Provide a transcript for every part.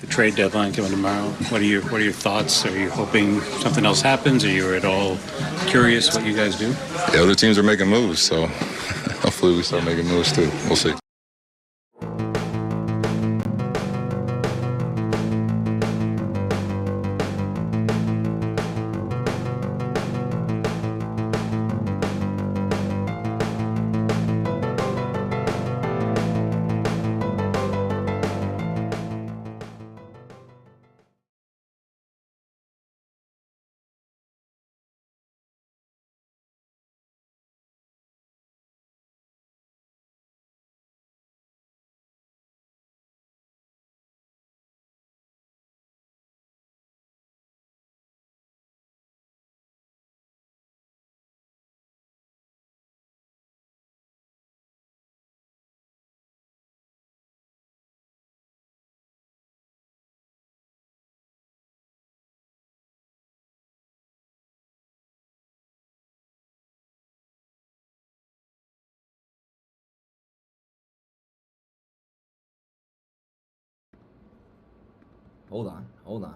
The trade deadline coming tomorrow. What are your thoughts? Are you hoping something else happens? Are you at all curious what you guys do? Yeah, other teams are making moves, so hopefully we start making moves too. We'll see. Hold on.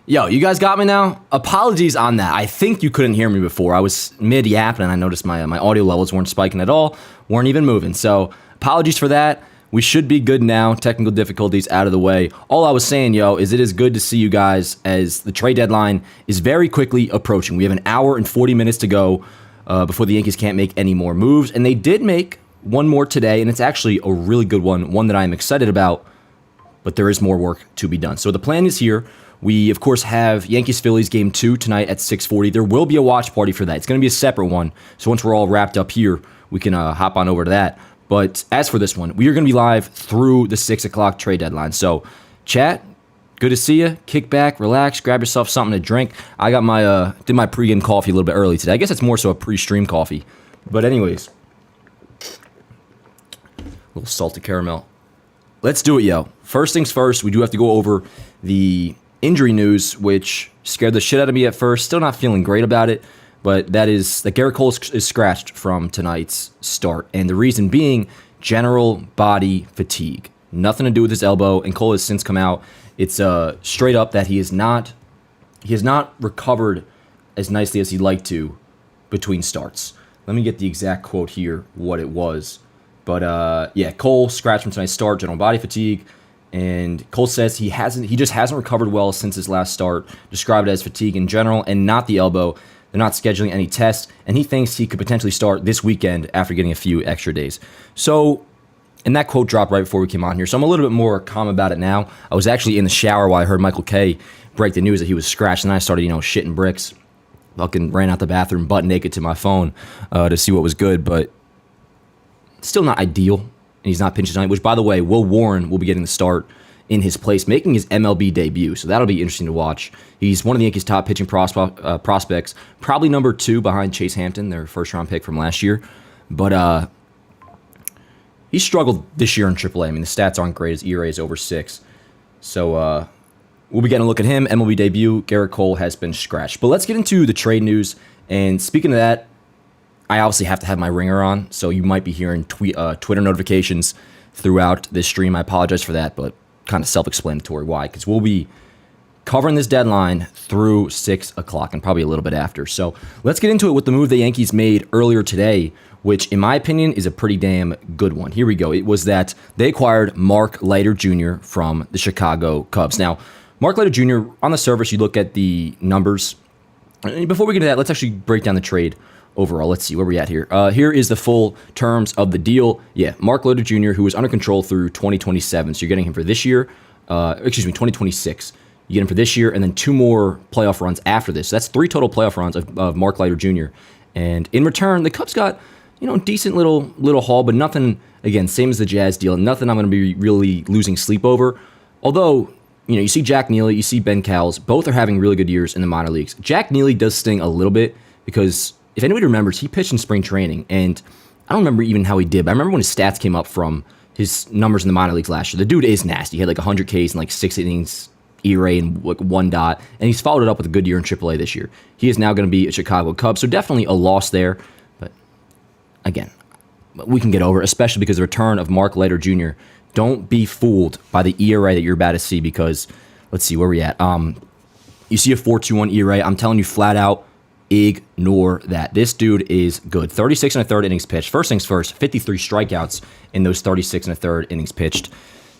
Yo, you guys got me now? Apologies on that. I think you couldn't hear me before. I was mid-yapping and I noticed my audio levels weren't spiking at all, weren't even moving. So apologies for that. We should be good now. Technical difficulties out of the way. All I was saying, yo, is it is good to see you guys as the trade deadline is very quickly approaching. We have an hour and 40 minutes to go before the Yankees can't make any more moves. And they did make one more today, and it's actually a really good one that I'm excited about, but there is more work to be done. So the plan is here. We, of course, have Yankees-Phillies Game 2 tonight at 6:40. There will be a watch party for that. It's going to be a separate one. So once we're all wrapped up here, we can hop on over to that. But as for this one, we are going to be live through the 6 o'clock trade deadline. So, chat, good to see you. Kick back, relax, grab yourself something to drink. I got my did my pregame coffee a little bit early today. I guess it's more so a pre-stream coffee. But anyways, a little salted caramel. Let's do it, yo. First things first, we do have to go over the injury news, which scared the shit out of me at first. Still not feeling great about it, but that is that Gerrit Cole is scratched from tonight's start. And the reason being general body fatigue. Nothing to do with his elbow, and Cole has since come out. It's straight up that he has not recovered as nicely as he'd like to between starts. Let me get the exact quote here, what it was. But yeah, Cole scratched from tonight's start, general body fatigue. And Cole says he just hasn't recovered well since his last start, described it as fatigue in general and not the elbow. They're not scheduling any tests, and he thinks he could potentially start this weekend after getting a few extra days. So, and that quote dropped right before we came on here, so I'm a little bit more calm about it now. I was actually in the shower while I heard Michael Kay break the news that he was scratched, and then I started, shitting bricks. Fucking ran out the bathroom butt naked to my phone to see what was good, but still not ideal. And he's not pitching tonight, which, by the way, Will Warren will be getting the start in his place, making his MLB debut. So that'll be interesting to watch. He's one of the Yankees' top pitching prospects, probably number 2 behind Chase Hampton, their first-round pick from last year. But he struggled this year in AAA. I mean, the stats aren't great. His ERA is over 6. So we'll be getting a look at him. MLB debut, Gerrit Cole has been scratched. But let's get into the trade news. And speaking of that, I obviously have to have my ringer on, so you might be hearing Twitter notifications throughout this stream. I apologize for that, but kind of self-explanatory why, because we'll be covering this deadline through 6 o'clock and probably a little bit after. So let's get into it with the move the Yankees made earlier today, which in my opinion is a pretty damn good one. Here we go. It was that they acquired Mark Leiter Jr. from the Chicago Cubs. Now, Mark Leiter Jr., on the surface, you look at the numbers. Before we get to that, let's actually break down the trade overall. Let's see where we're at here. Here is the full terms of the deal. Yeah, Mark Leiter Jr., who is under control through 2027. So you're getting him for this year. 2026. You get him for this year, and then 2 more playoff runs after this. So that's 3 total playoff runs of Mark Leiter Jr. And in return, the Cubs got decent little haul, but nothing. Again, same as the Jazz deal. Nothing I'm going to be really losing sleep over. Although you see Jack Neely, you see Ben Cowles, both are having really good years in the minor leagues. Jack Neely does sting a little bit because if anybody remembers, he pitched in spring training, and I don't remember even how he did, but I remember when his stats came up from his numbers in the minor leagues last year. The dude is nasty. He had like 100 Ks and like 6 innings ERA and like 1 dot, and he's followed it up with a good year in AAA this year. He is now going to be a Chicago Cub, so definitely a loss there. But again, we can get over it, especially because the return of Mark Leiter Jr. Don't be fooled by the ERA that you're about to see because, let's see, where we at? You see a 4.21 ERA. I'm telling you flat out, ignore that. This dude is good. 36 and a third innings pitched. First things first, 53 strikeouts in those 36 and a third innings pitched.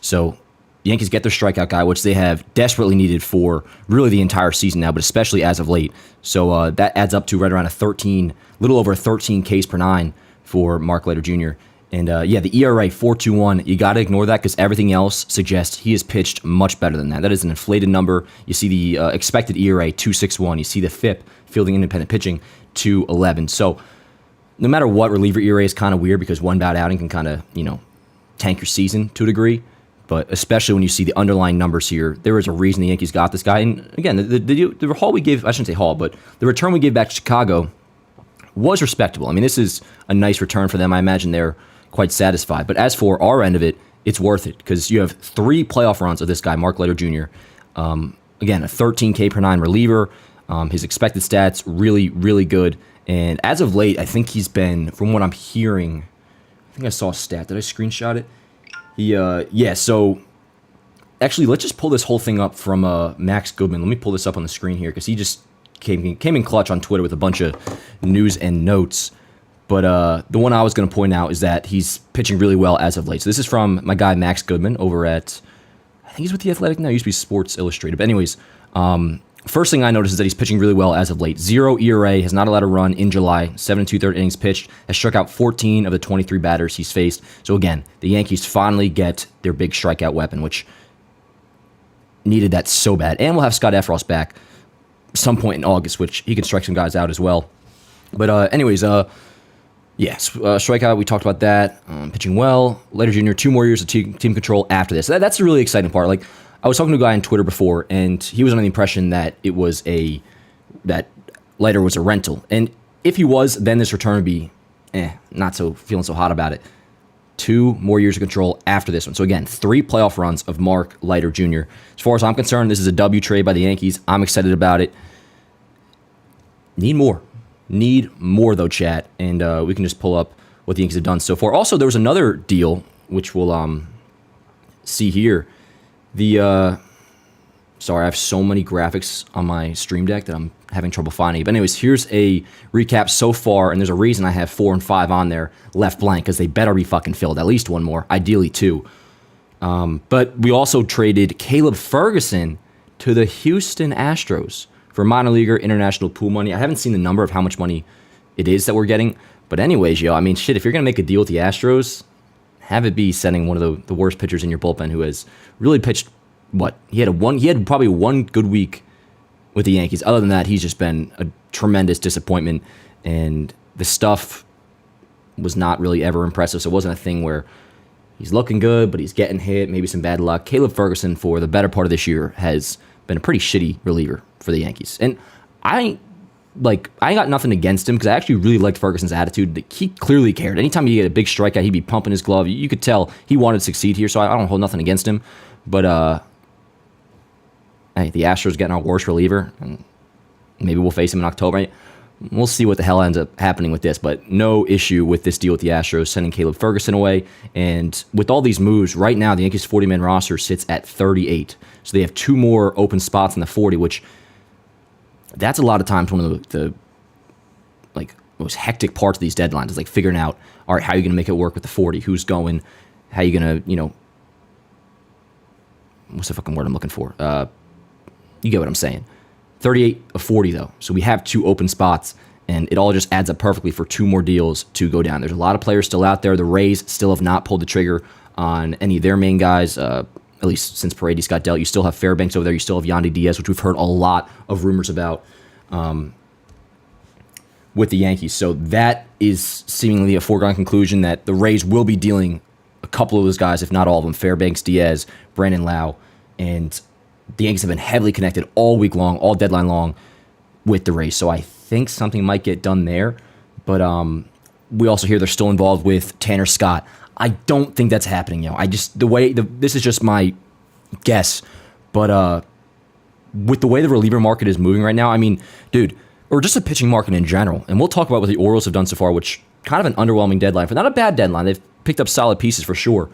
So the Yankees get their strikeout guy, which they have desperately needed for really the entire season now, but especially as of late. So that adds up to right around a little over 13 Ks per nine for Mark Leiter Jr. And the ERA 4.21, you got to ignore that because everything else suggests he has pitched much better than that. That is an inflated number. You see the expected ERA 2.61. You see the FIP, fielding independent pitching, 2.11. So no matter what, reliever ERA is kind of weird because one bad outing can kind of, tank your season to a degree. But especially when you see the underlying numbers here, there is a reason the Yankees got this guy. And again, the haul we gave, I shouldn't say haul, but the return we gave back to Chicago was respectable. I mean, this is a nice return for them. I imagine they're quite satisfied. But as for our end of it, it's worth it because you have 3 playoff runs of this guy, Mark Leiter Jr. Again, a 13K per 9 reliever. His expected stats, really, really good. And as of late, I think he's been, from what I'm hearing, I think I saw a stat. Did I screenshot it? So actually, let's just pull this whole thing up from Max Goodman. Let me pull this up on the screen here because he just came in clutch on Twitter with a bunch of news and notes. But the one I was going to point out is that he's pitching really well as of late. So this is from my guy Max Goodman over at, I think he's with The Athletic now. He used to be Sports Illustrated. But anyways, first thing I noticed is that he's pitching really well as of late. 0 ERA, has not allowed a run in July. 7 2/3 innings pitched, has struck out 14 of the 23 batters he's faced. So again, the Yankees finally get their big strikeout weapon, which needed that so bad. And we'll have Scott Efros back some point in August, which he can strike some guys out as well. But strikeout, we talked about that. Pitching well. Leiter Jr., 2 more years of team control after this. That's the really exciting part. Like, I was talking to a guy on Twitter before, and he was under the impression that that Leiter was a rental. And if he was, then this return would be, not so feeling so hot about it. 2 more years of control after this one. So again, 3 playoff runs of Mark Leiter Jr. As far as I'm concerned, this is a W trade by the Yankees. I'm excited about it. Need more though, chat, and we can just pull up what the Yankees have done so far. Also, there was another deal, which we'll see here. Sorry, I have so many graphics on my Stream Deck that I'm having trouble finding it. But anyways, here's a recap so far, and there's a reason I have 4 and 5 on there left blank, because they better be fucking filled. At least 1 more, ideally 2. But we also traded Caleb Ferguson to the Houston Astros for minor leaguer international pool money. I haven't seen the number of how much money it is that we're getting. But anyways, I mean, shit, if you're going to make a deal with the Astros, have it be sending one of the worst pitchers in your bullpen who has really pitched, he had probably 1 good week with the Yankees. Other than that, he's just been a tremendous disappointment, and the stuff was not really ever impressive. So it wasn't a thing where he's looking good, but he's getting hit, maybe some bad luck. Caleb Ferguson, for the better part of this year, has been a pretty shitty reliever for the Yankees. And I got nothing against him because I actually really liked Ferguson's attitude. He clearly cared. Anytime you get a big strikeout, he'd be pumping his glove. You could tell he wanted to succeed here, so I don't hold nothing against him. But hey, the Astros getting our worst reliever, and maybe we'll face him in October. We'll see what the hell ends up happening with this, but no issue with this deal with the Astros, sending Caleb Ferguson away. And with all these moves, right now the Yankees' 40-man roster sits at 38. So they have 2 more open spots in the 40, which that's a lot of times one of the most hectic parts of these deadlines is figuring out, all right, how are you going to make it work with the 40? Who's going? How are you going to, what's the fucking word I'm looking for? You get what I'm saying. 38 of 40, though. So we have 2 open spots, and it all just adds up perfectly for 2 more deals to go down. There's a lot of players still out there. The Rays still have not pulled the trigger on any of their main guys, at least since Paredes got dealt. You still have Fairbanks over there. You still have Yandi Diaz, which we've heard a lot of rumors about with the Yankees. So that is seemingly a foregone conclusion that the Rays will be dealing a couple of those guys, if not all of them, Fairbanks, Diaz, Brandon Lau, and the Yankees have been heavily connected all week long, all deadline long with the Rays. So I think something might get done there. But we also hear they're still involved with Tanner Scott. I don't think that's happening, I just this is just my guess, but with the way the reliever market is moving right now, I mean, dude, or just the pitching market in general, and we'll talk about what the Orioles have done so far, which kind of an underwhelming deadline, but not a bad deadline. They've picked up solid pieces for sure,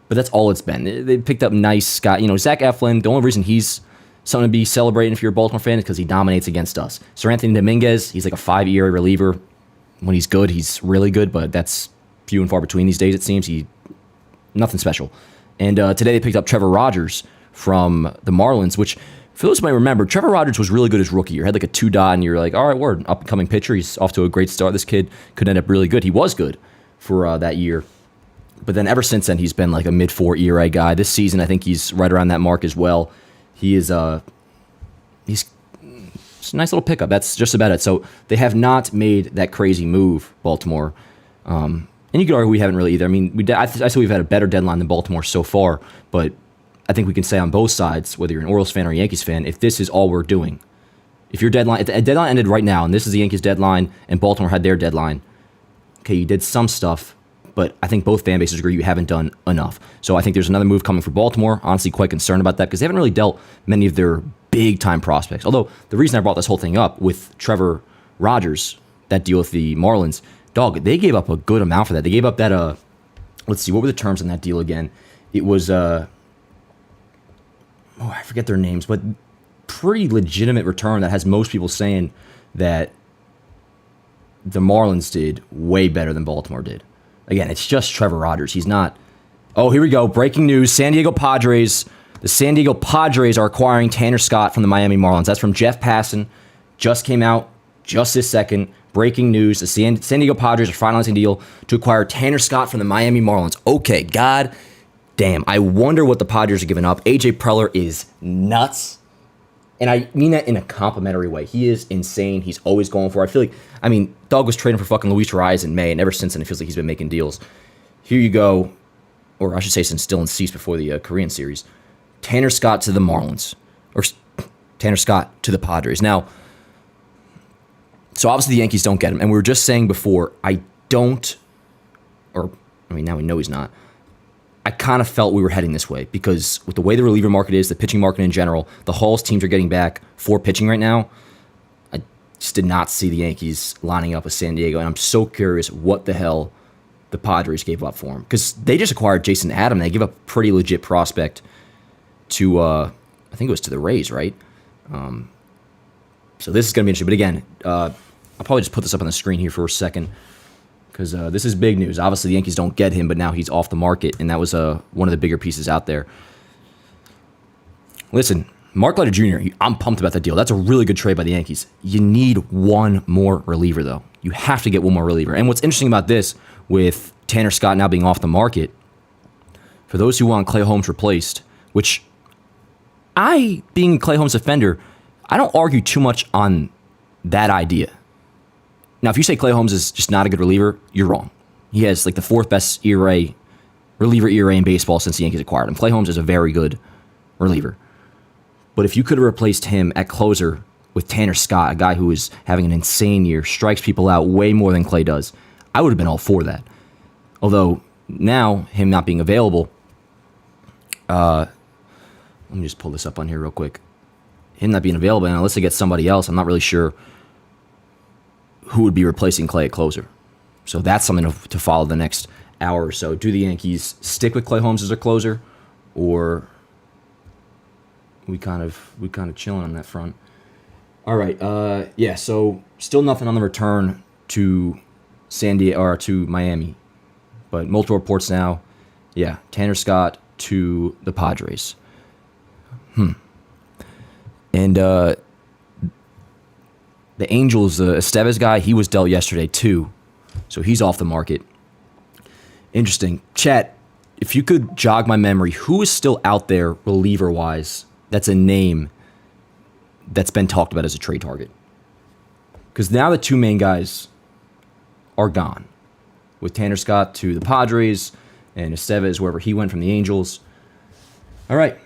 but that's all it's been. They picked up nice guys. Zach Eflin, the only reason he's something to be celebrating if you're a Baltimore fan is because he dominates against us. Sir Anthony Dominguez, he's like a 5 ERA reliever. When he's good, he's really good, but that's few and far between these days, it seems. Nothing special. And today they picked up Trevor Rogers from the Marlins, which for those who might remember, Trevor Rogers was really good his rookie year. Had like a 2 dot, and you're like, all right, word, up and coming pitcher. He's off to a great start. This kid could end up really good. He was good for that year. But then ever since then, he's been like a mid-4 ERA guy. This season, I think he's right around that mark as well. He is he's it's a nice little pickup. That's just about it. So they have not made that crazy move, Baltimore. And you could argue we haven't really either. I mean, I say we've had a better deadline than Baltimore so far, but I think we can say on both sides, whether you're an Orioles fan or a Yankees fan, if this is all we're doing, if your deadline, if the deadline ended right now, and this is the Yankees' deadline, and Baltimore had their deadline, okay, you did some stuff, but I think both fan bases agree you haven't done enough. So I think there's another move coming for Baltimore. Honestly, quite concerned about that because they haven't really dealt many of their big-time prospects. Although the reason I brought this whole thing up with Trevor Rogers, that deal with the Marlins, dog, they gave up a good amount for that. They gave up that, let's see, what were the terms on that deal again? It was, I forget their names, but pretty legitimate return that has most people saying that the Marlins did way better than Baltimore did. Again, it's just Trevor Rogers. He's not. Oh, here we go. Breaking news. San Diego Padres. The San Diego Padres are acquiring Tanner Scott from the Miami Marlins. That's from Jeff Passan. Just came out just this second. Breaking news. The San Diego Padres are finalizing a deal to acquire Tanner Scott from the Miami Marlins. Okay, god damn. I wonder what the Padres are giving up. AJ Preller is nuts. And I mean that in a complimentary way. He is insane. He's always going for it. I feel like, Dog was trading for fucking Luis Arias in May, and ever since then, it feels like he's been making deals. Here you go, or I should say since Dylan ceased before the Korean series. Tanner Scott to the Marlins, or Tanner Scott to the Padres. Now, so obviously the Yankees don't get him, and we were just saying before, now we know he's not. I kind of felt we were heading this way because with the way the reliever market is, the pitching market in general, the hauls teams are getting back for pitching right now. I just did not see the Yankees lining up with San Diego, and I'm so curious what the hell the Padres gave up for him because they just acquired Jason Adam. They give up a pretty legit prospect to, I think it was to the Rays, right? So this is going to be interesting. But again, I'll probably just put this up on the screen here for a second. Because this is big news. Obviously, the Yankees don't get him, but now he's off the market, and that was one of the bigger pieces out there. Listen, Mark Leiter Jr., I'm pumped about that deal. That's a really good trade by the Yankees. You need one more reliever, though. You have to get one more reliever. And what's interesting about this, with Tanner Scott now being off the market, for those who want Clay Holmes replaced, which being Clay Holmes' defender, I don't argue too much on that idea. Now, if you say Clay Holmes is just not a good reliever, you're wrong. He has like the 4th best reliever ERA in baseball since the Yankees acquired him. Clay Holmes is a very good reliever. But if you could have replaced him at closer with Tanner Scott, a guy who is having an insane year, strikes people out way more than Clay does, I would have been all for that. Although now, him not being available, let me just pull this up on here real quick. Him not being available, and unless they get somebody else, I'm not really sure who would be replacing Clay at closer. So that's something to follow the next hour or so. Do the Yankees stick with Clay Holmes as their closer, or we kind of chilling on that front? All right, so still nothing on the return to San Diego or to Miami, but multiple reports now. Yeah, Tanner Scott to the Padres. And the Angels, Estevez guy, he was dealt yesterday too. So he's off the market. Interesting. Chat, if you could jog my memory, who is still out there reliever-wise that's a name that's been talked about as a trade target? Because now the 2 main guys are gone. With Tanner Scott to the Padres and Estevez, wherever he went from the Angels. All right.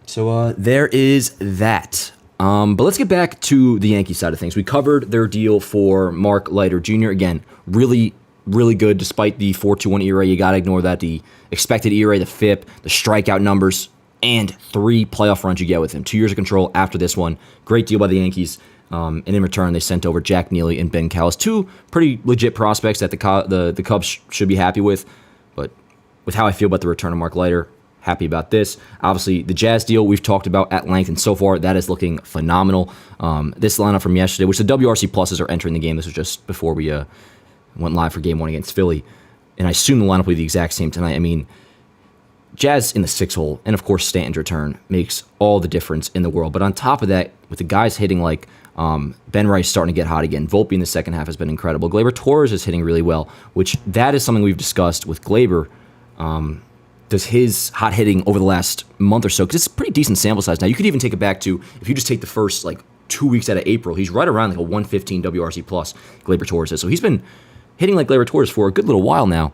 So there is that. But let's get back to the Yankee side of things. We covered their deal for Mark Leiter Jr. Again, really, really good despite the 4.21 ERA. You got to ignore that. The expected ERA, the FIP, the strikeout numbers, and 3 playoff runs you get with him. 2 years of control after this one. Great deal by the Yankees. And in return, they sent over Jack Neely and Ben Callis, 2 pretty legit prospects that the Cubs should be happy with. But with how I feel about the return of Mark Leiter, happy about this. Obviously, the Jazz deal we've talked about at length, and so far that is looking phenomenal. This lineup from yesterday, which the WRC pluses are entering the game. This was just before we went live for Game 1 against Philly. And I assume the lineup will be the exact same tonight. I mean, Jazz in the 6 hole, and of course Stanton's return makes all the difference in the world. But on top of that, with the guys hitting like Ben Rice starting to get hot again, Volpe in the second half has been incredible. Gleyber Torres is hitting really well, which that is something we've discussed with Gleyber. Does his hot hitting over the last month or so, because it's a pretty decent sample size now. You could even take it back to, if you just take the first 2 weeks out of April, he's right around a 115 WRC plus, Gleyber Torres is. So he's been hitting like Gleyber Torres for a good little while now.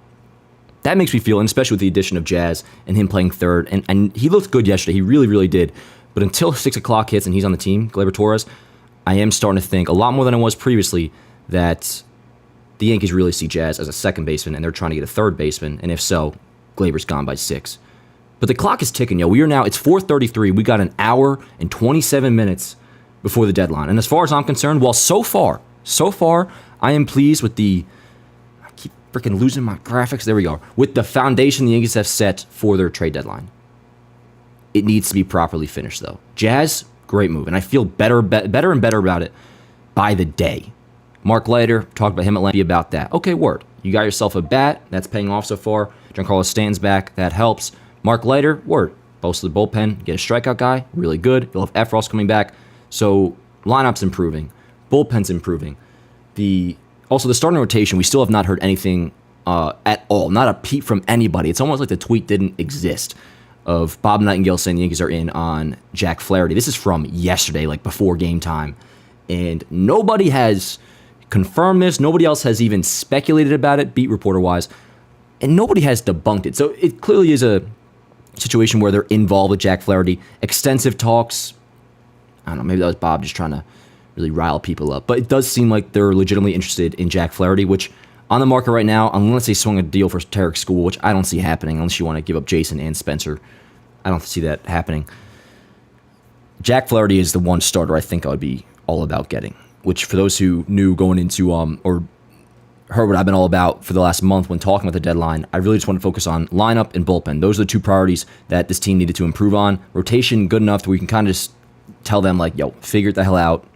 That makes me feel, and especially with the addition of Jazz and him playing third, and he looked good yesterday. He really, really did. But until 6 o'clock hits and he's on the team, Gleyber Torres, I am starting to think a lot more than I was previously that the Yankees really see Jazz as a second baseman and they're trying to get a third baseman, and if so, Gleyber's gone by 6. But the clock is ticking, yo. It's 4:33. We got an hour and 27 minutes before the deadline. And as far as I'm concerned, well, so far, I am pleased with I keep freaking losing my graphics. There we go. With the foundation the Yankees have set for their trade deadline. It needs to be properly finished, though. Jazz, great move. And I feel better and better about it by the day. Mark Leiter, talked about him at length about that. Okay, word. You got yourself a bat. That's paying off so far. Giancarlo Stanton's back. That helps. Mark Leiter, word. Post to the bullpen. Get a strikeout guy. Really good. You'll have Efros coming back. So lineup's improving. Bullpen's improving. Also, the starting rotation, we still have not heard anything at all. Not a peep from anybody. It's almost like the tweet didn't exist of Bob Nightingale saying the Yankees are in on Jack Flaherty. This is from yesterday, before game time. And nobody has confirmed this. Nobody else has even speculated about it, beat reporter-wise. And nobody has debunked it. So it clearly is a situation where they're involved with Jack Flaherty. Extensive talks. I don't know, maybe that was Bob just trying to really rile people up. But it does seem like they're legitimately interested in Jack Flaherty, which on the market right now, unless they swung a deal for Tarek School, which I don't see happening, unless you want to give up Jason and Spencer. I don't see that happening. Jack Flaherty is the one starter I think I would be all about getting, which for those who knew going into or heard what I've been all about for the last month when talking about the deadline, I really just want to focus on lineup and bullpen. Those are the 2 priorities that this team needed to improve on. Rotation good enough that we can kind of just tell them yo, figure it the hell out.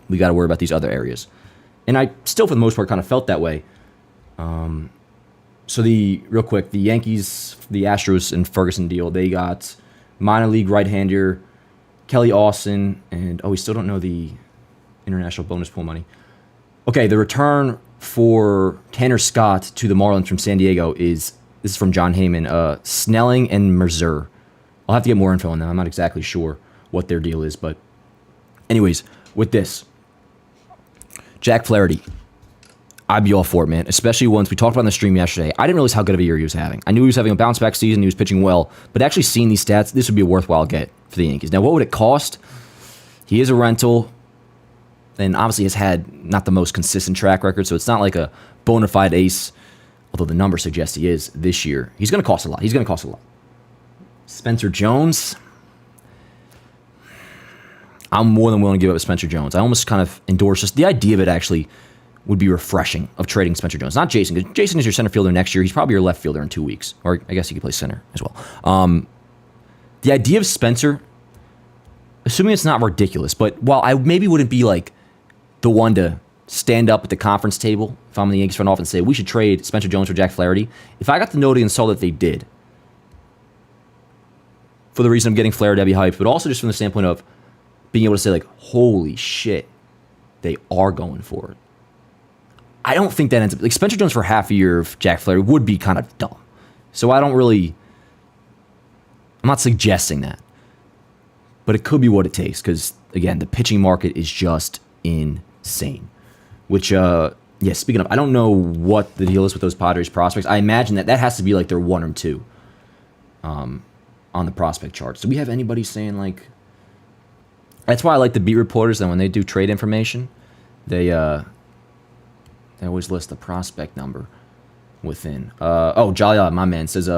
We got to worry about these other areas. And I still, for the most part, kind of felt that way. So real quick, the Yankees, the Astros and Ferguson deal, they got minor league right-hander Kelly Austin, and we still don't know the international bonus pool money. Okay, the return for Tanner Scott to the Marlins from San Diego this is from John Heyman, Snelling and Mercer. I'll have to get more info on that. I'm not exactly sure what their deal is, but anyways, with this, Jack Flaherty, I'd be all for it, man, especially once we talked about on the stream yesterday. I didn't realize how good of a year he was having. I knew he was having a bounce-back season. He was pitching well, but actually seeing these stats, this would be a worthwhile get for the Yankees. Now, what would it cost? He is a rental, and obviously has had not the most consistent track record, so it's not like a bona fide ace, although the numbers suggest he is this year. He's going to cost a lot. Spencer Jones, I'm more than willing to give up Spencer Jones. I almost kind of endorse this. The idea of it actually would be refreshing of trading Spencer Jones. Not Jason, because Jason is your center fielder next year. He's probably your left fielder in 2 weeks. Or I guess he could play center as well. The idea of Spencer, assuming it's not ridiculous, but while I maybe wouldn't be the one to stand up at the conference table if I'm in the Yankees front office and say, we should trade Spencer Jones for Jack Flaherty, if I got the note and saw that they did, for the reason of getting Flaherty, I'd be hyped, but also just from the standpoint of being able to say, holy shit, they are going for it. I don't think that ends up... Spencer Jones for half a year of Jack Flaherty would be kind of dumb. So I don't really... I'm not suggesting that. But it could be what it takes, because, again, the pitching market is just insane. Which, speaking of, I don't know what the deal is with those Padres prospects. I imagine that has to be their 1 or 2 on the prospect chart. So do we have anybody saying, That's why I like the beat reporters. That when they do trade information, they always list the prospect number within. Jolly, my man says,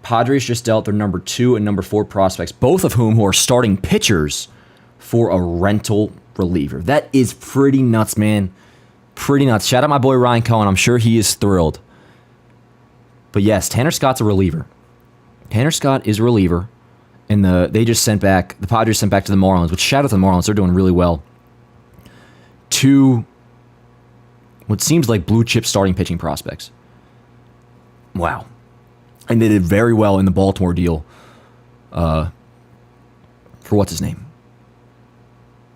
Padres just dealt their number 2 and number 4 prospects, both of whom are starting pitchers for a rental reliever. That is pretty nuts, man. Pretty nuts. Shout out my boy Ryan Cohen. I'm sure he is thrilled. But yes, Tanner Scott's a reliever. Tanner Scott is a reliever. And the Padres sent back to the Marlins, which shout out to the Marlins. They're doing really well. 2 what seems like blue chip starting pitching prospects. Wow. And they did very well in the Baltimore deal for what's his name?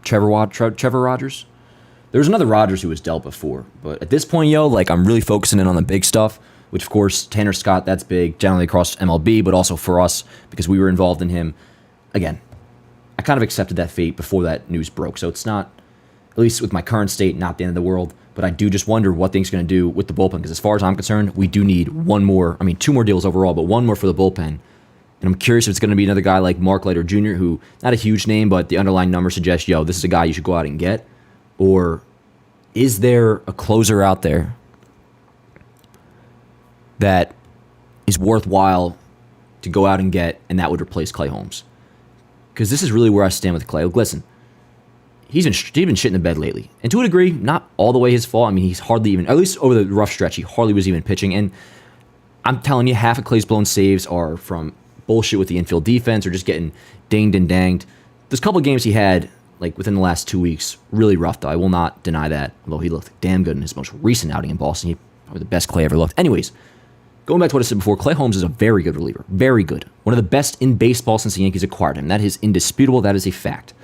Trevor Rogers? There's another Rogers who was dealt before. But at this point, I'm really focusing in on the big stuff, which, of course, Tanner Scott, that's big, generally across MLB, but also for us because we were involved in him. Again, I kind of accepted that fate before that news broke. So it's not, at least with my current state, not the end of the world. But I do just wonder what things are going to do with the bullpen. Because as far as I'm concerned, we do need 2 more deals overall, but 1 more for the bullpen. And I'm curious if it's going to be another guy like Mark Leiter Jr., who, not a huge name, but the underlying numbers suggest, this is a guy you should go out and get. Or is there a closer out there that is worthwhile to go out and get, and that would replace Clay Holmes? Because this is really where I stand with Clay. Look, listen. He's been shitting the bed lately. And to a degree, not all the way his fault. I mean, he's hardly even, at least over the rough stretch, he hardly was even pitching. And I'm telling you, half of Clay's blown saves are from bullshit with the infield defense or just getting dinged and danged. There's a couple of games he had, within the last 2 weeks, really rough, though. I will not deny that. Although he looked damn good in his most recent outing in Boston. He probably the best Clay ever looked. Anyways, going back to what I said before, Clay Holmes is a very good reliever. Very good. One of the best in baseball since the Yankees acquired him. That is indisputable. That is a fact.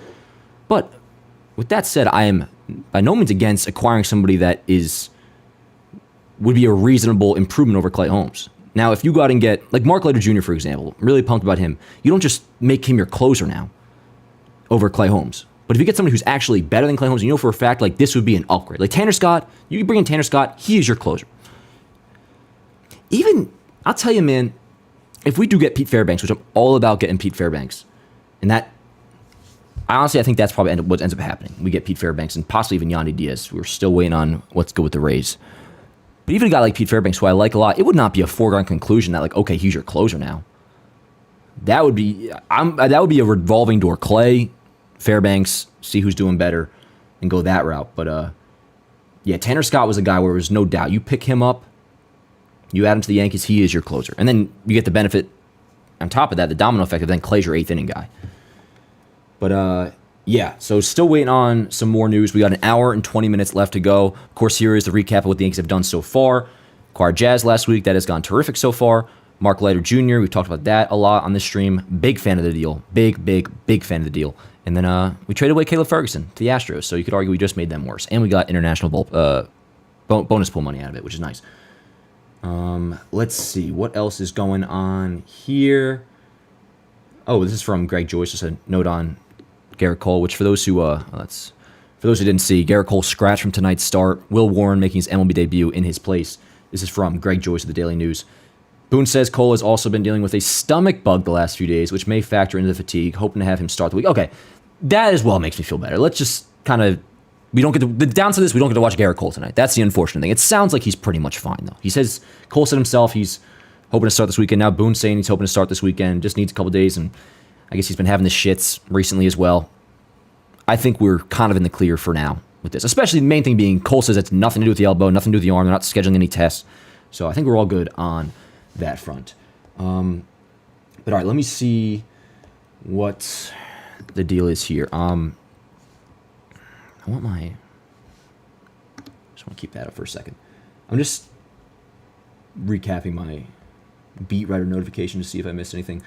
But with that said, I am by no means against acquiring somebody that would be a reasonable improvement over Clay Holmes. Now, if you go out and get, Mark Leiter Jr., for example, I'm really pumped about him. You don't just make him your closer now over Clay Holmes. But if you get somebody who's actually better than Clay Holmes, you know for a fact, this would be an upgrade. Like Tanner Scott, you bring in Tanner Scott, he is your closer. Even, I'll tell you, man, if we do get Pete Fairbanks, which I'm all about getting Pete Fairbanks, and that, I think that's probably what ends up happening. We get Pete Fairbanks and possibly even Yandi Diaz. We're still waiting on what's good with the Rays. But even a guy like Pete Fairbanks, who I like a lot, it would not be a foregone conclusion that, okay, he's your closer now. That would be a revolving door. Clay, Fairbanks, see who's doing better, and go that route. But, Tanner Scott was a guy where there was no doubt. You pick him up, you add him to the Yankees, he is your closer. And then you get the benefit, on top of that, the domino effect of then Clay's your 8th inning guy. But, so still waiting on some more news. We got an hour and 20 minutes left to go. Of course, here is the recap of what the Yankees have done so far. Acquired Jazz last week. That has gone terrific so far. Mark Leiter Jr., we've talked about that a lot on this stream. Big fan of the deal. Big fan of the deal. And then we traded away Caleb Ferguson to the Astros, so you could argue we just made them worse. And we got international bonus pool money out of it, which is nice. Let's see. What else is going on here? Oh, this is from Greg Joyce. Just a note on Gerrit Cole, which for those who didn't see, Gerrit Cole scratched from tonight's start. Will Warren making his MLB debut in his place. This is from Greg Joyce of the Daily News. Boone says Cole has also been dealing with a stomach bug the last few days, which may factor into the fatigue, hoping to have him start the week. Okay, that as well makes me feel better. Let's just kind of, the downside of this, we don't get to watch Gerrit Cole tonight. That's the unfortunate thing. It sounds like he's pretty much fine, though. Cole said himself he's hoping to start this weekend. Now Boone's saying he's hoping to start this weekend, just needs a couple days, and I guess he's been having the shits recently as well. I think we're kind of in the clear for now with this, especially the main thing being Cole says it's nothing to do with the elbow, nothing to do with the arm. They're not scheduling any tests. So I think we're all good on that front. But all right, let me see what the deal is here. I just want to keep that up for a second. I'm just recapping my beat writer notification to see if I missed anything.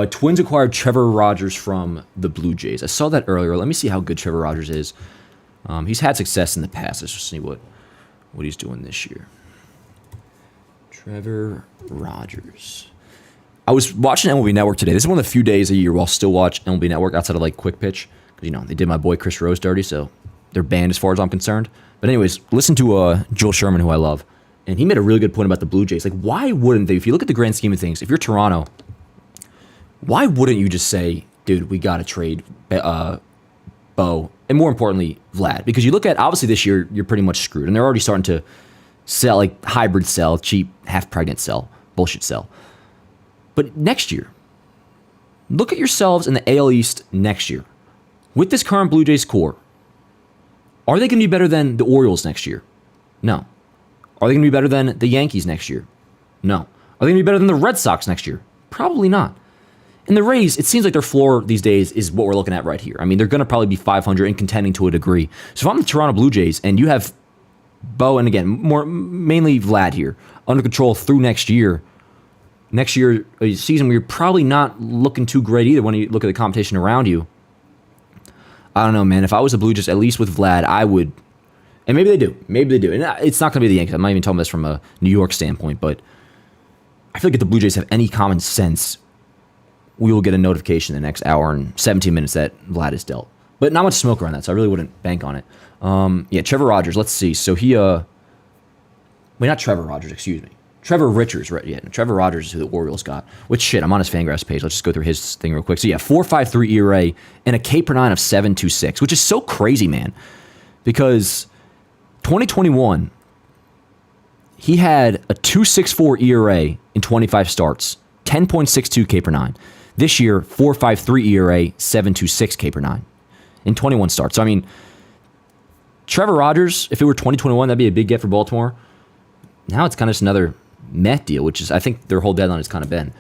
Twins acquired Trevor Rogers from the Blue Jays. I saw that earlier. Let me see how good Trevor Rogers is. He's had success in the past. Let's just see what he's doing this year. Trevor Rogers. I was watching MLB Network today. This is one of the few days a year where I'll still watch MLB Network outside of Quick Pitch. Because, they did my boy Chris Rose dirty, so they're banned as far as I'm concerned. But anyways, listen to Joel Sherman, who I love. And he made a really good point about the Blue Jays. Why wouldn't they? If you look at the grand scheme of things, if you're Toronto, why wouldn't you just say, dude, we got to trade Bo, and more importantly, Vlad. Because you look at, obviously this year, you're pretty much screwed. And they're already starting to sell, like hybrid sell, cheap, half-pregnant sell, bullshit sell. But next year, look at yourselves in the AL East next year. With this current Blue Jays core, are they going to be better than the Orioles next year? No. Are they going to be better than the Yankees next year? No. Are they going to be better than the Red Sox next year? Probably not. And the Rays, it seems like their floor these days is what we're looking at right here. I mean, they're going to probably be 500 and contending to a degree. So if I'm the Toronto Blue Jays and you have Bo, and again, mainly Vlad here, under control through next year, a season where you're probably not looking too great either when you look at the competition around you. I don't know, man. If I was the Blue Jays, at least with Vlad, I would. And maybe they do. And it's not going to be the Yankees. I'm not even talking this from a New York standpoint, but I feel like if the Blue Jays have any common sense, we will get a notification in the next hour and 17 minutes that Vlad is dealt. But not much smoke around that, so I really wouldn't bank on it. Trevor Rogers, let's see. So not Trevor Rogers, excuse me. Trevor Richards, right? Yeah, Trevor Rogers is who the Orioles got. Which, shit, I'm on his Fangraphs page. Let's just go through his thing real quick. So, 4.53 ERA and a K per 9 of 7.26, which is so crazy, man. Because 2021, he had a 2.64 ERA in 25 starts, 10.62 K per 9. This year, 4.53 ERA, 7.26 K per 9 in 21 starts. So, I mean, Trevor Rogers, if it were 2021, that'd be a big get for Baltimore. Now it's kind of just another Met deal, which is, I think their whole deadline has kind of been.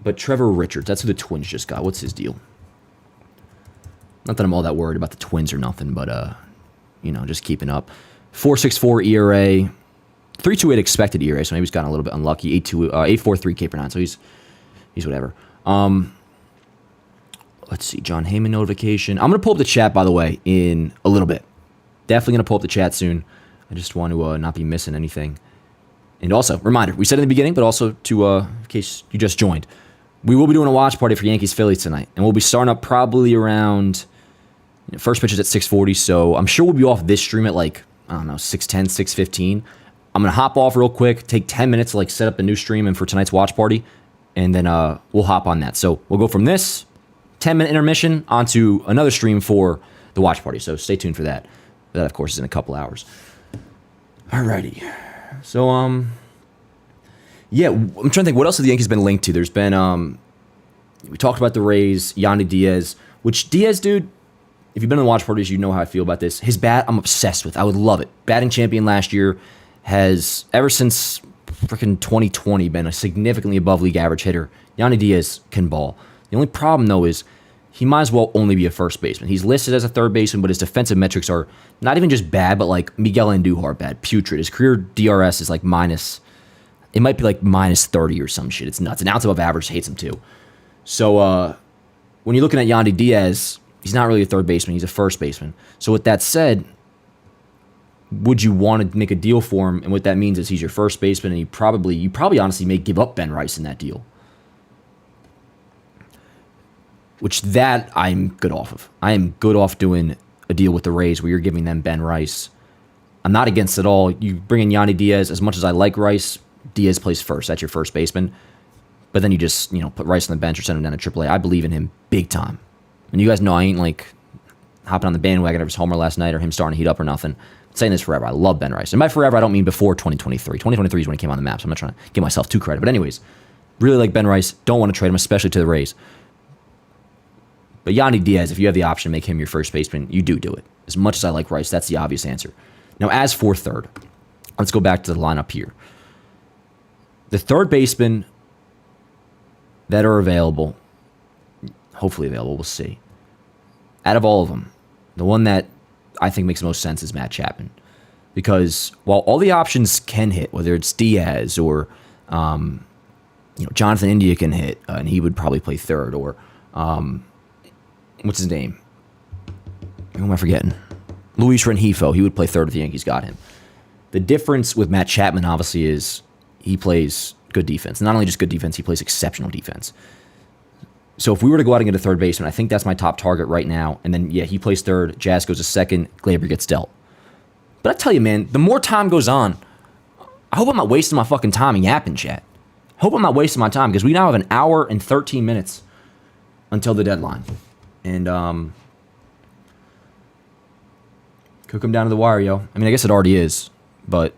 But Trevor Richards, that's who the Twins just got. What's his deal? Not that I'm all that worried about the Twins or nothing, but, just keeping up. 4.64 ERA, 3.28 expected ERA, so maybe he's gotten a little bit unlucky. 8.43 K per 9, so he's whatever. Let's see, John Heyman notification. I'm going to pull up the chat, by the way, in a little bit. Definitely going to pull up the chat soon. I just want to not be missing anything. And also, reminder, we said in the beginning, but also to in case you just joined, we will be doing a watch party for Yankees-Phillies tonight. And we'll be starting up probably around, first pitch is at 6:40, so I'm sure we'll be off this stream at 6:10, 6:15. I'm going to hop off real quick, take 10 minutes to set up a new stream and for tonight's watch party, and then we'll hop on that. So we'll go from this 10-minute intermission onto another stream for the watch party. So stay tuned for that. That, of course, is in a couple hours. Alrighty. So, I'm trying to think, what else have the Yankees been linked to? There's been, we talked about the Rays, Yandi Diaz, which Diaz, dude, if you've been in the watch parties, you know how I feel about this. His bat, I'm obsessed with. I would love it. Batting champion last year, has, ever since freaking 2020, been a significantly above league average hitter. Yandi Diaz can ball. The only problem, though, is he might as well only be a first baseman. He's listed as a third baseman, but his defensive metrics are not even just bad, but Miguel Andujar bad, putrid. His career DRS is minus, it might be minus 30 or some shit. It's nuts. An ounce above average hates him too. So when you're looking at Yandi Diaz, he's not really a third baseman. He's a first baseman. So with that said, would you want to make a deal for him? And what that means is he's your first baseman, and you probably honestly may give up Ben Rice in that deal. Which that I'm good off of. I am good off doing a deal with the Rays where you're giving them Ben Rice. I'm not against it all. You bring in Yandy Diaz. As much as I like Rice, Diaz plays first. That's your first baseman. But then you just, put Rice on the bench or send him down to AAA. I believe in him big time. And you guys know I ain't hopping on the bandwagon of his homer last night or him starting to heat up or nothing. I'm saying this forever. I love Ben Rice. And by forever, I don't mean before 2023. 2023 is when he came on the map, so I'm not trying to give myself too credit. But anyways, really like Ben Rice. Don't want to trade him, especially to the Rays. But Yandy Diaz, if you have the option to make him your first baseman, you do it. As much as I like Rice, that's the obvious answer. Now, as for third, let's go back to the lineup here. The third baseman that are available, hopefully available, we'll see. Out of all of them, the one that I think makes the most sense is Matt Chapman. Because while all the options can hit, whether it's Diaz or Jonathan India can hit, and he would probably play third, or what's his name? Who am I forgetting? Luis Rengifo. He would play third if the Yankees got him. The difference with Matt Chapman, obviously, is he plays good defense. Not only just good defense, he plays exceptional defense. So if we were to go out and get a third baseman, I think that's my top target right now. And then, he plays third. Jazz goes to second. Gleyber gets dealt. But I tell you, man, the more time goes on, I hope I'm not wasting my fucking time in yapping, chat. I hope I'm not wasting my time, because we now have an hour and 13 minutes until the deadline. And could come down to the wire, yo. I mean, I guess it already is, but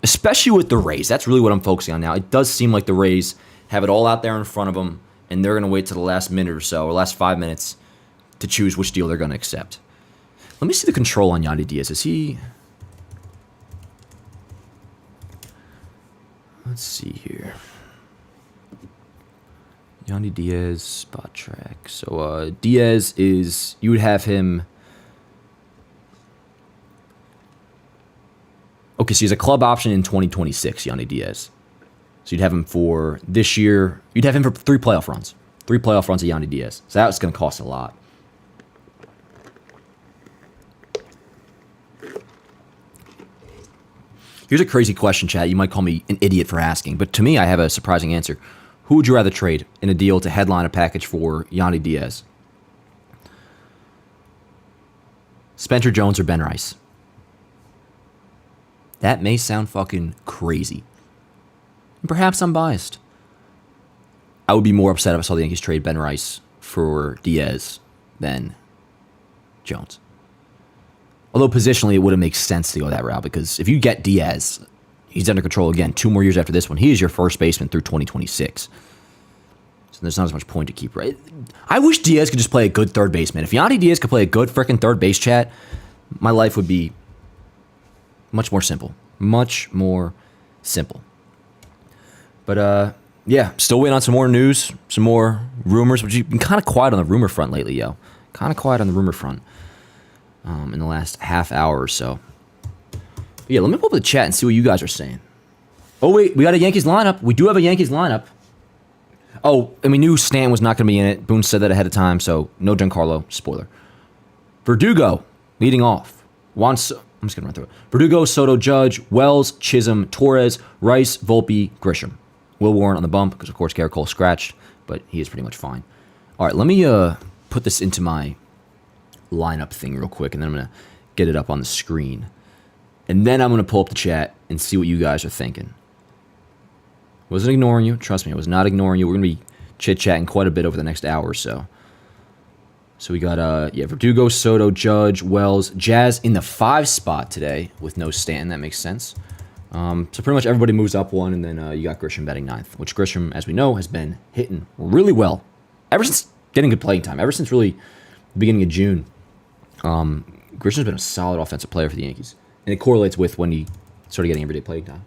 especially with the Rays, that's really what I'm focusing on now. It does seem like the Rays have it all out there in front of them, and they're going to wait till the last minute or so, or last 5 minutes, to choose which deal they're going to accept. Let me see the control on Yandi Diaz. Is he... Let's see here. Yandi Diaz, spot track. So Diaz is... You would have him... Okay, so he's a club option in 2026, Yandi Diaz. So you'd have him for this year. You'd have him for 3 playoff runs. 3 playoff runs of Yandi Diaz. So that's going to cost a lot. Here's a crazy question, chat. You might call me an idiot for asking, but to me, I have a surprising answer. Who would you rather trade in a deal to headline a package for Yandi Diaz? Spencer Jones or Ben Rice? That may sound fucking crazy. And perhaps I'm biased. I would be more upset if I saw the Yankees trade Ben Rice for Diaz than Jones. Although positionally, it wouldn't make sense to go that route, because if you get Diaz, he's under control again 2 more years after this one. He is your first baseman through 2026. So there's not as much point to keep, right? I wish Diaz could just play a good third baseman. If Yandy Diaz could play a good freaking third base, chat, my life would be much more simple. Much more simple. But, yeah, still waiting on some more news, some more rumors, but you've been kind of quiet on the rumor front lately, yo. Kind of quiet on the rumor front in the last half hour or so. But yeah, let me pull up the chat and see what you guys are saying. Oh, wait, we got a Yankees lineup. We do have a Yankees lineup. Oh, and we knew Stan was not going to be in it. Boone said that ahead of time, so no Giancarlo. Spoiler. Verdugo leading off. I'm just going to run through it. Verdugo, Soto, Judge, Wells, Chisholm, Torres, Rice, Volpe, Grisham. Will Warren on the bump, because of course Gerrit Cole scratched, but he is pretty much fine. All right, let me put this into my lineup thing real quick, and then I'm going to get it up on the screen. And then I'm going to pull up the chat and see what you guys are thinking. Wasn't ignoring you. Trust me, I was not ignoring you. We're going to be chit-chatting quite a bit over the next hour or so. So we got, Verdugo, Soto, Judge, Wells, Jazz in the 5 spot today with no Stanton. That makes sense. So pretty much everybody moves up one, and then you got Grisham batting 9th, which Grisham, as we know, has been hitting really well ever since getting good playing time, ever since really the beginning of June. Grisham's been a solid offensive player for the Yankees, and it correlates with when he started getting everyday playing time.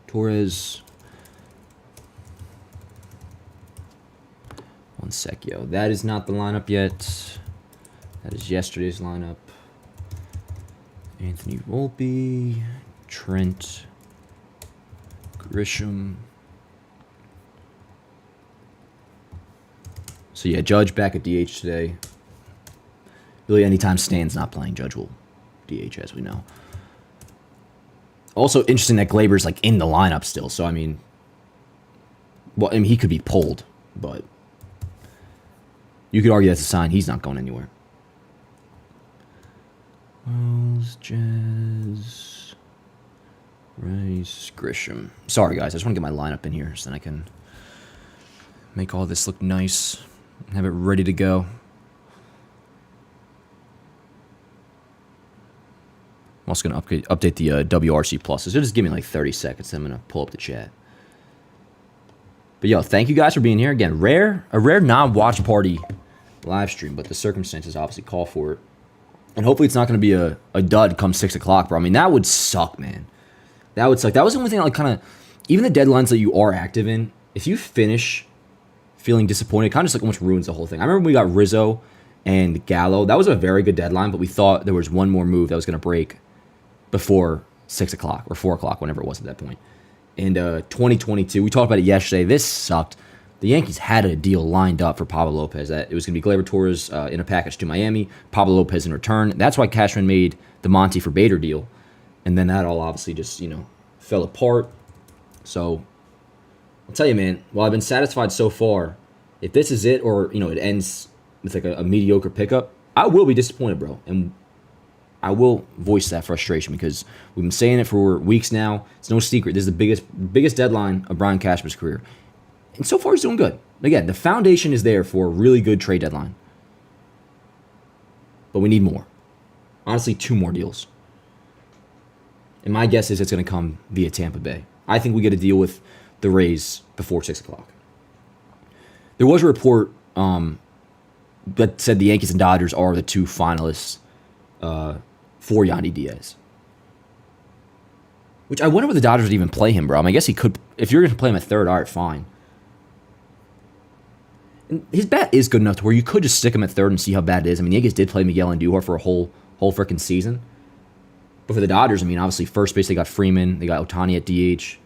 Torres... One sec, yo. That is not the lineup yet. That is yesterday's lineup. Anthony Volpe, Trent, Grisham. So yeah, Judge back at DH today. Really, anytime Stan's not playing, Judge will DH, as we know. Also interesting that Glaber's like in the lineup still. So I mean, well, I mean he could be pulled, but you could argue that's a sign he's not going anywhere. Wells, Jazz, Rice, Grisham. Sorry, guys. I just want to get my lineup in here so then I can make all this look nice and have it ready to go. I'm also going to update the WRC Plus. So just give me like 30 seconds, then I'm going to pull up the chat. But yo, thank you guys for being here. Again, a rare non-watch party live stream, but the circumstances obviously call for it. And hopefully it's not going to be a dud come 6 o'clock, bro. I mean, that would suck, man. That would suck. That was the only thing, like, kind of, even the deadlines that you are active in, if you finish feeling disappointed, kind of just like almost ruins the whole thing. I remember when we got Rizzo and Gallo. That was a very good deadline, but we thought there was one more move that was going to break before 6 o'clock or 4 o'clock, whenever it was at that point. And 2022, we talked about it yesterday. This sucked. The Yankees had a deal lined up for Pablo Lopez. That it was going to be Gleyber Torres in a package to Miami, Pablo Lopez in return. That's why Cashman made the Monty for Bader deal. And then that all obviously just, fell apart. So, I'll tell you, man, while I've been satisfied so far, if this is it or, it ends with like a mediocre pickup, I will be disappointed, bro. And I will voice that frustration because we've been saying it for weeks now. It's no secret. This is the biggest deadline of Brian Cashman's career. And so far, he's doing good. Again, the foundation is there for a really good trade deadline. But we need more. Honestly, 2 more deals. And my guess is it's going to come via Tampa Bay. I think we get a deal with the Rays before 6 o'clock. There was a report that said the Yankees and Dodgers are the 2 finalists for Yandi Diaz. Which I wonder what the Dodgers would even play him, bro. I mean, I guess he could. If you're going to play him at third, all right, fine. And his bat is good enough to where you could just stick him at third and see how bad it is. I mean, the Yankees did play Miguel Andujar for a whole freaking season. But for the Dodgers, I mean, obviously, first base, they got Freeman. They got Ohtani at DH.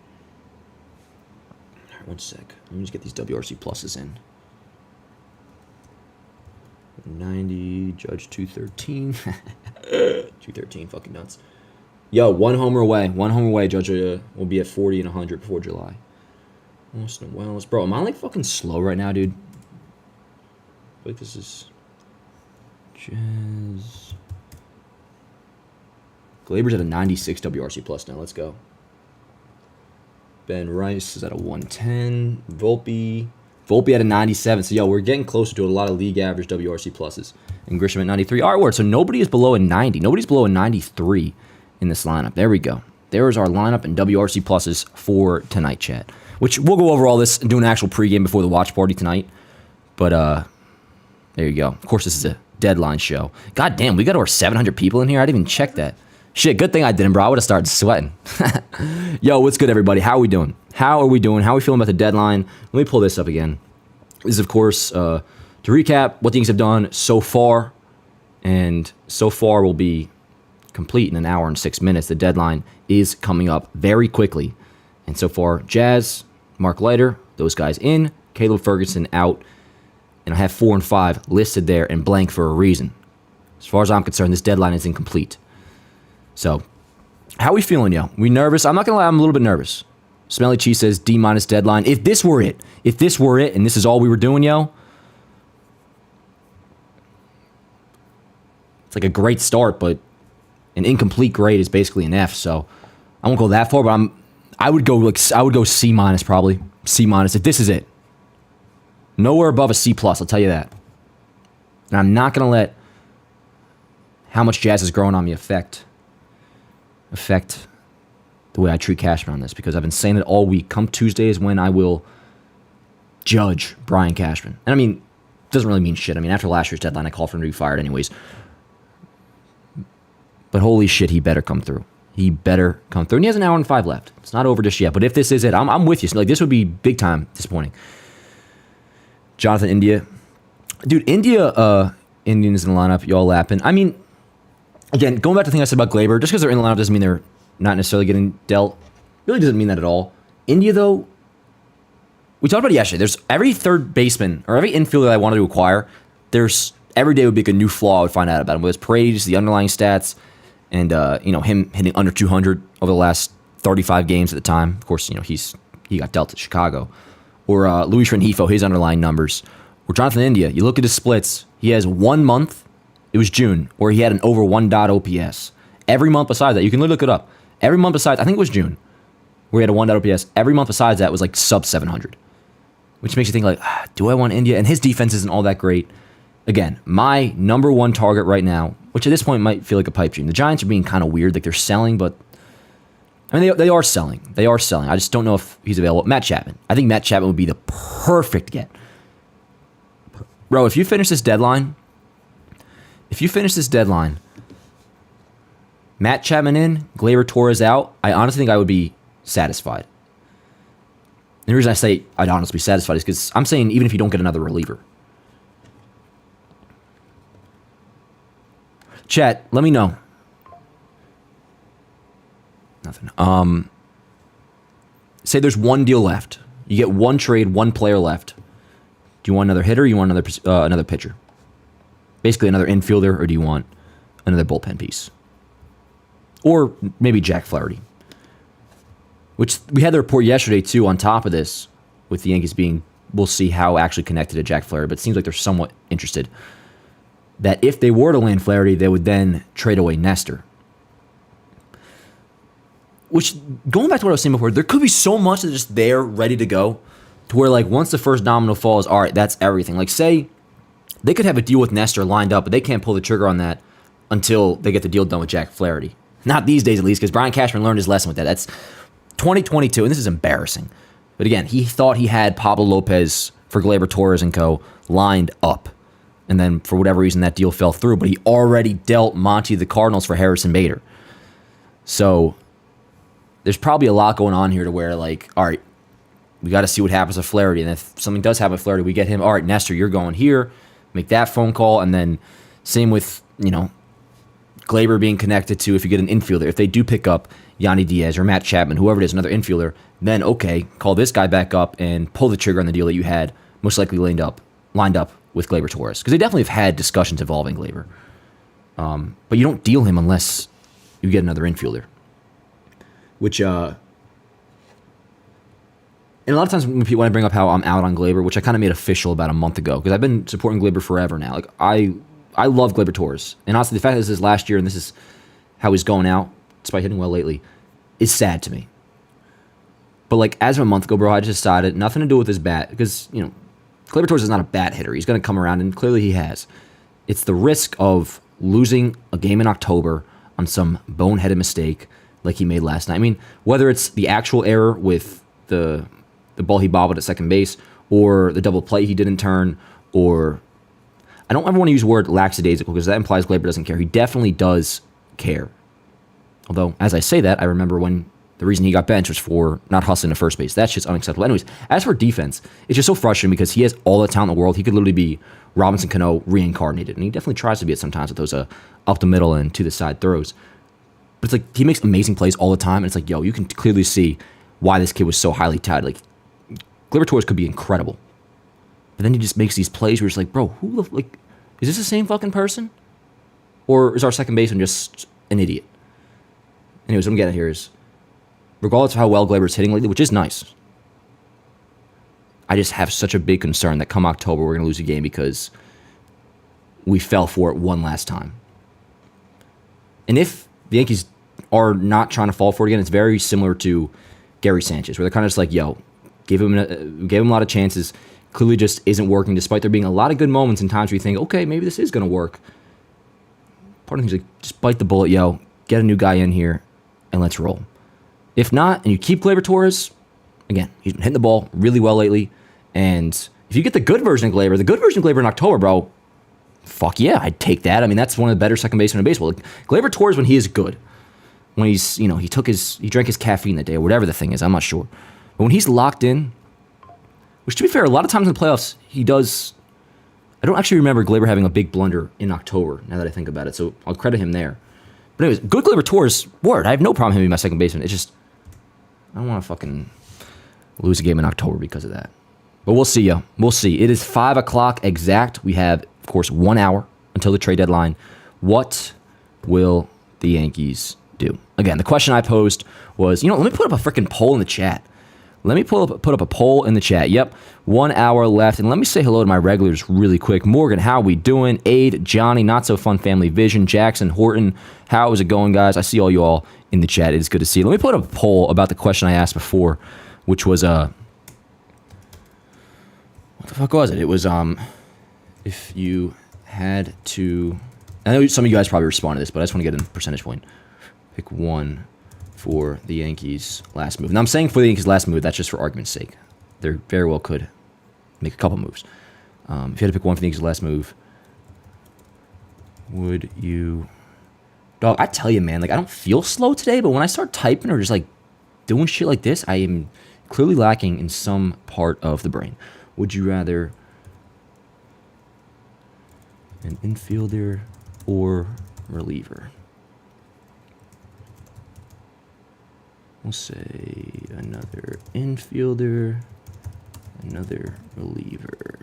All right, 1 sec. Let me just get these WRC pluses in. 90, Judge 213. 213, fucking nuts. Yo, 1 homer away. 1 homer away. Judge will be at 40 and 100 before July. Austin Wells. Bro, am I like fucking slow right now, dude? I feel like this is Jazz. Glaber's at a 96 WRC plus now. Let's go. Ben Rice is at a 110. Volpe at a 97. So, yo, we're getting closer to a lot of league average WRC pluses. And Grisham at 93. All right, word. So nobody is below a 90. Nobody's below a 93 in this lineup. There we go. There is our lineup and WRC pluses for tonight, chat. Which we'll go over all this and do an actual pregame before the watch party tonight. But, there you go. Of course, this is a deadline show. God damn, we got over 700 people in here. I didn't even check that. Shit, good thing I didn't, bro. I would have started sweating. Yo, what's good, everybody? How are we doing? How are we we feeling about the deadline? Let me pull this up again. This is, of course, to recap what the Yankees have done so far. And so far will be complete in an hour and 6 minutes. The deadline is coming up very quickly. And so far, Jazz, Mark Leiter, those guys in. Caleb Ferguson out. And I have 4 and 5 listed there and blank for a reason. As far as I'm concerned, this deadline is incomplete. So, how are we feeling, yo? We nervous? I'm not going to lie, I'm a little bit nervous. Smelly Cheese says D- deadline. If this were it, and this is all we were doing, yo, it's like a great start, but an incomplete grade is basically an F. So, I won't go that far, but I would go C- probably. C- if this is it. Nowhere above a C+, I'll tell you that. And I'm not going to let how much Jazz is growing on me affect the way I treat Cashman on this, because I've been saying it all week. Come Tuesday is when I will judge Brian Cashman. And I mean, it doesn't really mean shit. I mean, after last year's deadline, I called for him to be fired anyways. But holy shit, he better come through. He better come through. And he has an hour and 5 left. It's not over just yet. But if this is it, I'm with you. Like, this would be big time disappointing. Jonathan India. Dude, Indians in the lineup, y'all lapping. I mean, again, going back to the thing I said about Glaber, just because they're in the lineup doesn't mean they're not necessarily getting dealt. Really doesn't mean that at all. India, though, we talked about it yesterday. There's every third baseman or every infielder I wanted to acquire, there's every day would be like a new flaw I would find out about him. Whether it's praise, the underlying stats, and him hitting under 200 over the last 35 games at the time. Of course, he got dealt at Chicago. Or Luis Rengifo, his underlying numbers. Or Jonathan India, you look at his splits. He has 1 month, it was June, where he had an over 1 OPS. Every month besides that, you can literally look it up. Every month besides, I think it was June, where he had a 1 OPS. Every month besides that was like sub 700. Which makes you think like, do I want India? And his defense isn't all that great. Again, my number 1 target right now, which at this point might feel like a pipe dream. The Giants are being kind of weird, like they're selling, but I mean, they are selling. They are selling. I just don't know if he's available. Matt Chapman. I think Matt Chapman would be the perfect get. Bro, if you finish this deadline, Matt Chapman in, Gleyber Torres out, I honestly think I would be satisfied. And the reason I say I'd honestly be satisfied is because I'm saying even if you don't get another reliever. Chat, let me know. Nothing. Say there's 1 deal left. You get 1 trade, 1 player left. Do you want another hitter or you want another pitcher? Basically another infielder, or do you want another bullpen piece? Or maybe Jack Flaherty. Which we had the report yesterday too on top of this, with the Yankees being, we'll see how actually connected to Jack Flaherty, but it seems like they're somewhat interested. That if they were to land Flaherty, they would then trade away Nestor. Which, going back to what I was saying before, there could be so much that's just there, ready to go. to where, like, once the first domino falls, all right, that's everything. Like, say they could have a deal with Nestor lined up, but they can't pull the trigger on that until they get the deal done with Jack Flaherty. Not these days, at least, because Brian Cashman learned his lesson with that. That's 2022, and this is embarrassing. But again, he thought he had Pablo Lopez for Gleyber Torres and co. lined up. And then, for whatever reason, that deal fell through. But he already dealt Monty the Cardinals for Harrison Bader. So, there's probably a lot going on here to where, like, all right, we got to see what happens with Flaherty. And if something does happen with Flaherty, we get him. All right, Nestor, you're going here. Make that phone call. And then, same with, Gleyber being connected to, if you get an infielder, if they do pick up Yandi Diaz or Matt Chapman, whoever it is, another infielder, then okay, call this guy back up and pull the trigger on the deal that you had most likely lined up with Gleyber Torres. Because they definitely have had discussions involving Gleyber. But you don't deal him unless you get another infielder. Which, and a lot of times when I bring up how I'm out on Gleyber, which I kind of made official about a month ago, because I've been supporting Gleyber forever now. Like, I love Gleyber Torres. And honestly, the fact that this is last year and this is how he's going out, despite hitting well lately, is sad to me. But, like, as of a month ago, bro, I just decided nothing to do with his bat. Because, Gleyber Torres is not a bat hitter. He's going to come around, and clearly he has. It's the risk of losing a game in October on some boneheaded mistake like he made last night. I mean, whether it's the actual error with the ball he bobbled at second base, or the double play he didn't turn, or I don't ever want to use the word lackadaisical because that implies Gleyber doesn't care. He definitely does care. Although, as I say that, I remember when the reason he got benched was for not hustling to first base. That's just unacceptable. Anyways, as for defense, it's just so frustrating because he has all the talent in the world. He could literally be Robinson Cano reincarnated, and he definitely tries to be it sometimes with those up the middle and to the side throws. But it's like he makes amazing plays all the time, and it's like, yo, you can clearly see why this kid was so highly touted. Like, Gleyber Torres could be incredible. But then he just makes these plays where it's like, bro, is this the same fucking person? Or is our second baseman just an idiot? Anyways, what I'm getting at here is, regardless of how well Gleyber's hitting lately, which is nice, I just have such a big concern that come October we're going to lose a game because we fell for it one last time. And if the Yankees are not trying to fall for it again, it's very similar to Gary Sanchez, where they're kind of just like, yo, gave him a lot of chances, clearly just isn't working, despite there being a lot of good moments and times where you think, okay, maybe this is going to work. Part of the things like, just bite the bullet, yo, get a new guy in here, and let's roll. If not, and you keep Gleyber Torres, again, he's been hitting the ball really well lately, and if you get the good version of Gleyber in October, bro, fuck yeah, I'd take that. I mean, that's one of the better second basemen in baseball. Like, Gleyber Torres, when he is good, when he's, he drank his caffeine that day, or whatever the thing is, I'm not sure. But when he's locked in, which to be fair, a lot of times in the playoffs, he does. I don't actually remember Gleyber having a big blunder in October, now that I think about it, so I'll credit him there. But anyways, good Gleyber Torres, word. I have no problem him being my second baseman. It's just, I don't want to fucking lose a game in October because of that. But we'll see, yo. We'll see. It is 5 o'clock exact. We have, of course, 1 hour until the trade deadline. What will the Yankees do? Again, the question I posed was, let me put up a freaking poll in the chat. Let me put up a poll in the chat. Yep, 1 hour left. And let me say hello to my regulars really quick. Morgan, how we doing? Aid, Johnny, Not So Fun Family Vision, Jackson, Horton. How is it going, guys? I see all you all in the chat. It is good to see you. Let me put up a poll about the question I asked before, which was, what the fuck was it? It was, if you had to, I know some of you guys probably responded to this, but I just want to get a percentage point. Pick one for the Yankees' last move. Now, I'm saying for the Yankees' last move, that's just for argument's sake. They very well could make a couple moves. If you had to pick one for the Yankees' last move, would you... Dog, I tell you, man, like, I don't feel slow today, but when I start typing or just, like, doing shit like this, I am clearly lacking in some part of the brain. Would you rather an infielder or reliever? We'll say another infielder, another reliever.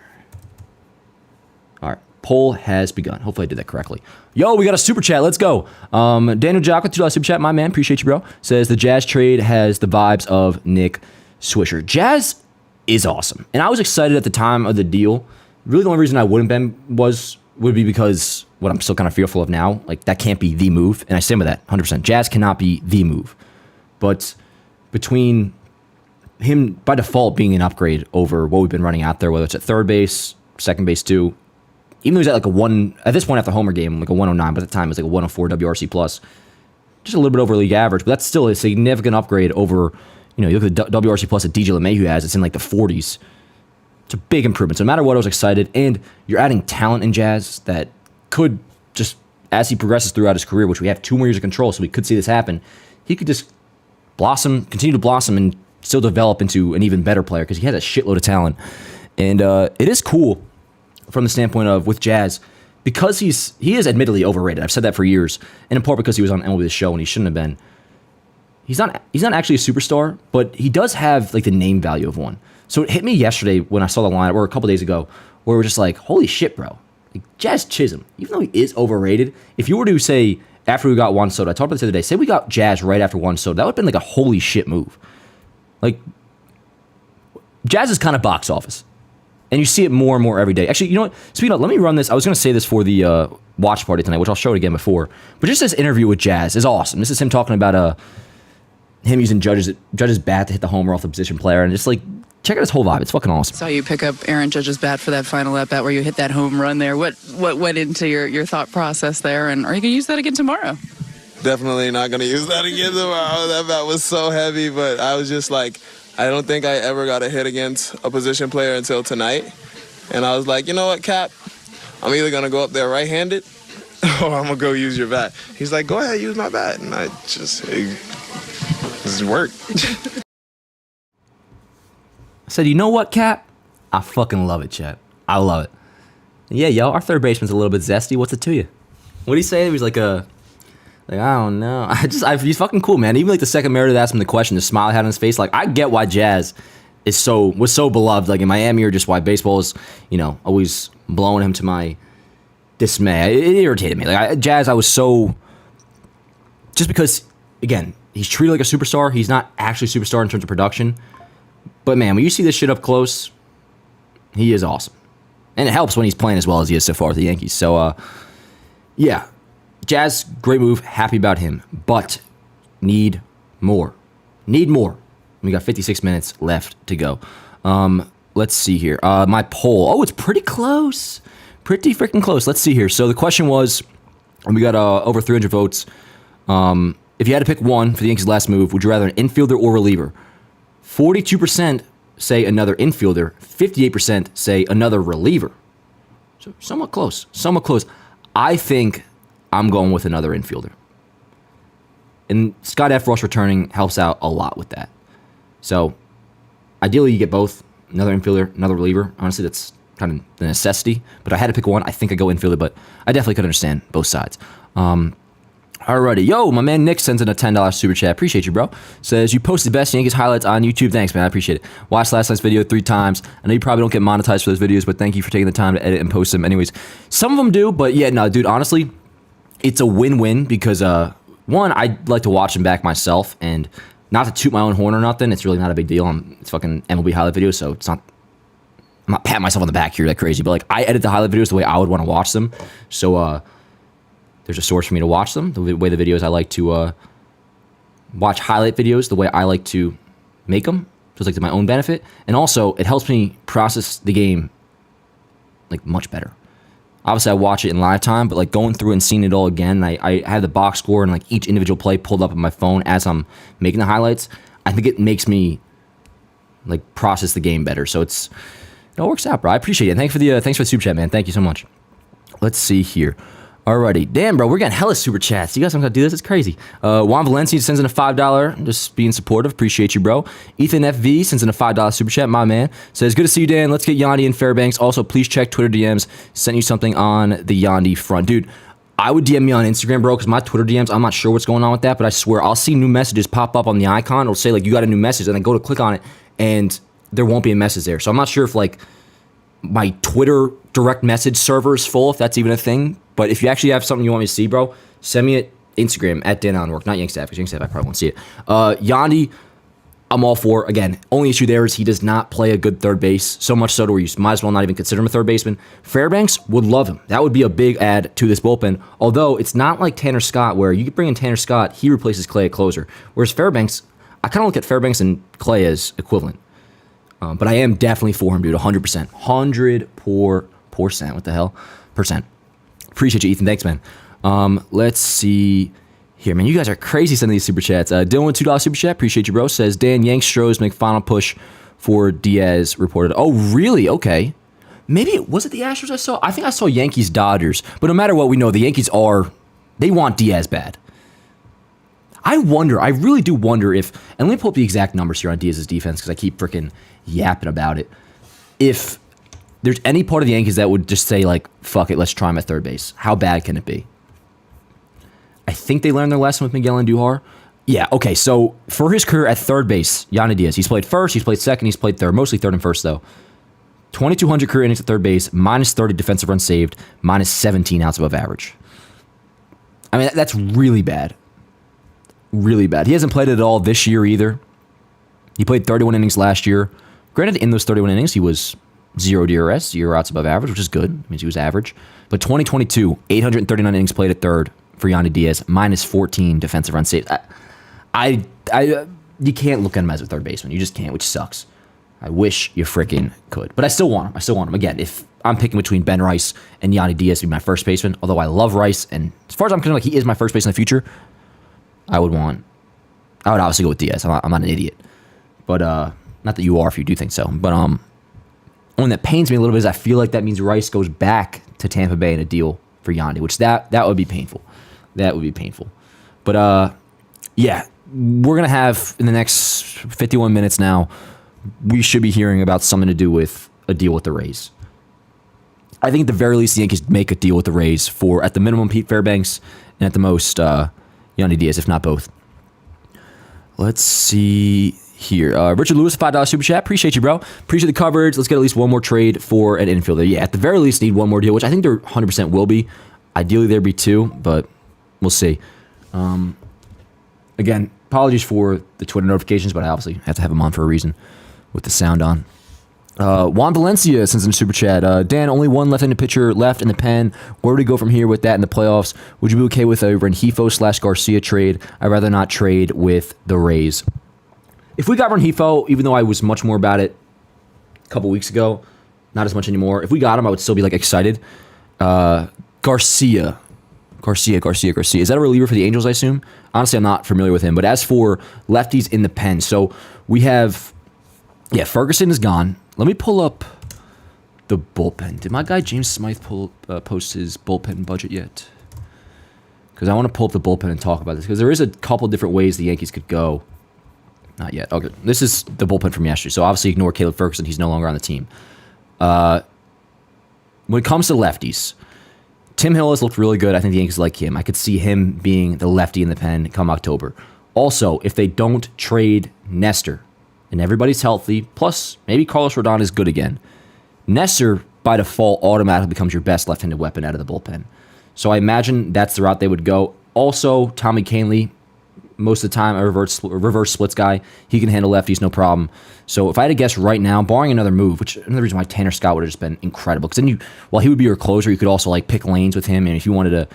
All right, poll has begun. Hopefully I did that correctly. Yo, we got a super chat. Let's go. Daniel Jocko, $2 super chat, my man. Appreciate you, bro. Says the Jazz trade has the vibes of Nick Swisher. Jazz is awesome. And I was excited at the time of the deal. Really the only reason I wouldn't been would be because what I'm still kind of fearful of now, like that can't be the move. And I stand with that 100%. Jazz cannot be the move. But between him by default being an upgrade over what we've been running out there, whether it's at third base, second base too. Even though he's at like a 1, at this point after the homer game, like a 109, but at the time it was like a 104 WRC plus. Just a little bit over league average, but that's still a significant upgrade over, you look at the WRC plus that DJ LeMahieu has, it's in like the 40s. It's a big improvement. So no matter what, I was excited. And you're adding talent in Jazz that could just, as he progresses throughout his career, which we have 2 more years of control, so we could see this happen, he could just continue to blossom and still develop into an even better player because he has a shitload of talent. And it is cool from the standpoint of with Jazz because he is admittedly overrated. I've said that for years, and in part because he was on MLB The Show and he shouldn't have been. He's not actually a superstar, but he does have like the name value of one. So it hit me yesterday when I saw the lineup, or a couple days ago, where we're just like, holy shit, bro. Like Jazz Chisholm, even though he is overrated, if you were to say after we got Juan Soto, I talked about this the other day, say we got Jazz right after Juan Soto, that would have been like a holy shit move. Like, Jazz is kind of box office. And you see it more and more every day. Actually, you know what? Speaking of, let me run this. I was going to say this for the watch party tonight, which I'll show it again before. But just this interview with Jazz is awesome. This is him talking about him using Judge's bat to hit the homer off the position player. And just like, check out his whole vibe. It's fucking awesome. Saw you pick up Aaron Judge's bat for that final at-bat where you hit that home run there. What went into your thought process there? And are you going to use that again tomorrow? Definitely not going to use that again tomorrow. That bat was so heavy, but I was just like, I don't think I ever got a hit against a position player until tonight. And I was like, you know what, Cap? I'm either going to go up there right-handed or I'm going to go use your bat. He's like, go ahead, use my bat. And it just worked. I said, you know what, Cap? I fucking love it, Chat. I love it. Yeah, yo, our third baseman's a little bit zesty. What's it to you? What did he say? He was like I don't know. He's fucking cool, man. Even like the second Meredith asked him the question, the smile he had on his face. Like, I get why Jazz was so beloved, like in Miami, or just why baseball is, always blowing him to my dismay. It irritated me. Jazz, I was so, just because, again, he's treated like a superstar. He's not actually a superstar in terms of production. But man, when you see this shit up close, he is awesome. And it helps when he's playing as well as he is so far with the Yankees. So, yeah. Jazz, great move. Happy about him. But need more. We got 56 minutes left to go. Let's see here. My poll. Oh, it's pretty close. Pretty freaking close. Let's see here. So the question was, and we got over 300 votes. If you had to pick one for the Yankees' last move, would you rather an infielder or reliever? 42% say another infielder. 58% say another reliever. So somewhat close. I think I'm going with another infielder. And Scott F. Ross returning helps out a lot with that. So, ideally, you get both. Another infielder, another reliever. Honestly, that's kind of the necessity. But if I had to pick one, I think I'd go infielder, but I definitely could understand both sides. Alrighty. Yo, my man Nick sends in a $10 super chat. Appreciate you, bro. Says, you posted the best Yankees highlights on YouTube. Thanks, man. I appreciate it. Watched last night's video 3 times. I know you probably don't get monetized for those videos, but thank you for taking the time to edit and post them. Anyways, some of them do, but yeah, no, dude, honestly, it's a win-win because, one, I'd like to watch them back myself, and not to toot my own horn or nothing. It's really not a big deal. It's fucking MLB highlight video, so it's not. I'm not patting myself on the back here like crazy, but like I edit the highlight videos the way I would want to watch them. So there's a source for me to watch them. The way the videos I like to watch highlight videos the way I like to make them. So it's like to my own benefit, and also it helps me process the game like much better. Obviously, I watch it in live time, but like going through and seeing it all again, I have the box score and like each individual play pulled up on my phone as I'm making the highlights. I think it makes me like process the game better. So it all works out, bro. I appreciate it. Thanks for the super chat, man. Thank you so much. Let's see here. Alrighty. Damn, bro, we're getting hella super chats. You guys don't got to do this. It's crazy. Juan Valencia sends in a $5. Just being supportive. Appreciate you, bro. Ethan FV sends in a $5 super chat. My man. Says, good to see you, Dan. Let's get Yandi and Fairbanks. Also, please check Twitter DMs. Sent you something on the Yandi front. Dude, I would DM me on Instagram, bro, because my Twitter DMs, I'm not sure what's going on with that, but I swear I'll see new messages pop up on the icon. It'll say, like, you got a new message, and I go to click on it, and there won't be a message there. So I'm not sure if, like, my Twitter direct message server is full, if that's even a thing. But if you actually have something you want me to see, bro, send me at Instagram at Dan Allenwork, not Yankstaff, because Yankstaff I probably won't see it. Yandi, I'm all for. Again, only issue there is he does not play a good third base, so much so to where you might as well not even consider him a third baseman. Fairbanks would love him. That would be a big add to this bullpen, although it's not like Tanner Scott where you could bring in Tanner Scott, he replaces Clay at closer. Whereas Fairbanks, I kind of look at Fairbanks and Clay as equivalent. But I am definitely for him, dude, 100%. 100%. What the hell? Percent. Appreciate you, Ethan. Thanks, man. Let's see here, man. You guys are crazy sending these super chats. Dylan, $2 super chat. Appreciate you, bro. Says, Dan, Yanks Stros make final push for Diaz reported. Oh, really? Okay. Maybe was it the Astros I saw? I think I saw Yankees Dodgers. But no matter what, we know the Yankees they want Diaz bad. I really do wonder if, and let me pull up the exact numbers here on Diaz's defense because I keep freaking yapping about it. If there's any part of the Yankees that would just say, like, fuck it, let's try him at third base, how bad can it be? I think they learned their lesson with Miguel Andujar. Yeah, okay, so for his career at third base, Yandi Diaz, he's played first, he's played second, he's played third, mostly third and first, though. 2,200 career innings at third base, minus 30 defensive runs saved, minus 17 outs above average. I mean, that's really bad. Really bad. He hasn't played it at all this year either. He played 31 innings last year. Granted, in those 31 innings, he was 0 DRS, 0 outs above average, which is good. It means he was average. But 2022, 839 innings played at third for Yandy Diaz, minus 14 defensive runs saved. You can't look at him as a third baseman. You just can't, which sucks. I wish you freaking could. But I still want him. Again, if I'm picking between Ben Rice and Yandy Diaz to be my first baseman, although I love Rice, and as far as I'm concerned, like, he is my first baseman in the future, I would obviously go with Diaz. I'm not an idiot. But, not that you are if you do think so. But, one that pains me a little bit is I feel like that means Rice goes back to Tampa Bay in a deal for Yandy, which that would be painful. That would be painful. But, yeah, we're going to have, in the next 51 minutes now, we should be hearing about something to do with a deal with the Rays. I think at the very least the Yankees make a deal with the Rays for, at the minimum, Pete Fairbanks, and at the most, Yandi Diaz, if not both. Let's see here. Richard Lewis, $5 super chat. Appreciate you, bro. Appreciate the coverage. Let's get at least one more trade for an infielder. Yeah, at the very least need one more deal, which I think there 100% will be. Ideally, there'd be two, but we'll see. Again, apologies for the Twitter notifications, but I obviously have to have them on for a reason with the sound on. Juan Valencia sends in a super chat. Dan, only one left-handed pitcher left in the pen. Where do we go from here with that in the playoffs? Would you be okay with a Rengifo/Garcia trade? I'd rather not trade with the Rays. If we got Rengifo, even though I was much more about it a couple weeks ago, not as much anymore. If we got him, I would still be like excited. Garcia. Is that a reliever for the Angels, I assume? Honestly, I'm not familiar with him. But as for lefties in the pen, so we have, Ferguson is gone. Let me pull up the bullpen. Did my guy James Smythe post his bullpen budget yet? Because I want to pull up the bullpen and talk about this. Because there is a couple different ways the Yankees could go. Not yet. Okay, this is the bullpen from yesterday. So obviously ignore Caleb Ferguson. He's no longer on the team. When it comes to lefties, Tim Hill has looked really good. I think the Yankees like him. I could see him being the lefty in the pen come October. Also, if they don't trade Nestor, and everybody's healthy, plus maybe Carlos Rodon is good again, Nestor, by default, automatically becomes your best left-handed weapon out of the bullpen. So I imagine that's the route they would go. Also, Tommy Kahnle, most of the time, a reverse splits guy. He can handle lefties, no problem. So if I had to guess right now, barring another move, which another reason why Tanner Scott would have just been incredible, because then while he would be your closer, you could also like pick lanes with him, and if you wanted to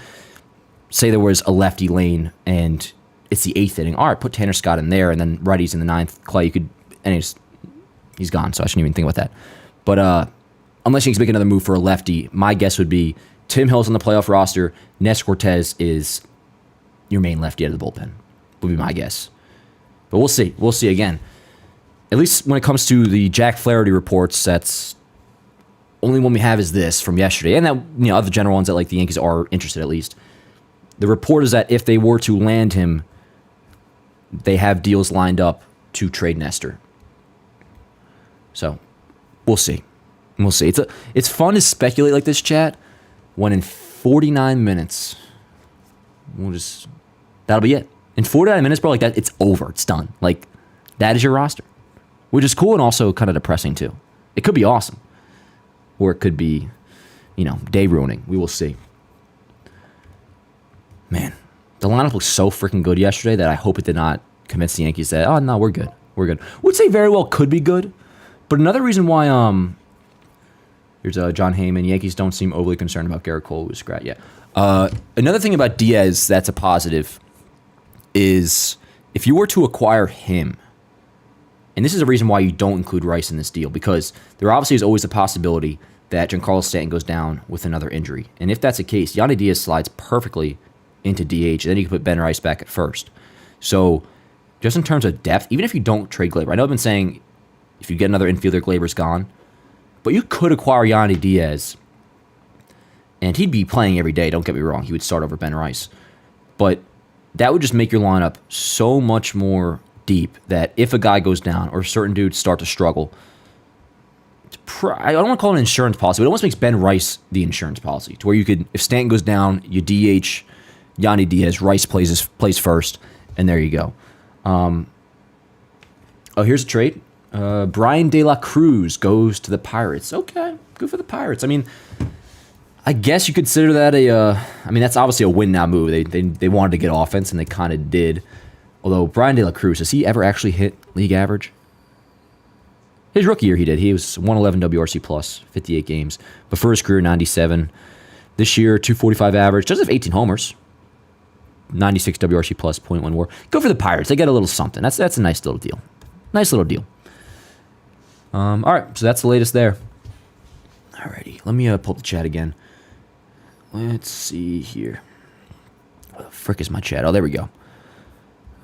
say there was a lefty lane and it's the 8th inning, all right, put Tanner Scott in there, and then righties in the 9th. Clay, you could, and he's gone, so I shouldn't even think about that. But unless you can make another move for a lefty, my guess would be Tim Hill's on the playoff roster. Nestor Cortez is your main lefty out of the bullpen, would be my guess. But we'll see. We'll see again. At least when it comes to the Jack Flaherty reports, that's only one we have is this from yesterday, and that other general ones that like the Yankees are interested at least. The report is that if they were to land him, they have deals lined up to trade Nestor. So we'll see. We'll see. It's fun to speculate like this, chat, when in 49 minutes, that'll be it. In 49 minutes, bro, like that, it's over. It's done. Like, that is your roster. Which is cool and also kind of depressing, too. It could be awesome. Or it could be, day ruining. We will see. Man, the lineup looked so freaking good yesterday that I hope it did not convince the Yankees that, oh, no, we're good. We're good. Would say very well could be good. But another reason why, here's John Heyman, Yankees don't seem overly concerned about Gerrit Cole, who's great. Yeah. Another thing about Diaz that's a positive is if you were to acquire him, and this is a reason why you don't include Rice in this deal, because there obviously is always a possibility that Giancarlo Stanton goes down with another injury. And if that's the case, Yandi Diaz slides perfectly into DH, and then you can put Ben Rice back at first. So just in terms of depth, even if you don't trade Gleyber, I know I've been saying if you get another infielder, Gleyber's gone, but you could acquire Yandi Diaz, and he'd be playing every day, don't get me wrong. He would start over Ben Rice. But that would just make your lineup so much more deep that if a guy goes down or certain dudes start to struggle, I don't want to call it an insurance policy, but it almost makes Ben Rice the insurance policy, to where you could, if Stanton goes down, you DH Yandi Diaz, Rice plays first, and there you go. Here's a trade. Brian De La Cruz goes to the Pirates. Okay, good for the Pirates. I mean, I guess you consider that that's obviously a win now move. They wanted to get offense, and they kind of did. Although Brian De La Cruz, has he ever actually hit league average? His rookie year he did. He was 111 WRC plus, 58 games. But for his career, 97. This year, 245 average. Does have 18 homers. 96 WRC plus, .1 WAR. Go for the Pirates. They get a little something. That's a nice little deal. Nice little deal. All right, so that's the latest there. Alrighty, let me pull up the chat again. Let's see here. Where the frick is my chat? Oh, there we go.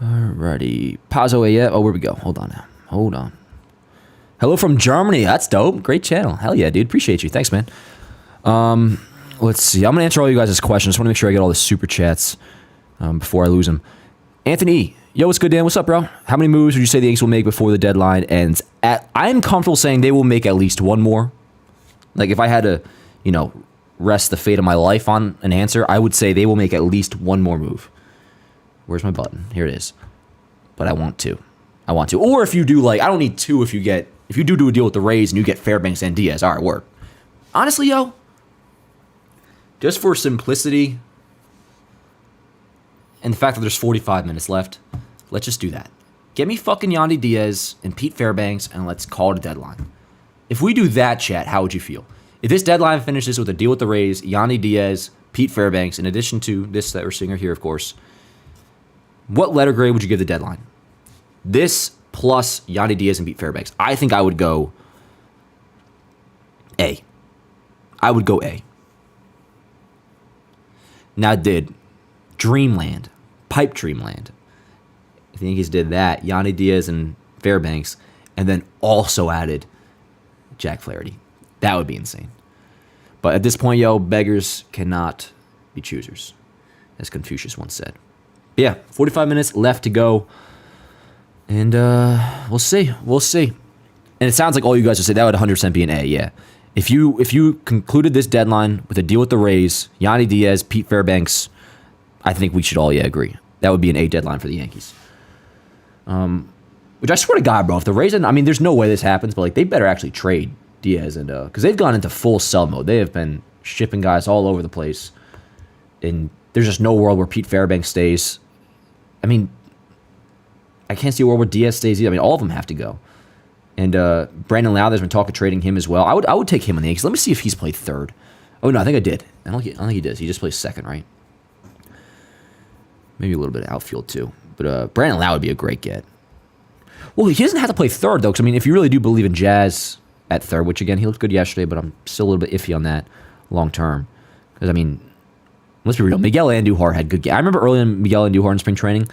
Alrighty. Pazzo AF. Oh, where we go? Hold on now. Hold on. Hello from Germany. That's dope. Great channel. Hell yeah, dude. Appreciate you. Thanks, man. Let's see. I'm going to answer all you guys' questions. Just want to make sure I get all the super chats before I lose them. Anthony, yo, what's good, Dan? What's up, bro? How many moves would you say the Yankees will make before the deadline ends? I'm comfortable saying they will make at least one more. Like, if I had to, rest the fate of my life on an answer, I would say they will make at least one more move. Where's my button? Here it is. But I want to. Or if you do, I don't need two if you do a deal with the Rays and you get Fairbanks and Diaz. All right, work. Honestly, yo, just for simplicity and the fact that there's 45 minutes left, let's just do that. Get me fucking Yandi Diaz and Pete Fairbanks, and let's call it a deadline. If we do that, chat, how would you feel? If this deadline finishes with a deal with the Rays, Yandi Diaz, Pete Fairbanks, in addition to this that we're seeing here, of course, what letter grade would you give the deadline? This plus Yandi Diaz and Pete Fairbanks. I think I would go A. I would go A. Now, did Dreamland, Pipe Dreamland, if the Yankees did that, Yandi Diaz and Fairbanks, and then also added Jack Flaherty, that would be insane. But at this point, yo, beggars cannot be choosers, as Confucius once said. But yeah, 45 minutes left to go. And we'll see. And it sounds like all you guys would say that would 100% be an A, yeah. If you concluded this deadline with a deal with the Rays, Yandi Diaz, Pete Fairbanks, I think we should all, agree. That would be an A deadline for the Yankees. Which I swear to God, bro, if the Rays, there's no way this happens, but they better actually trade Diaz, and because they've gone into full sell mode. They have been shipping guys all over the place, and there's just no world where Pete Fairbanks stays. I can't see a world where Diaz stays either. All of them have to go. And Brandon Lau, there's been talk of trading him as well. I would take him on the Yankees. Let me see if he's played third. Oh, no, I think I did. I don't think he does. He just plays second, right? Maybe a little bit of outfield, too. But Brandon Lau would be a great get. Well, he doesn't have to play third, though, because, if you really do believe in Jazz at third, which, again, he looked good yesterday, but I'm still a little bit iffy on that long term. Because, let's be real. Miguel Andujar had good games. I remember early in Miguel Andujar in spring training,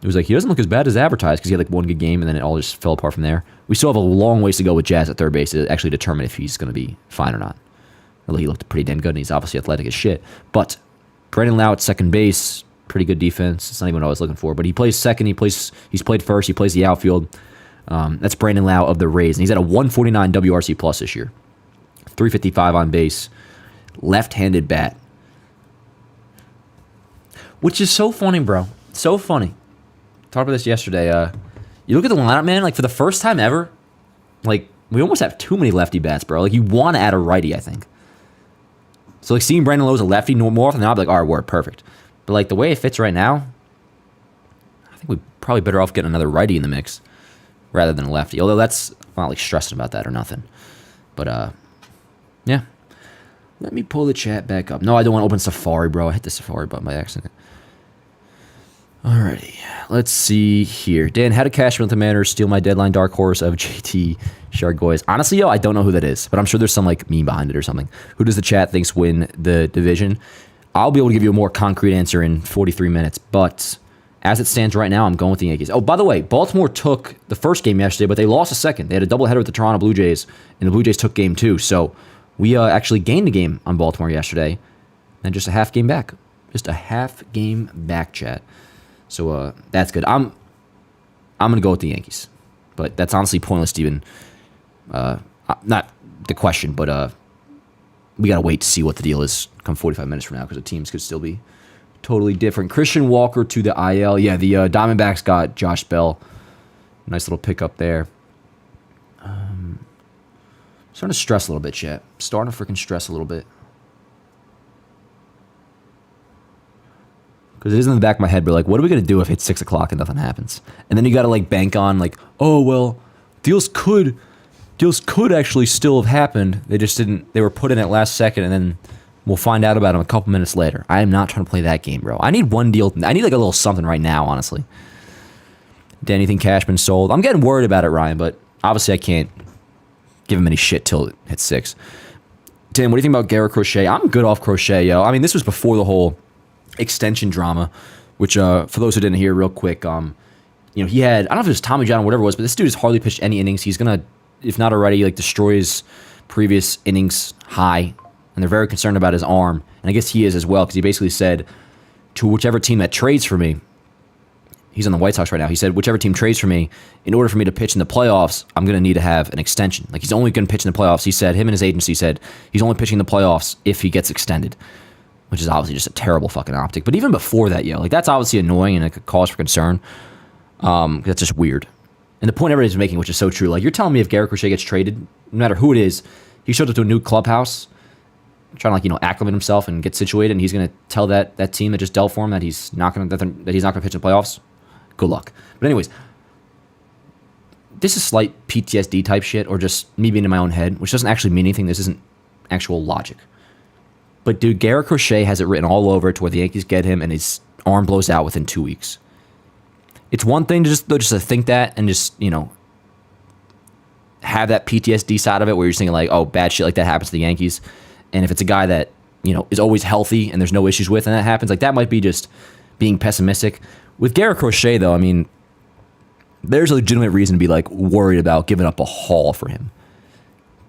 it was he doesn't look as bad as advertised, because he had one good game, and then it all just fell apart from there. We still have a long ways to go with Jazz at third base to actually determine if he's going to be fine or not. Although he looked pretty damn good, and he's obviously athletic as shit. But Brandon Lau at second base, pretty good defense. It's not even what I was looking for. But he plays second. He's played first. He plays the outfield. That's Brandon Lau of the Rays, and he's at a 149 WRC plus this year. 355 on base. Left-handed bat. Which is so funny, bro. So funny. Talked about this yesterday. You look at the lineup, man, for the first time ever, we almost have too many lefty bats, bro. You want to add a righty, I think. So, seeing Brandon Lowe as a lefty more often than not, I'll be all right, we're perfect. But, the way it fits right now, I think we're probably better off getting another righty in the mix rather than a lefty. Although I'm not, stressing about that or nothing. But, yeah. Let me pull the chat back up. No, I don't want to open Safari, bro. I hit the Safari button by accident. Alrighty. let's see here. Dan, how did Cashman with the Mariners steal my deadline dark horse of JT Chargois? Honestly, yo, I don't know who that is, but I'm sure there's some like meme behind it or something. Who does the chat thinks win the division? I'll be able to give you a more concrete answer in 43 minutes, but as it stands right now, I'm going with the Yankees. Oh, by the way, Baltimore took the first game yesterday, but they lost a second. They had a doubleheader with the Toronto Blue Jays, and the Blue Jays took game 2. So we actually gained a game on Baltimore yesterday, and just a half game back. Just a half game back, chat. So that's good. I'm going to go with the Yankees, but that's honestly pointless to even, not the question, but we got to wait to see what the deal is come 45 minutes from now because the teams could still be totally different. Christian Walker to the IL. Yeah, the Diamondbacks got Josh Bell. Nice little pickup there. Starting to stress a little bit, chat. Starting to freaking stress a little bit. Because it is in the back of my head, but like, what are we going to do if it's 6 o'clock and nothing happens? And then you got to like bank on like, oh, well, deals could actually still have happened. They just didn't, they were put in at last second and then we'll find out about them a couple minutes later. I am not trying to play that game, bro. I need one deal. I need like a little something right now, honestly. Did anything Cashman sold? I'm getting worried about it, Ryan, but obviously I can't give him any shit till it hits 6. Tim, what do you think about Gerrit Crochet? I'm good off Crochet, yo. I mean, this was before the whole extension drama, which for those who didn't hear real quick, he had, I don't know if it was Tommy John or whatever it was, but this dude has hardly pitched any innings. He's going to, if not already, like destroy his previous innings high, and they're very concerned about his arm, and I guess he is as well, because he basically said to whichever team that trades for me, he's on the White Sox right now, he said, whichever team trades for me, in order for me to pitch in the playoffs, I'm going to need to have an extension. Like, he's only going to pitch in the playoffs. He said, him and his agency said, he's only pitching in the playoffs if he gets extended, which is obviously just a terrible fucking optic. But even before that, yo, like, that's obviously annoying and like a cause for concern. That's just weird. And the point everybody's making, which is so true, like, you're telling me if Gerrit Crochet gets traded, no matter who it is, he shows up to a new clubhouse, trying to, like, acclimate himself and get situated, and he's going to tell that team that just dealt for him that he's not going to pitch in the playoffs. Good luck. But anyways, this is slight PTSD type shit, or just me being in my own head, which doesn't actually mean anything. This isn't actual logic. But dude, Gerrit Crochet has it written all over it to where the Yankees get him and his arm blows out within 2 weeks. It's one thing to just to think that and just, have that PTSD side of it where you're thinking like, oh, bad shit like that happens to the Yankees. And if it's a guy that, is always healthy and there's no issues with and that happens, like that might be just being pessimistic. With Gerrit Crochet, though, I mean, there's a legitimate reason to be like worried about giving up a haul for him.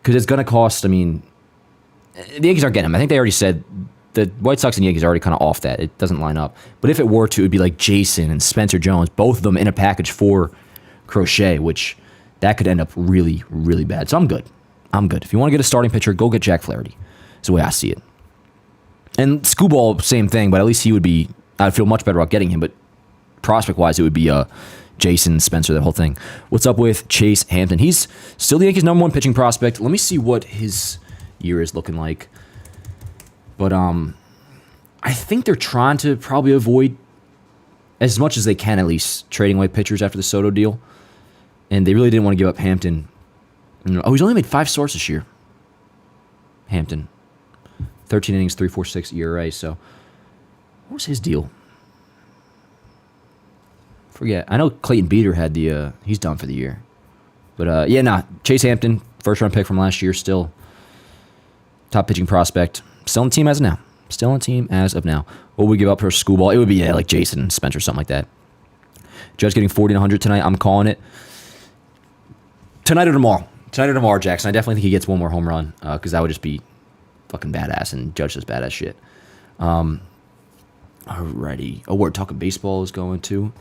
Because it's going to cost, the Yankees aren't getting him. I think they already said the White Sox and Yankees are already kind of off that. It doesn't line up. But if it were to, it would be like Jason and Spencer Jones, both of them in a package for Crochet, which that could end up really, really bad. So I'm good. If you want to get a starting pitcher, go get Jack Flaherty. That's the way I see it. And Scooball, same thing, but at least I'd feel much better about getting him. But prospect-wise, it would be Jason, Spencer, that whole thing. What's up with Chase Hampton? He's still the Yankees' #1 pitching prospect. Let me see what his year is looking like. But I think they're trying to probably avoid, as much as they can at least, trading away pitchers after the Soto deal. And they really didn't want to give up Hampton. Oh, he's only made 5 starts this year. Hampton. 13 innings, 3.46 ERA. So what was his deal? Forget. I know Clayton Beater had he's done for the year. But Chase Hampton, first-round pick from last year, still top pitching prospect. Still on the team as of now. What would we give up for Scooball? It would be like Jason, Spencer, something like that. Judge getting 40 and 100 tonight. I'm calling it. Tonight or tomorrow, Jackson. I definitely think he gets one more home run because that would just be fucking badass, and Judge does badass shit. Alrighty. Oh, we're talking baseball is going to.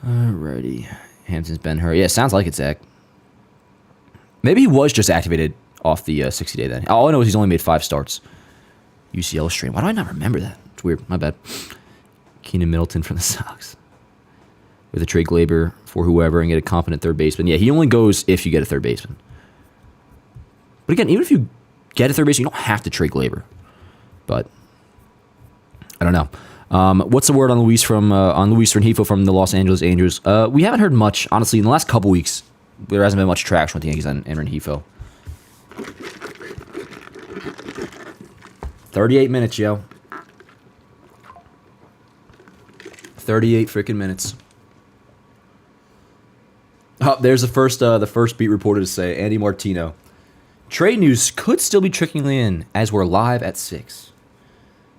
Alrighty. Hampton's been hurt. Yeah, sounds like it, Zach. Maybe he was just activated off the 60-day then. All I know is he's only made 5 starts. UCL stream. Why do I not remember that? It's weird. My bad. Keenan Middleton from the Sox. With a trade Glaber for whoever and get a competent third baseman. Yeah, he only goes if you get a third baseman. But again, even if you get a third baseman, you don't have to trade Glaber. But I don't know. What's the word on Luis Rengifo from the Los Angeles Angels? We haven't heard much, honestly. In the last couple weeks, there hasn't been much traction with the Yankees and Rengifo. 38 minutes, yo. 38 freaking minutes. Oh, there's the first beat reporter to say, Andy Martino. Trade news could still be trickling in as we're live at 6.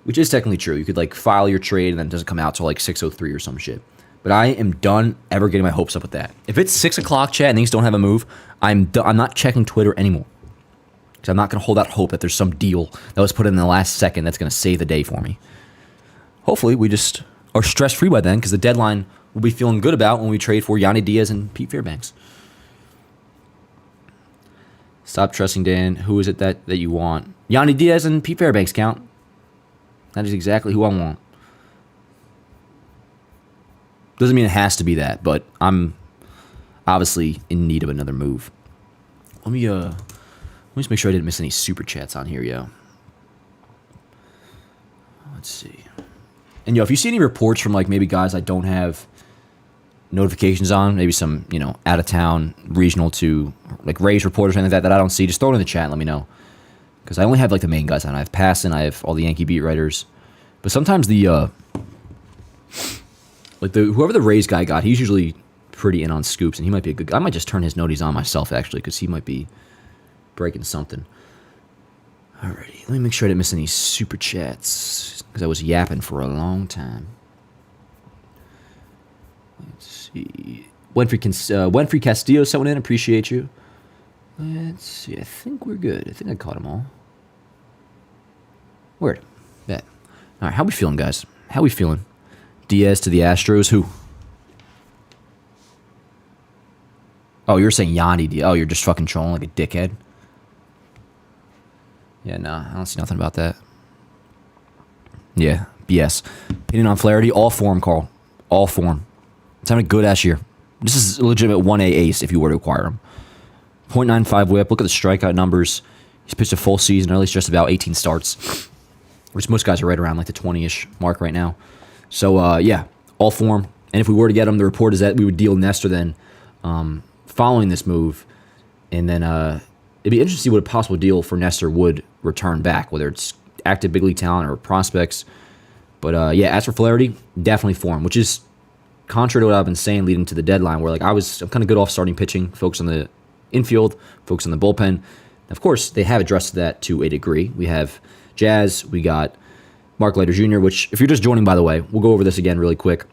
Which is technically true. You could like file your trade and then it doesn't come out till like 6:03 or some shit. But I am done ever getting my hopes up with that. If it's 6 o'clock, chat, and things don't have a move, I'm not checking Twitter anymore. Because I'm not going to hold out hope that there's some deal that was put in the last second that's going to save the day for me. Hopefully, we just are stress-free by then because the deadline we'll be feeling good about when we trade for Yandi Diaz and Pete Fairbanks. Stop trusting Dan. Who is it that you want? Yandi Diaz and Pete Fairbanks count. That is exactly who I want. Doesn't mean it has to be that, but I'm obviously in need of another move. Let me just make sure I didn't miss any super chats on here, yo. Let's see. And yo, if you see any reports from like maybe guys I don't have notifications on, maybe some, out of town, regional to like Rays reporters or anything like that I don't see, just throw it in the chat and let me know. Because I only have like the main guys on. I have Passan, I have all the Yankee beat writers. But sometimes whoever the Rays guy got, he's usually pretty in on scoops, and he might be a good guy. I might just turn his noties on myself, actually, because he might be breaking something. Alrighty, let me make sure I didn't miss any super chats, because I was yapping for a long time. Let's see. Winfrey Castillo sent one in, appreciate you. Let's see, I think we're good. I think I caught them all. Word. Bet. All right, how we feeling, guys? How we feeling? Diaz to the Astros, who? Oh, you're saying Yandi Diaz. Oh, you're just fucking trolling like a dickhead? Yeah, nah, I don't see nothing about that. Yeah, BS. Opinion on Flaherty, all form, Carl. All form. It's having a good-ass year. This is a legitimate 1A ace if you were to acquire him. 0.95 whip. Look at the strikeout numbers. He's pitched a full season, or at least just about 18 starts, which most guys are right around like the 20-ish mark right now. So, yeah, all form. And if we were to get him, the report is that we would deal Nestor then following this move. And then it'd be interesting to see what a possible deal for Nestor would return back, whether it's active big league talent or prospects. But, yeah, as for Flaherty, definitely form, which is contrary to what I've been saying leading to the deadline, where like I'm kind of good off starting pitching, focus on the infield, focus on the bullpen. Of course, they have addressed that to a degree. We have Jazz, we got Mark Leiter Jr., which, if you're just joining, by the way, we'll go over this again really quick.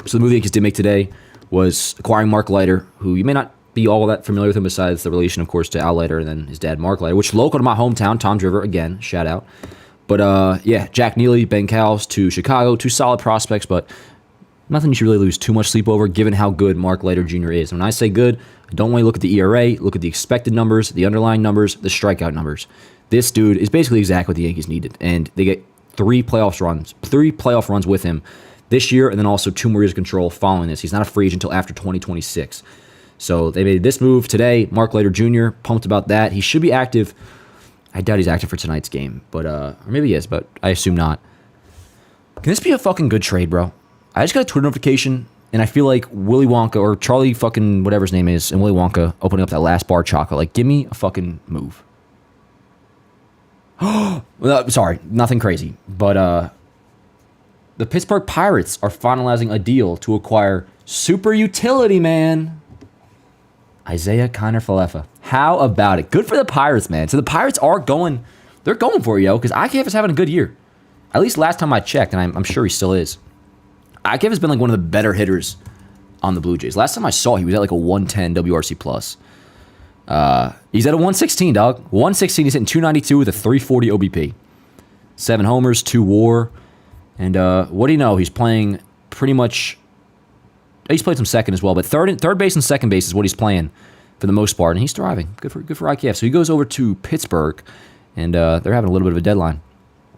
So the move the Yankees did make today was acquiring Mark Leiter, who you may not be all that familiar with him besides the relation, of course, to Al Leiter and then his dad, Mark Leiter, which local to my hometown, Tom Driver, again, shout out. But, yeah, Jack Neely, Ben Cowles to Chicago, two solid prospects, but nothing you should really lose too much sleep over, given how good Mark Leiter Jr. is. When I say good, I don't want to look at the ERA, look at the expected numbers, the underlying numbers, the strikeout numbers. This dude is basically exactly what the Yankees needed, and they get three playoff runs with him this year, and then also 2 more years of control following this. He's not a free agent until after 2026. So they made this move today. Mark Leiter Jr., pumped about that. He should be active. I doubt he's active for tonight's game, but or maybe he is, but I assume not. Can this be a fucking good trade, bro? I just got a Twitter notification, and I feel like Willy Wonka or Charlie fucking whatever his name is, and Willy Wonka opening up that last bar of chocolate. Like, give me a fucking move. Sorry, nothing crazy. But the Pittsburgh Pirates are finalizing a deal to acquire super utility man Isaiah Kiner-Falefa. How about it? Good for the Pirates, man. So the Pirates are going, they're going for it, yo, because IKF is having a good year. At least last time I checked, and I'm sure he still is. IKF has been like one of the better hitters on the Blue Jays. Last time I saw, he was at like a 110 WRC plus. He's at a 116, dog. 116. He's hitting 292 with a 340 OBP. 7 homers, 2 WAR, and what do you know? He's playing pretty much. He's played some second as well, but third base and second base is what he's playing for the most part, and he's thriving. Good for IKF. So he goes over to Pittsburgh, and they're having a little bit of a deadline.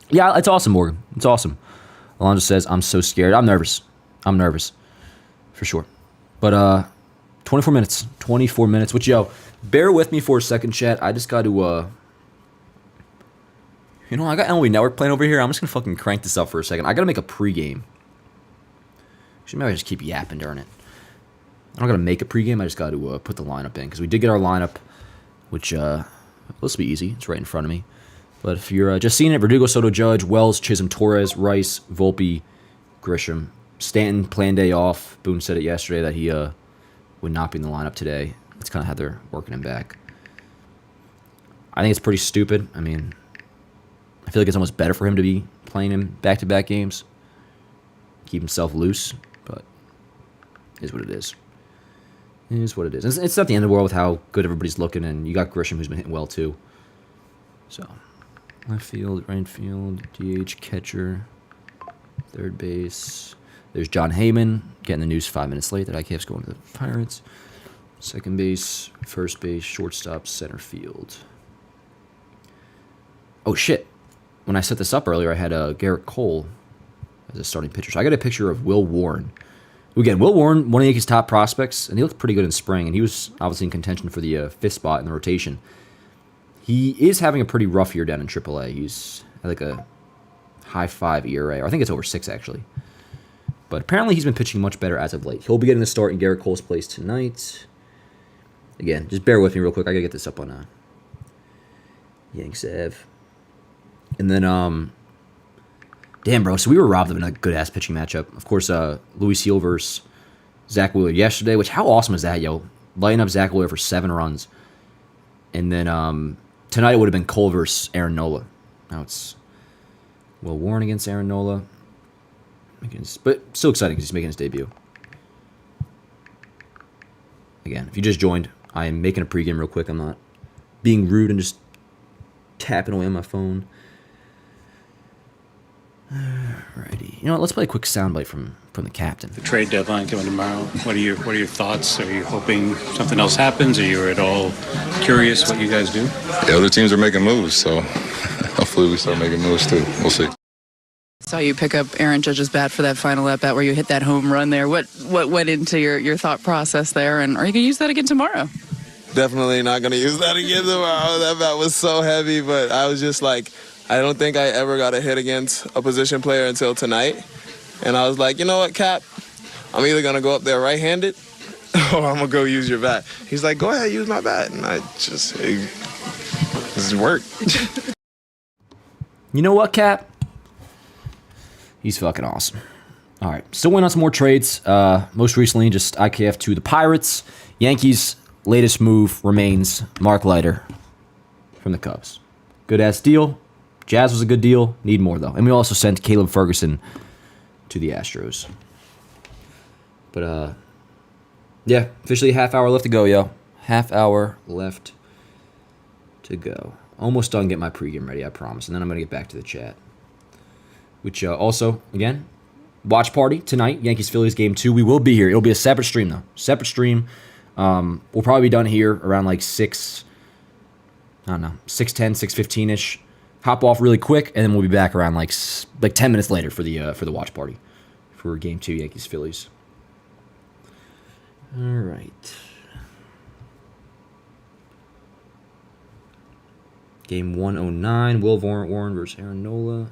Yeah, it's awesome, Morgan. It's awesome. Alonso says, I'm so scared. I'm nervous. For sure. But 24 minutes. 24 minutes. Which, yo, bear with me for a second, chat. I just got to, I got MLB Network playing over here. I'm just going to fucking crank this up for a second. I got to make a pregame. Actually, maybe I just keep yapping during it. I'm not going to make a pregame. I just got to put the lineup in. Because we did get our lineup, which, this will be easy. It's right in front of me. But if you're just seeing it, Verdugo, Soto, Judge, Wells, Chisholm, Torres, Rice, Volpe, Grisham, Stanton, planned day off. Boone said it yesterday that he would not be in the lineup today. That's kind of how they're working him back. I think it's pretty stupid. I mean, I feel like it's almost better for him to be playing in back-to-back games. Keep himself loose, but it is what it is. It is what it is. It's not the end of the world with how good everybody's looking, and you got Grisham, who's been hitting well, too. So, left field, right field, DH, catcher, third base. There's John Heyman, getting the news 5 minutes late that IKF's going to the Pirates. Second base, first base, shortstop, center field. Oh, shit. When I set this up earlier, I had Gerrit Cole as a starting pitcher. So I got a picture of Will Warren. Again, Will Warren, one of the Yankees' top prospects, and he looked pretty good in spring, and he was obviously in contention for the fifth spot in the rotation. He is having a pretty rough year down in AAA. He's at like a high 5 ERA, or I think it's over 6, actually. But apparently he's been pitching much better as of late. He'll be getting the start in Gerrit Cole's place tonight. Again, just bear with me real quick. I got to get this up on Yanks Ave. And then, damn, bro. So we were robbed of a good-ass pitching matchup. Of course, Louis Seal versus Zach Wheeler yesterday, which, how awesome is that, yo? Lighting up Zach Wheeler for 7 runs. And then tonight it would have been Cole versus Aaron Nola. Now it's Will Warren against Aaron Nola. But still exciting because he's making his debut. Again, if you just joined, I am making a pregame real quick. I'm not being rude and just tapping away on my phone. Alrighty. You know what? Let's play a quick soundbite from the captain. The trade deadline coming tomorrow. What are your thoughts? Are you hoping something else happens? Are you at all curious what you guys do? The other teams are making moves, so hopefully we start making moves too. We'll see. Saw you pick up Aaron Judge's bat for that final at bat where you hit that home run there. What went into your thought process there, and are you going to use that again tomorrow? Definitely not going to use that again tomorrow. That bat was so heavy, but I was just like, I don't think I ever got a hit against a position player until tonight. And I was like, you know what, Cap? I'm either going to go up there right-handed or I'm going to go use your bat. He's like, go ahead, use my bat. And I just, this worked. You know what, Cap? He's fucking awesome. All right, still went on some more trades. Most recently, just IKF to the Pirates. Yankees' latest move remains Mark Leiter from the Cubs. Good-ass deal. Jazz was a good deal. Need more, though. And we also sent Caleb Ferguson to the Astros. But, yeah, officially a half hour left to go, yo. Half hour left to go. Almost done getting my pregame ready, I promise. And then I'm going to get back to the chat. Which also, again, watch party tonight, Yankees-Phillies game 2. We will be here. It'll be a separate stream, though. Separate stream. We'll probably be done here around like 6, I don't know, 6:10, 6:15-ish. Hop off really quick, and then we'll be back around like 10 minutes later for the watch party for game 2, Yankees-Phillies. All right. Game 109, Will Warren versus Aaron Nola.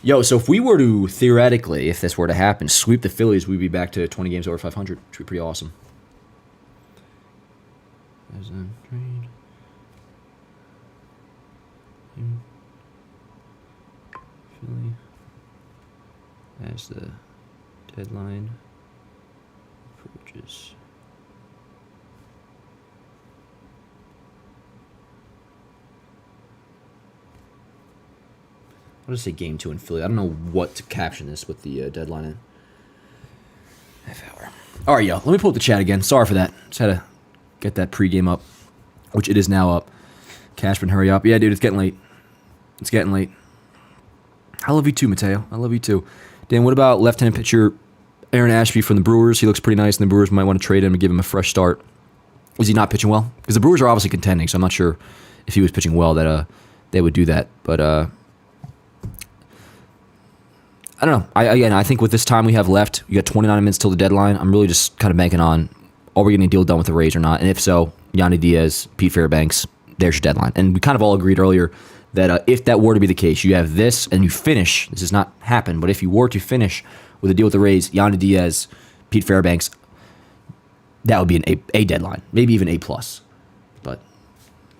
Yo, so if we were to, theoretically, if this were to happen, sweep the Phillies, we'd be back to 20 games over 500, which would be pretty awesome. As a trade. Philly. As the deadline approaches. I'll just say game 2 in Philly. I don't know what to caption this with the deadline in. Half hour. All right, yo. Let me pull up the chat again. Sorry for that. Just had to get that pregame up, which it is now up. Cashman, hurry up. Yeah, dude, it's getting late. It's getting late. I love you too, Mateo. I love you too. Dan, what about left-handed pitcher Aaron Ashby from the Brewers? He looks pretty nice, and the Brewers might want to trade him and give him a fresh start. Is he not pitching well? Because the Brewers are obviously contending, so I'm not sure if he was pitching well that they would do that. But I don't know. I think with this time we have left, you got 29 minutes till the deadline. I'm really just kind of banking on, are we getting a deal done with the Rays or not? And if so, Yandi Diaz, Pete Fairbanks, there's your deadline. And we kind of all agreed earlier that if that were to be the case, you have this and you finish. This has not happened, but if you were to finish with a deal with the Rays, Yandi Diaz, Pete Fairbanks, that would be an A deadline, maybe even A+. But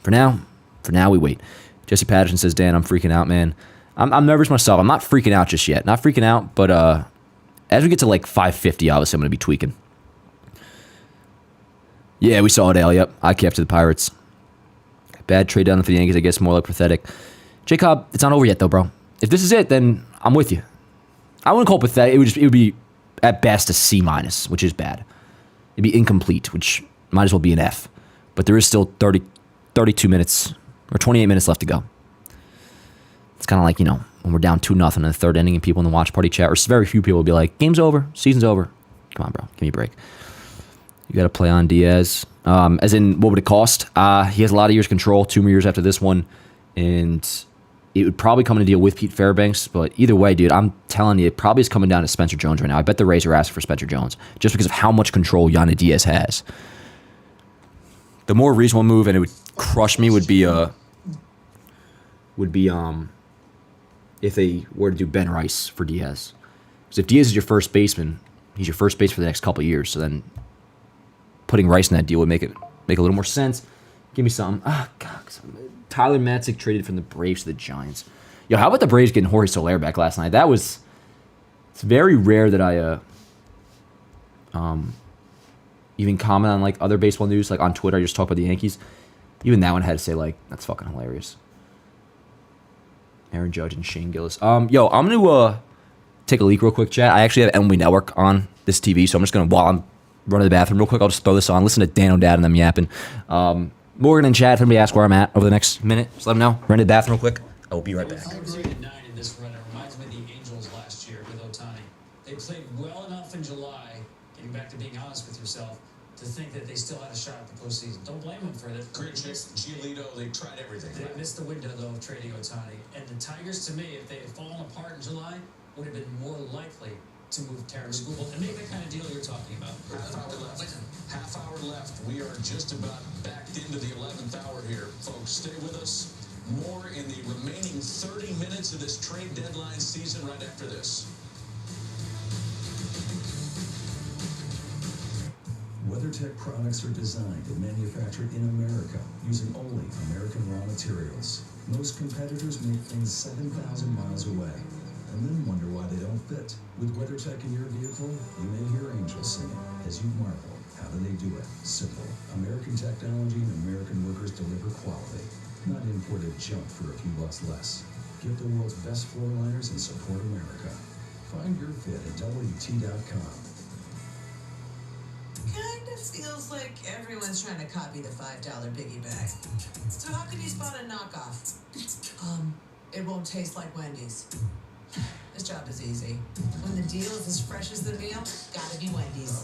for now we wait. Jesse Patterson says, Dan, I'm freaking out, man. I'm nervous myself. I'm not freaking out just yet. Not freaking out, but as we get to like 550, obviously I'm going to be tweaking. Yeah, we saw it, Al. Yep. I kept to the Pirates. Bad trade down for the Yankees, I guess more like pathetic. J Cobb, it's not over yet, though, bro. If this is it, then I'm with you. I wouldn't call it pathetic. It would be, at best, a C-, which is bad. It'd be incomplete, which might as well be an F. But there is still 32 minutes, or 28 minutes left to go. It's kind of like, when we're down 2-0 in the third inning and people in the watch party chat, or very few people will be like, game's over, season's over. Come on, bro, give me a break. You got to play on Diaz. As in, what would it cost? He has a lot of years control, 2 more years after this one, and it would probably come in a deal with Pete Fairbanks, but either way, dude, I'm telling you, it probably is coming down to Spencer Jones right now. I bet the Rays are asking for Spencer Jones, just because of how much control Yandi Diaz has. The more reasonable move, and it would crush me, would be if they were to do Ben Rice for Diaz. Because if Diaz is your first baseman, he's your first base for the next couple of years, so then putting Rice in that deal would make a little more sense. Give me something. God. Tyler Matzik traded from the Braves to the Giants. Yo, how about the Braves getting Jorge Soler back last night? It's very rare that I even comment on like other baseball news, like on Twitter. I just talk about the Yankees. Even that one had to say like, that's fucking hilarious. Aaron Judge and Shane Gillis. Yo, I'm gonna take a leak real quick, chat. I actually have MLB Network on this TV, so I'm just gonna, while I'm running to the bathroom real quick, I'll just throw this on. Listen to Dan O'Dad and them yapping. Morgan and Chad, if anybody asks where I'm at over the next minute, just let them know. Run to the bathroom real quick. I will be right back. 9 in this run. It reminds me of the Angels last year with Ohtani. They played well enough in July, getting back to being honest with yourself, to think that they still had a shot at the postseason. Don't blame them for that. Grichuk, Giolito, they tried everything. They missed the window, though, of trading Ohtani. And the Tigers, to me, if they had fallen apart in July, would have been more likely to move Terrence Google and make the kind of deal you're talking about. Half hour left. We are just about backed into the 11th hour here. Folks, stay with us. More in the remaining 30 minutes of this trade deadline season right after this. WeatherTech products are designed and manufactured in America using only American raw materials. Most competitors make things 7,000 miles away and then wonder why they don't fit. With WeatherTech in your vehicle, you may hear angels singing as you marvel. How do they do it? Simple. American technology and American workers deliver quality, not imported junk for a few bucks less. Get the world's best floor liners and support America. Find your fit at WT.com. Kind of feels like everyone's trying to copy the $5 biggie bag. So how can you spot a knockoff? It won't taste like Wendy's. This job is easy. When the deal is as fresh as the meal, gotta be Wendy's.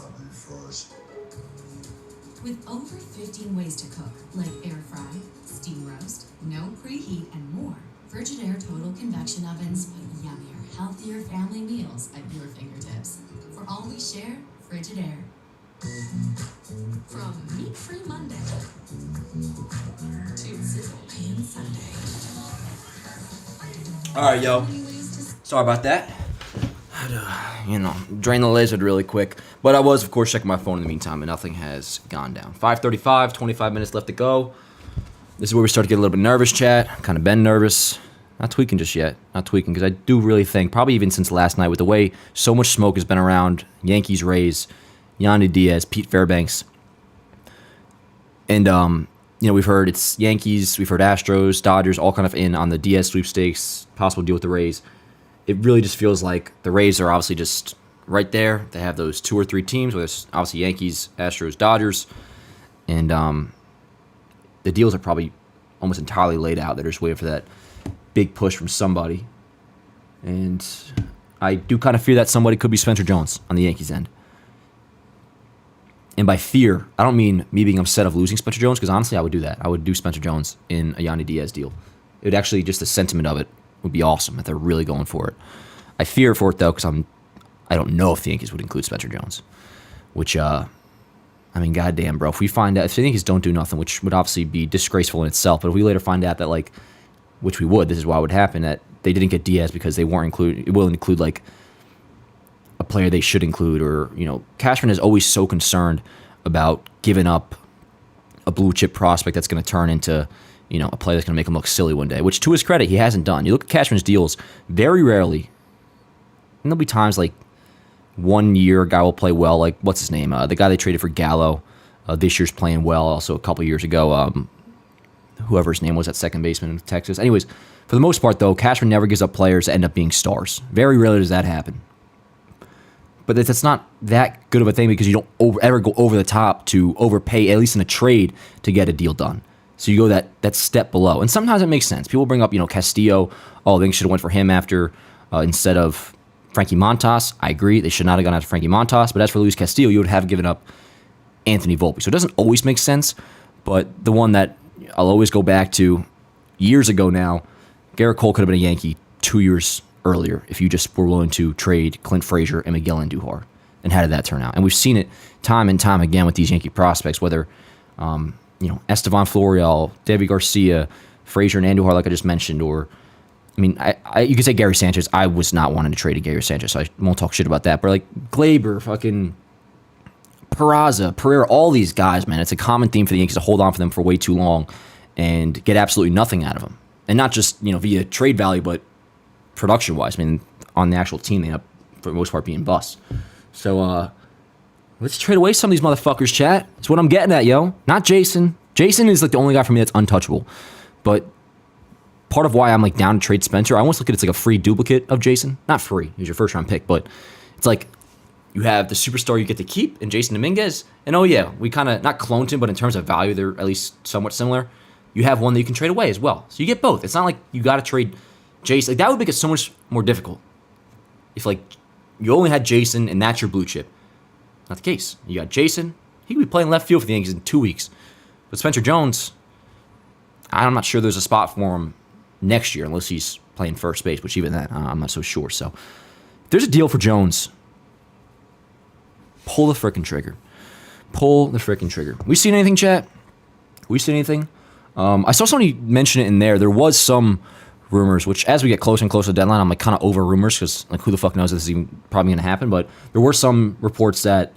With over 15 ways to cook, like air fry, steam roast, no preheat, and more, Frigidaire Total Convection Ovens put yummier, healthier family meals at your fingertips. For all we share, Frigidaire. From meat-free Monday to sizzle pan Sunday. All right, yo. Sorry about that. Drain the lizard really quick. But I was, of course, checking my phone in the meantime, and nothing has gone down. 5:35, 25 minutes left to go. This is where we start to get a little bit nervous, chat. Kind of been nervous. Not tweaking just yet. Not tweaking, because I do really think, probably even since last night, with the way so much smoke has been around Yankees, Rays, Yandi Diaz, Pete Fairbanks. And, we've heard it's Yankees, we've heard Astros, Dodgers, all kind of in on the Diaz sweepstakes, possible deal with the Rays. It really just feels like the Rays are obviously just right there. They have those 2 or 3 teams, whether it's obviously Yankees, Astros, Dodgers. And the deals are probably almost entirely laid out. They're just waiting for that big push from somebody. And I do kind of fear that somebody could be Spencer Jones on the Yankees end. And by fear, I don't mean me being upset of losing Spencer Jones, because honestly, I would do that. I would do Spencer Jones in a Yandi Diaz deal. It would actually, just the sentiment of it would be awesome if they're really going for it. I fear for it, though, because I don't know if the Yankees would include Spencer Jones. Which, goddamn, bro. If we find out, if the Yankees don't do nothing, which would obviously be disgraceful in itself, but if we later find out that, which we would, this is why it would happen, that they didn't get Diaz because they weren't willing to include, a player they should include, or, Cashman is always so concerned about giving up a blue chip prospect that's going to turn into, a player that's going to make him look silly one day, which to his credit, he hasn't done. You look at Cashman's deals, very rarely, and there'll be times 1 year a guy will play well, what's his name? The guy they traded for Gallo, This year's playing well. Also, a couple years ago, whoever his name was at second baseman in Texas. Anyways, for the most part, though, Cashman never gives up players that end up being stars. Very rarely does that happen. But that's not that good of a thing because you don't ever go over the top to overpay, at least in a trade, to get a deal done. So you go that step below. And sometimes it makes sense. People bring up, Castillo. Oh, they should have went for him after instead of Frankie Montas. I agree. They should not have gone after Frankie Montas. But as for Luis Castillo, you would have given up Anthony Volpe. So it doesn't always make sense. But the one that I'll always go back to years ago now, Gerrit Cole could have been a Yankee 2 years earlier if you just were willing to trade Clint Frazier and Miguel Andujar. And how did that turn out? And we've seen it time and time again with these Yankee prospects, whether Estevan Florial, David Garcia, Frazier and Andujar, like I just mentioned, or you could say Gary Sanchez. I was not wanting to trade a Gary Sanchez, so I won't talk shit about that. But like Glaber, fucking Peraza, Pereira, all these guys, man, it's a common theme for the Yankees to hold on for them for way too long and get absolutely nothing out of them. And not just, via trade value, but production-wise. On the actual team, they end up, for the most part, being busts. So, let's trade away some of these motherfuckers, chat. That's what I'm getting at, yo. Not Jason. Jason is, like, the only guy for me that's untouchable. But part of why I'm, like, down to trade Spencer, I almost look at it as, like, a free duplicate of Jason. Not free. He's your first-round pick. But it's like you have the superstar you get to keep in Jason Dominguez. And, oh, yeah, we kind of, not cloned him, but in terms of value, they're at least somewhat similar. You have one that you can trade away as well. So you get both. It's not like you got to trade Jason. Like, that would make it so much more difficult. If, like, you only had Jason and that's your blue chip. Not the case. You got Jason. He could be playing left field for the Yankees in 2 weeks. But Spencer Jones, I'm not sure there's a spot for him next year unless he's playing first base, which even that, I'm not so sure. So if there's a deal for Jones, pull the frickin' trigger. Pull the frickin' trigger. We seen anything, chat? We seen anything? I saw somebody mention it in there. There was some rumors, which as we get closer and closer to the deadline, I'm like kind of over rumors because like who the fuck knows if this is even probably going to happen. But there were some reports that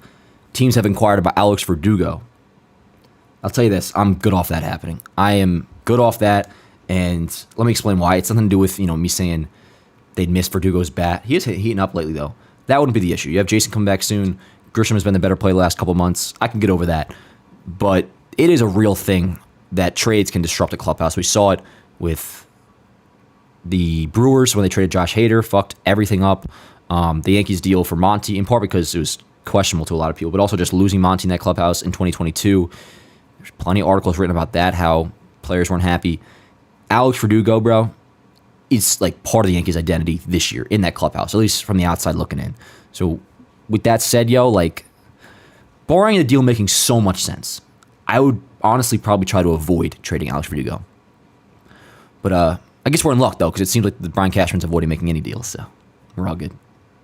teams have inquired about Alex Verdugo. I'll tell you this, I'm good off that happening. I am good off that, and let me explain why. It's nothing to do with me saying they'd miss Verdugo's bat. He is heating up lately though. That wouldn't be the issue. You have Jason come back soon. Grisham has been the better player the last couple months. I can get over that, but it is a real thing that trades can disrupt a clubhouse. We saw it with the Brewers when they traded Josh Hader, fucked everything up. The Yankees deal for Monty, in part because it was questionable to a lot of people, but also just losing Monty in that clubhouse in 2022. There's plenty of articles written about that, how players weren't happy. Alex Verdugo, bro, is like part of the Yankees' identity this year in that clubhouse, at least from the outside looking in. So with that said, yo, like, barring the deal making so much sense, I would honestly probably try to avoid trading Alex Verdugo. But I guess we're in luck, though, because it seems like the Brian Cashman's avoiding making any deals, so we're all good.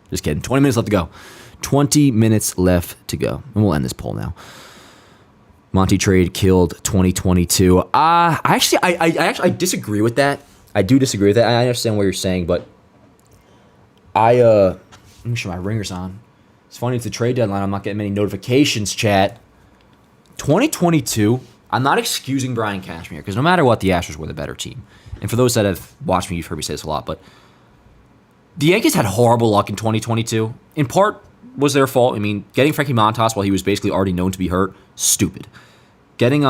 Just kidding. 20 minutes left to go. 20 minutes left to go. And we'll end this poll now. Monty trade killed 2022. I disagree with that. I do disagree with that. I understand what you're saying, but let me make sure my ringer's on. It's funny, it's a trade deadline. I'm not getting many notifications, chat. 2022, I'm not excusing Brian Cashman here, because no matter what, the Astros were the better team. And for those that have watched me, you've heard me say this a lot, but the Yankees had horrible luck in 2022. In part, was their fault. I mean, getting Frankie Montas while he was basically already known to be hurt, stupid. Getting,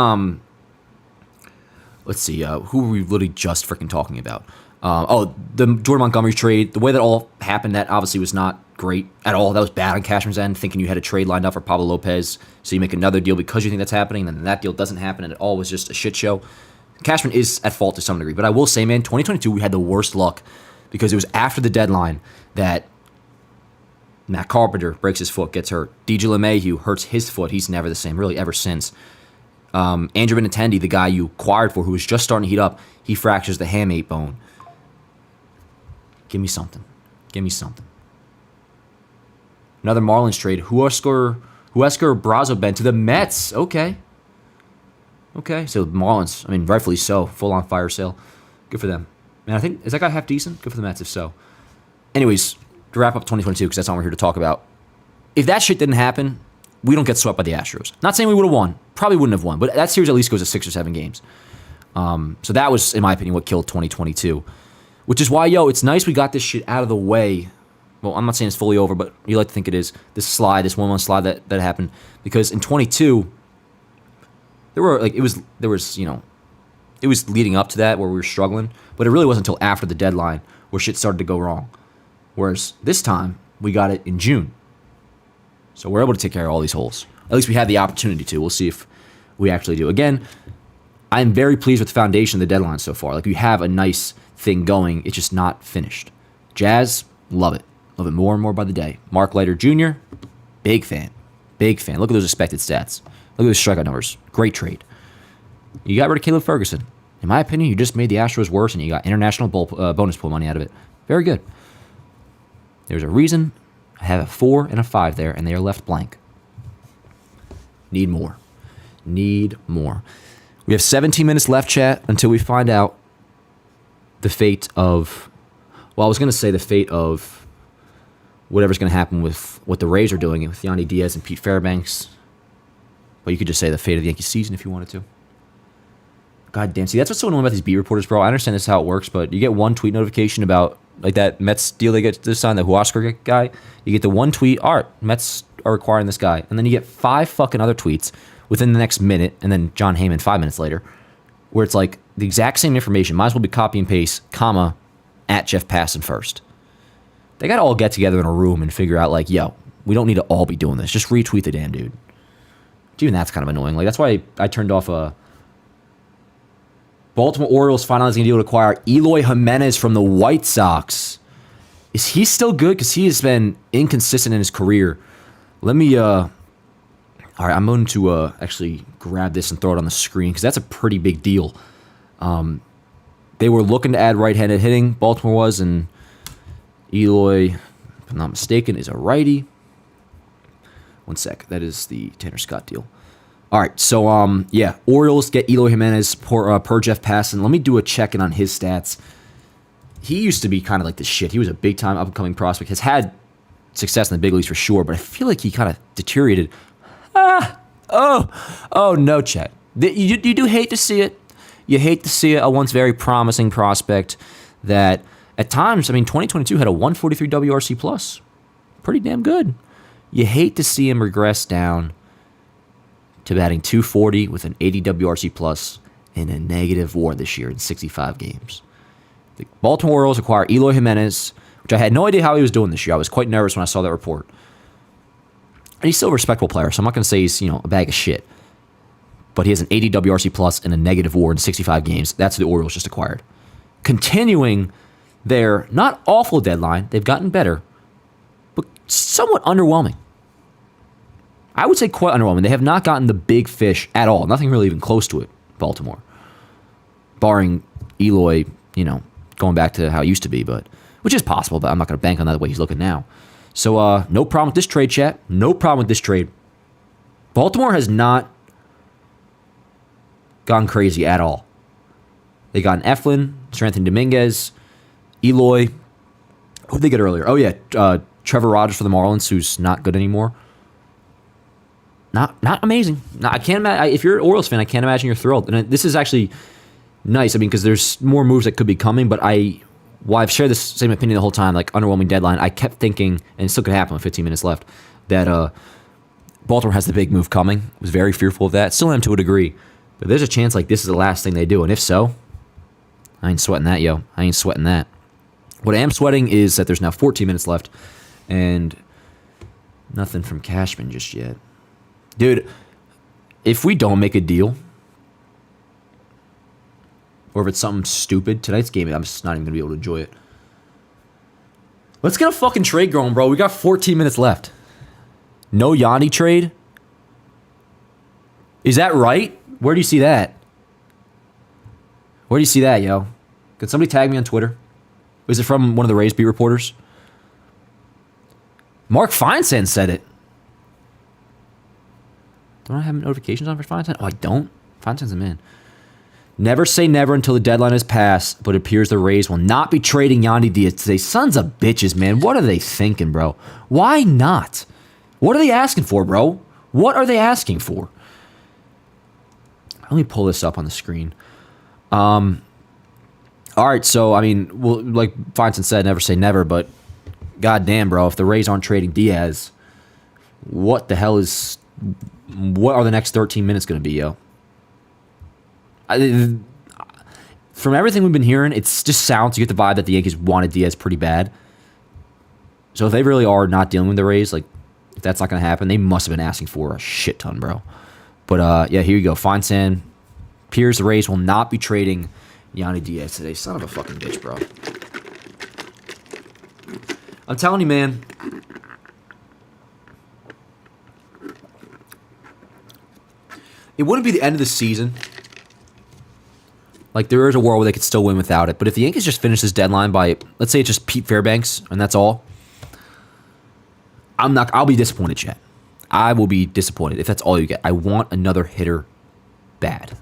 let's see, who were we literally just freaking talking about? The Jordan Montgomery trade, the way that all happened, that obviously was not great at all. That was bad on Cashman's end, thinking you had a trade lined up for Pablo Lopez, so you make another deal because you think that's happening, and then that deal doesn't happen, and it all was just a shit show. Cashman is at fault to some degree, but I will say, man, 2022, we had the worst luck because it was after the deadline that Matt Carpenter breaks his foot, gets hurt. DJ LeMahieu hurts his foot. He's never the same, really, ever since. Andrew Benintendi, the guy you acquired for, who was just starting to heat up, he fractures the hamate bone. Give me something. Give me something. Another Marlins trade. Huescar Brazoben to the Mets. Okay, so Marlins, I mean, rightfully so. Full-on fire sale. Good for them. Man, I think, is that guy half decent? Good for the Mets, if so. Anyways, to wrap up 2022, because that's all we're here to talk about. If that shit didn't happen, we don't get swept by the Astros. Not saying we would have won. Probably wouldn't have won. But that series at least goes to 6 or 7 games. So that was, in my opinion, what killed 2022. Which is why, it's nice we got this shit out of the way. Well, I'm not saying it's fully over, but you like to think it is. This 1-1 slide that happened. Because in 22, There was it was leading up to that where we were struggling, but it really wasn't until after the deadline where shit started to go wrong. Whereas this time, we got it in June. So we're able to take care of all these holes. At least we had the opportunity to. We'll see if we actually do. Again, I'm very pleased with the foundation of the deadline so far. Like, we have a nice thing going. It's just not finished. Jazz, love it. Love it more and more by the day. Mark Leiter Jr., big fan. Big fan. Look at those expected stats. Look at those strikeout numbers. Great trade. You got rid of Caleb Ferguson. In my opinion, you just made the Astros worse, and you got international bonus pool money out of it. Very good. There's a reason I have a 4 and a 5 there, and they are left blank. Need more. Need more. We have 17 minutes left, chat, until we find out the fate of... Well, I was going to say the fate of whatever's going to happen with what the Rays are doing with Yandi Diaz and Pete Fairbanks. But you could just say the fate of the Yankees season if you wanted to. God damn. See, that's what's so annoying about these beat reporters, bro. I understand this is how it works, but you get one tweet notification about, like, that Mets deal they get this time, the Huascar guy. You get the one tweet, all right, Mets are requiring this guy. And then you get 5 fucking other tweets within the next minute, and then John Heyman 5 minutes later, where it's like the exact same information. Might as well be copy and paste, comma, at Jeff Passan first. They got to all get together in a room and figure out, like, yo, we don't need to all be doing this. Just retweet the damn dude. Even that's kind of annoying. Like, that's why I turned off Baltimore Orioles finalizing a deal to acquire Eloy Jimenez from the White Sox. Is he still good? Because he has been inconsistent in his career. Let me, all right, I'm going to actually grab this and throw it on the screen because that's a pretty big deal. They were looking to add right-handed hitting, Baltimore was, and Eloy, if I'm not mistaken, is a righty. One sec. That is the Tanner Scott deal. All right. So, yeah, Orioles get Eloy Jimenez per Jeff Passan. Let me do a check-in on his stats. He used to be kind of like this shit. He was a big-time up-and-coming prospect. Has had success in the big leagues for sure, but I feel like he kind of deteriorated. Oh, no, Chet. You do hate to see it. You hate to see it. A once very promising prospect that at times, 2022 had a 143 WRC plus. Pretty damn good. You hate to see him regress down to batting 240 with an 80 WRC plus and a negative WAR this year in 65 games. The Baltimore Orioles acquire Eloy Jimenez, which I had no idea how he was doing this year. I was quite nervous when I saw that report. And he's still a respectable player, so I'm not going to say he's a bag of shit. But he has an 80 WRC plus and a negative WAR in 65 games. That's what the Orioles just acquired. Continuing their not awful deadline, they've gotten better, but somewhat underwhelming. I would say quite underwhelming. They have not gotten the big fish at all. Nothing really even close to it, Baltimore. Barring Eloy, going back to how it used to be, which is possible, but I'm not going to bank on that the way he's looking now. So, no problem with this trade, chat. No problem with this trade. Baltimore has not gone crazy at all. They got an Eflin, Anthony Dominguez, Eloy. Who did they get earlier? Oh, yeah, Trevor Rogers for the Marlins, who's not good anymore. Not amazing. I can't imagine. If you're an Orioles fan, I can't imagine you're thrilled. And this is actually nice. Because there's more moves that could be coming. But while I've shared this same opinion the whole time, like underwhelming deadline, I kept thinking, and it still could happen with 15 minutes left, that Baltimore has the big move coming. I was very fearful of that. Still am to a degree. But there's a chance like this is the last thing they do. And if so, I ain't sweating that, yo. I ain't sweating that. What I am sweating is that there's now 14 minutes left. And nothing from CASHMAN just yet. Dude, if we don't make a deal, or if it's something stupid, tonight's game, I'm just not even going to be able to enjoy it. Let's get a fucking trade going, bro. We got 14 minutes left. No Yanni trade? Is that right? Where do you see that? Where do you see that, yo? Could somebody tag me on Twitter? Was it from one of the Rays beat reporters? Mark Feinstein said it. Don't I have notifications on for Feinstein? Oh, I don't? Feinstein's a man. Never say never until the deadline is passed, but it appears the Rays will not be trading Yandi Diaz today. Sons of bitches, man. What are they thinking, bro? Why not? What are they asking for, bro? What are they asking for? Let me pull this up on the screen. All right, so, well, like Feinstein said, never say never, but goddamn, bro, if the Rays aren't trading Diaz, what are the next 13 minutes going to be, yo? From everything we've been hearing, it's just sounds you get the vibe that the Yankees wanted Diaz pretty bad. So if they really are not dealing with the Rays, like if that's not going to happen, they must have been asking for a shit ton, bro. But yeah, here you go. Fine Sand appears the Rays will not be trading Yandi Diaz today. Son of a fucking bitch, bro. I'm telling you, man. It wouldn't be the end of the season. Like, there is a world where they could still win without it. But if the Yankees just finish this deadline by, let's say it's just Pete Fairbanks, and that's all, I'll be disappointed, Chet. I will be disappointed if that's all you get. I want another hitter bad.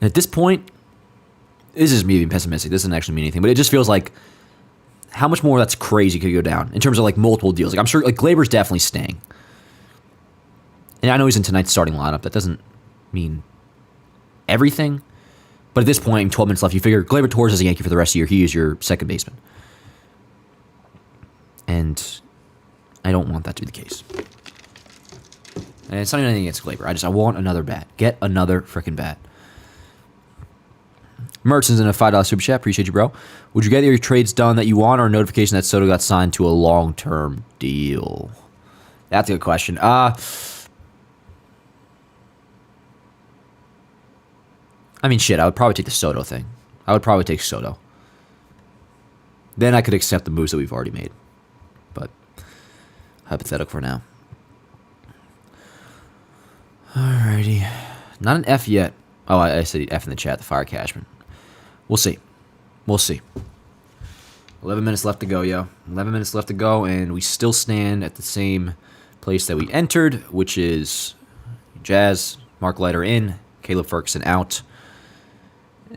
And at this point, this is me being pessimistic. This doesn't actually mean anything. But it just feels like how much more that's crazy could go down in terms of, like, multiple deals. Like, I'm sure, like, Gleyber's definitely staying. And I know he's in tonight's starting lineup. That doesn't mean everything. But at this point, 12 minutes left, you figure Gleyber Torres is a Yankee for the rest of the year. He is your second baseman. And I don't want that to be the case. And it's not even anything against Gleyber. I want another bat. Get another freaking bat. Merchant's in a $5 super chat. Appreciate you, bro. Would you get your trades done that you want or a notification that Soto got signed to a long-term deal? That's a good question. I mean, shit, I would probably take the Soto thing. I would probably take Soto. Then I could accept the moves that we've already made. But, hypothetical for now. Alrighty. Not an F yet. Oh, I said F in the chat, the Fire Cashman. We'll see. We'll see. 11 minutes left to go, yo. 11 minutes left to go, and we still stand at the same place that we entered, which is Jazz, Mark Leiter in, Caleb Ferguson out.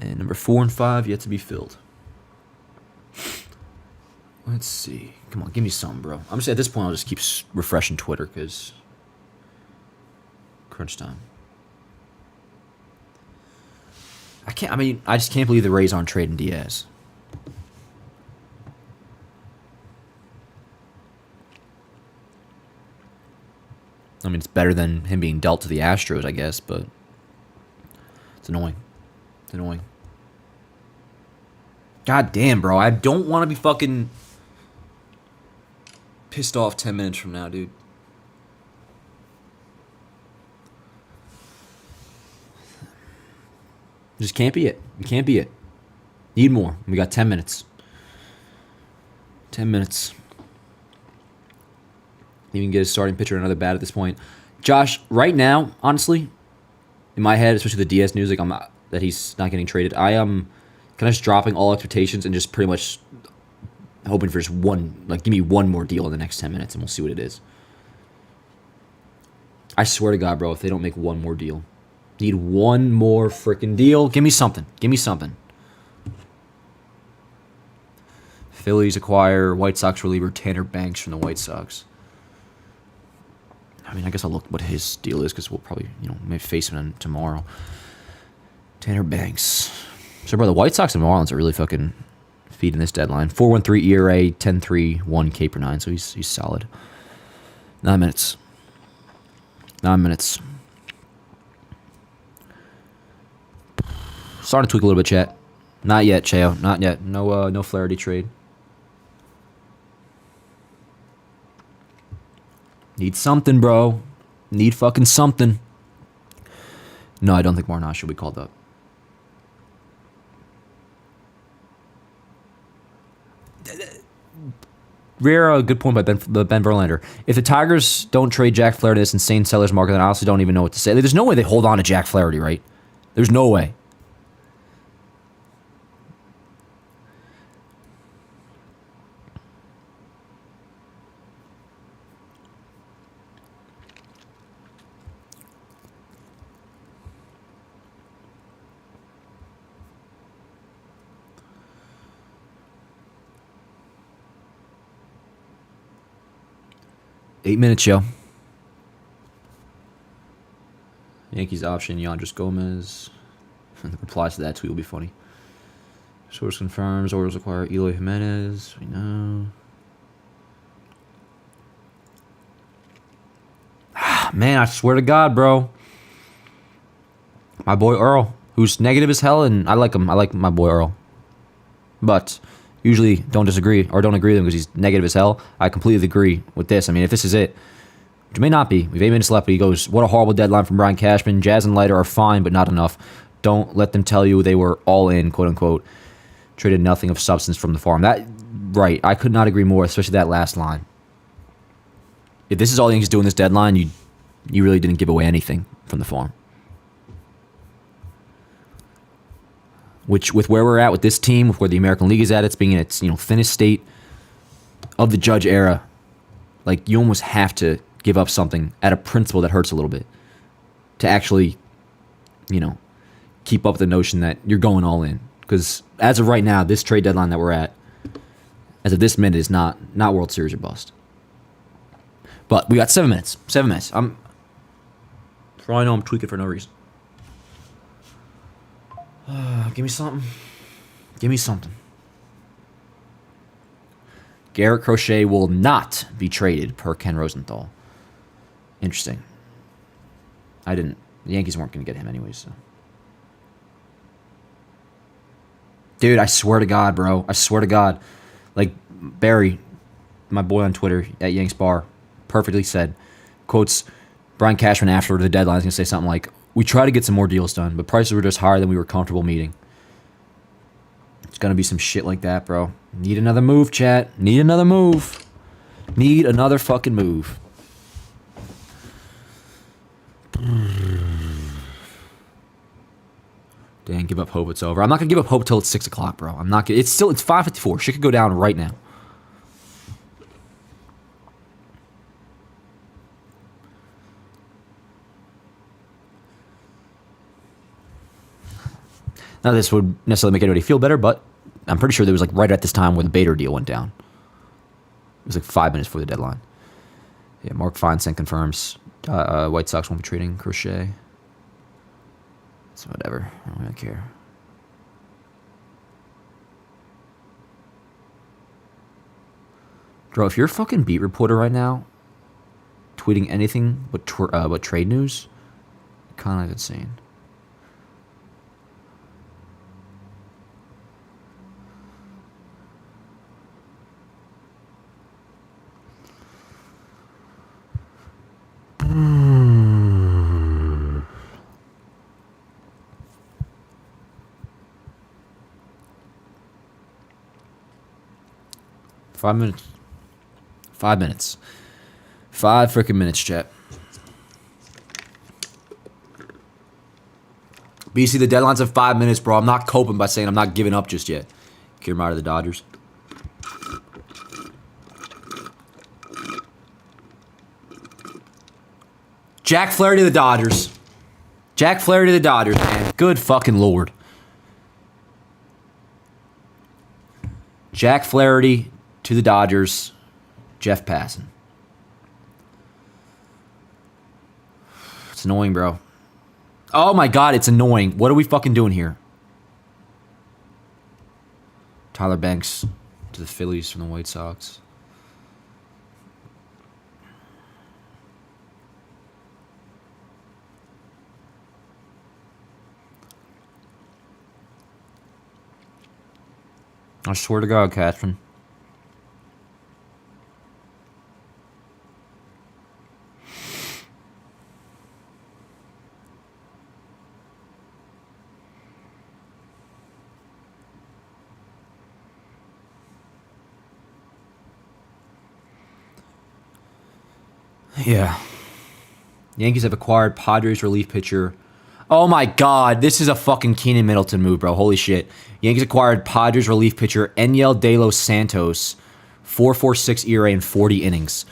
And number 4 and 5 yet to be filled. Let's see. Come on, give me some, bro. I'm just at this point. I'll just keep refreshing Twitter because crunch time. I just can't believe the Rays aren't trading Diaz. I mean, it's better than him being dealt to the Astros, I guess, but it's annoying. It's annoying. God damn, bro. I don't want to be fucking pissed off 10 minutes from now, dude. Just can't be it. You can't be it. Need more. We got 10 minutes. 10 minutes. Even get a starting pitcher or another bat at this point. Josh, right now, honestly, in my head, especially the Diaz news, like that he's not getting traded, I am kind of just dropping all expectations and just pretty much hoping for just one, like, give me one more deal in the next 10 minutes and we'll see what it is. I swear to God, bro, if they don't make one more deal, need one more freaking deal, give me something. Give me something. Phillies acquire White Sox reliever Tanner Banks from the White Sox. I mean, I guess I'll look what his deal is because we'll probably, maybe face him tomorrow. Tanner Banks. So, bro, the White Sox and Marlins are really fucking feeding this deadline. 4.13 ERA, 10.31 K per 9, so he's solid. 9 minutes. 9 minutes. Starting to tweak a little bit, chat. Not yet, Cheo. Not yet. No Flaherty trade. Need something, bro. Need fucking something. No, I don't think Marnash will be called up. Rare, good point by Ben Verlander. If the Tigers don't trade Jack Flaherty this insane seller's market, then I honestly don't even know what to say. There's no way they hold on to Jack Flaherty, right? There's no way. Eight minutes, yo. Yankees option, Yandris Gomez. The replies to that tweet will be funny. Source confirms Orioles acquire Eloy Jimenez. We know. Man, I swear to God, bro. My boy Earl, who's negative as hell, and I like him. I like my boy Earl. But usually don't disagree or don't agree with him because he's negative as hell. I completely agree with this. I mean, if this is it, which may not be. We've 8 minutes left, but he goes, what a horrible deadline from Brian Cashman. Jazz and Leiter are fine, but not enough. Don't let them tell you they were all in, quote unquote. Traded nothing of substance from the farm. That, right, I could not agree more, especially that last line. If this is all the Yankees do in this deadline, you really didn't give away anything from the farm. Which, with where we're at with this team, with where the American League is at, it's being in its thinnest state of the Judge era, like you almost have to give up something at a principle that hurts a little bit to actually, keep up the notion that you're going all in. Because as of right now, this trade deadline that we're at, as of this minute, is not World Series or bust. But we got 7 minutes. 7 minutes. For all I know, I'm tweaking for no reason. Give me something. Give me something. Gerrit Crochet will not be traded per Ken Rosenthal. Interesting. The Yankees weren't going to get him anyways, so. Dude, I swear to God, bro. I swear to God. Like, Barry, my boy on Twitter at Yanks Bar, perfectly said, quotes, Brian Cashman after the deadline is going to say something like, we try to get some more deals done, but prices were just higher than we were comfortable meeting. It's going to be some shit like that, bro. Need another move, chat. Need another move. Need another fucking move. Dang, give up hope it's over. I'm not going to give up hope till it's 6 o'clock, bro. I'm not gonna, it's 5:54. Shit could go down right now. Now, this would necessarily make anybody feel better, but I'm pretty sure there was like right at this time where the Bader deal went down. It was like 5 minutes before the deadline. Yeah, Mark Feinstein confirms White Sox won't be trading Crochet. So whatever. I don't really care. Bro, if you're a fucking beat reporter right now, tweeting anything but trade news, kind of insane. Five minutes. 5 minutes. 5 freaking minutes, chat. BC, the deadline's in 5 minutes, bro. I'm not coping by saying I'm not giving up just yet. Kiermaier to the Dodgers. Jack Flaherty to the Dodgers. Jack Flaherty to the Dodgers, man. Good fucking Lord. Jack Flaherty to the Dodgers. Jeff Passan. It's annoying, bro. Oh my God, it's annoying. What are we fucking doing here? Tyler Banks to the Phillies from the White Sox. I swear to God, Catherine. Yeah. Yankees have acquired Padres relief pitcher. Oh my God, this is a fucking Keenan Middleton move, bro. Holy shit. Yankees acquired Padres relief pitcher Enyel De Los Santos, 4.46 ERA in 40 innings.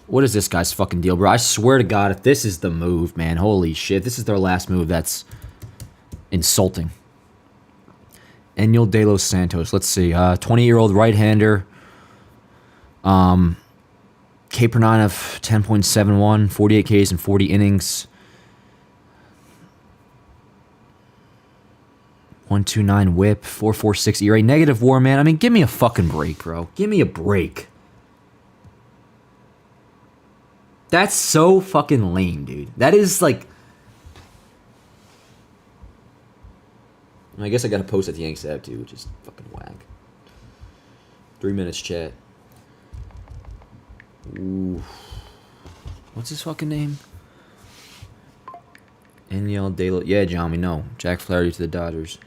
What is this guy's fucking deal, bro? I swear to God, if this is the move, man, holy shit. This is their last move. That's insulting. Enyel De Los Santos. Let's see. 20-year-old right-hander. K per 9 of 10.71, 48 Ks in 40 innings. 1.29 whip, 4.46 ERA, negative WAR, man. I mean, give me a fucking break, bro. Give me a break. That's so fucking lame, dude. That is like... I guess I got to post at the Yankees app too, which is fucking whack. 3 minutes, chat. Ooh. What's his fucking name? Enyel De Los. Yeah, John, we know. Jack Flaherty to the Dodgers.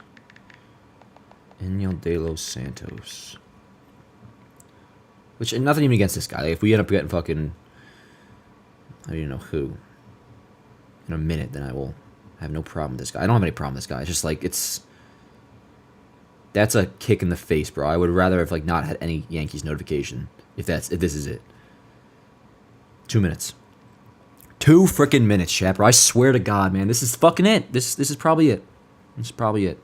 Enyel De Los Santos. Which, nothing even against this guy. Like, if we end up getting fucking, I don't even know who, in a minute, then I will have no problem with this guy. I don't have any problem with this guy. It's just like, that's a kick in the face, bro. I would rather have like not had any Yankees notification if this is it. 2 minutes. 2 freaking minutes, chat, bro. I swear to God, man. This is fucking it. This is probably it. This is probably it.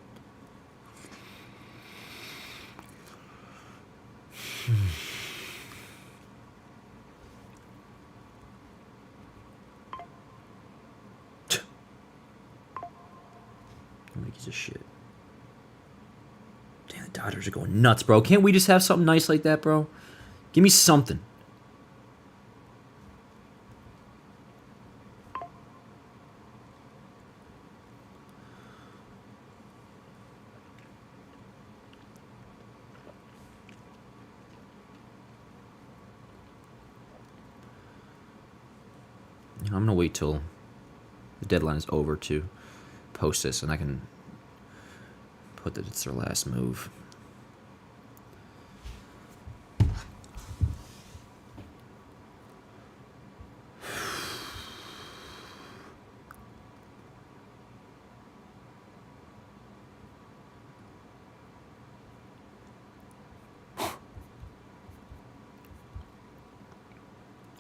Yankees of shit. Damn, the Dodgers are going nuts, bro. Can't we just have something nice like that, bro? Give me something. I'm going to wait till the deadline is over to post this, and I can put that it's their last move.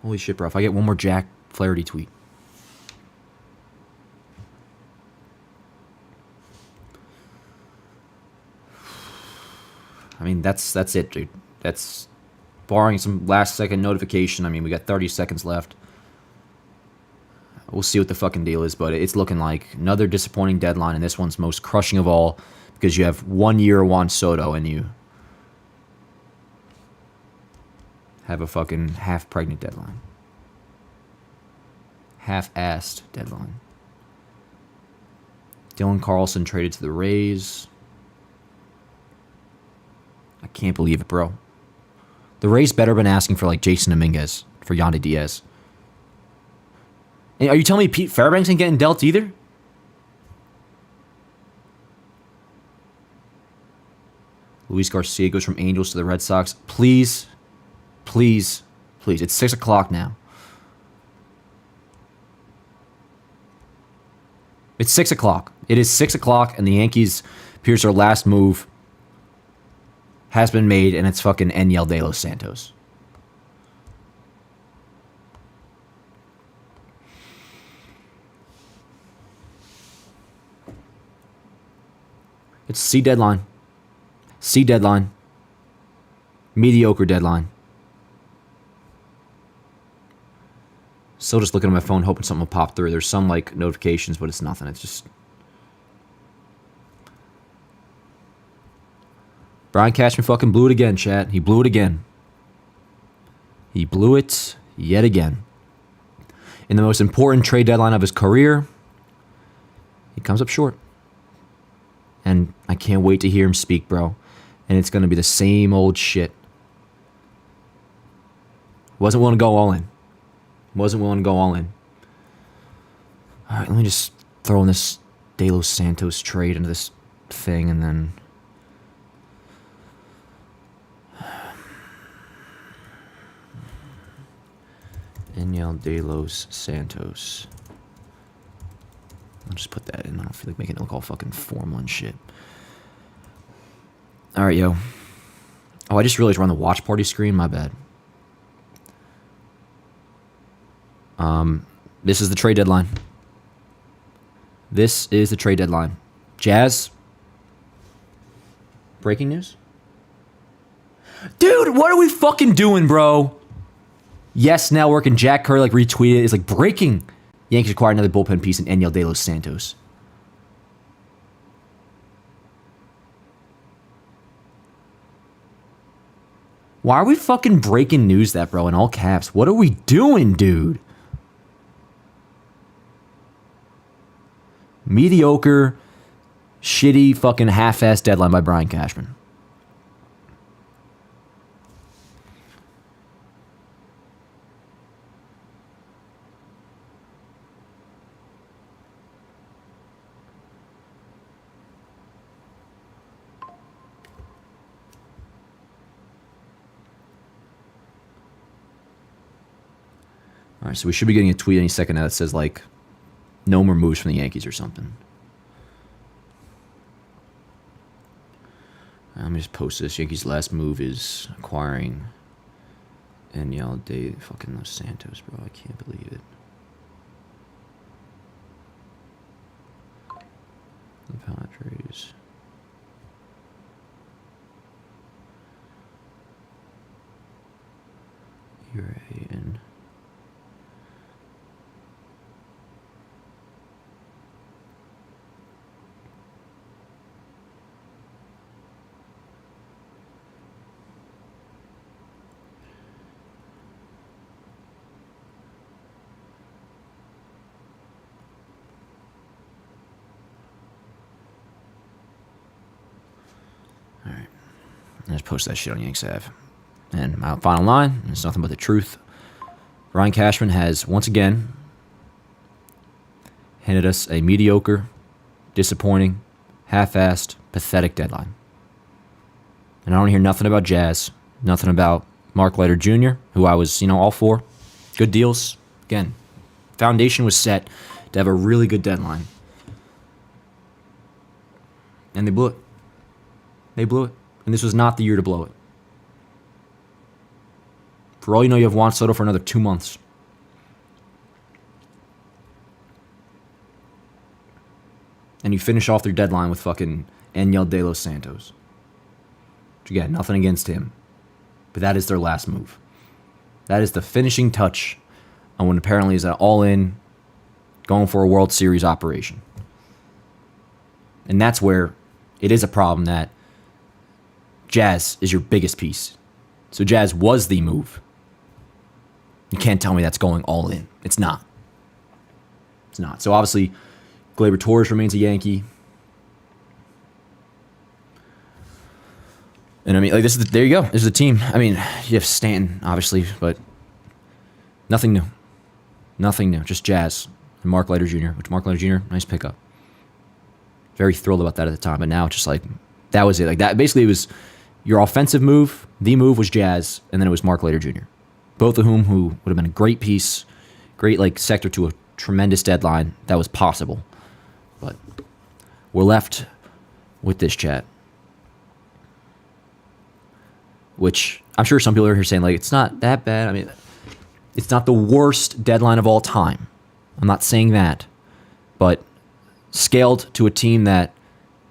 Holy shit, bro. If I get one more Jack Flaherty tweet. I mean, that's it, dude. That's barring some last-second notification. I mean, we got 30 seconds left. We'll see what the fucking deal is, but it's looking like another disappointing deadline, and this one's most crushing of all because you have 1 year Juan Soto and you have a fucking half-pregnant deadline. Half-assed deadline. Dylan Carlson traded to the Rays. I can't believe it, bro. The Rays better been asking for like Jason Dominguez for Yandi Diaz. And are you telling me Pete Fairbanks ain't getting dealt either? Luis Garcia goes from Angels to the Red Sox. Please, please, please. It's 6 o'clock now. It's 6 o'clock. It is 6 o'clock, and the Yankees appears their last move has been made, and it's fucking Enyel De Los Santos. It's C deadline. C deadline. Mediocre deadline. Still just looking at my phone, hoping something will pop through. There's some like notifications, but it's nothing. It's just Brian Cashman fucking blew it again, chat. He blew it again. He blew it yet again. In the most important trade deadline of his career, he comes up short. And I can't wait to hear him speak, bro. And it's going to be the same old shit. Wasn't willing to go all in. Wasn't willing to go all in. All right, let me just throw in this De Los Santos trade into this thing, and then Enyel De Los Santos. I'll just put that in. I don't feel like making it look all fucking formal and shit. All right, yo. Oh, I just realized we're on the watch party screen. My bad. This is the trade deadline. This is the trade deadline. Jazz. Breaking news? Dude, what are we fucking doing, bro? Yes Network and Jack Curry like retweeted. It's like breaking. Yankees acquire another bullpen piece in Enyel De Los Santos. Why are we fucking breaking news that, bro, in all caps? What are we doing, dude? Mediocre shitty fucking half-assed deadline by Brian Cashman. All right, so we should be getting a tweet any second now that says, like, no more moves from the Yankees or something. Let me just post this. Yankees' last move is acquiring Yandi fucking Los Santos, bro. I can't believe it. The Padres. and I just post that shit on Yanks Ave. And my final line, it's nothing but the truth. Brian Cashman has, once again, handed us a mediocre, disappointing, half-assed, pathetic deadline. And I don't hear nothing about Jazz, nothing about Mark Leiter Jr., who I was, all for. Good deals. Again, foundation was set to have a really good deadline. And they blew it. They blew it. And this was not the year to blow it. For all you know, you have Juan Soto for another 2 months. And you finish off their deadline with fucking Eloy de Los Santos. Which again, nothing against him. But that is their last move. That is the finishing touch on what apparently is an all-in, going for a World Series operation. And that's where it is a problem that Jazz is your biggest piece. So Jazz was the move. You can't tell me that's going all in. It's not. It's not. So obviously, Gerrit Torres remains a Yankee. And I mean, like there you go. This is the team. I mean, you have Stanton, obviously, but nothing new. Nothing new. Just Jazz and Mark Leiter Jr., which Mark Leiter Jr., nice pickup. Very thrilled about that at the time, but now it's just like, that was it. Like that, basically it was your offensive move. The move was Jazz, and then it was Mark Leiter Jr. Both of who would have been a great piece, great like sector to a tremendous deadline that was possible. But we're left with this chat, which I'm sure some people are here saying like it's not that bad. I mean, it's not the worst deadline of all time. I'm not saying that, but scaled to a team that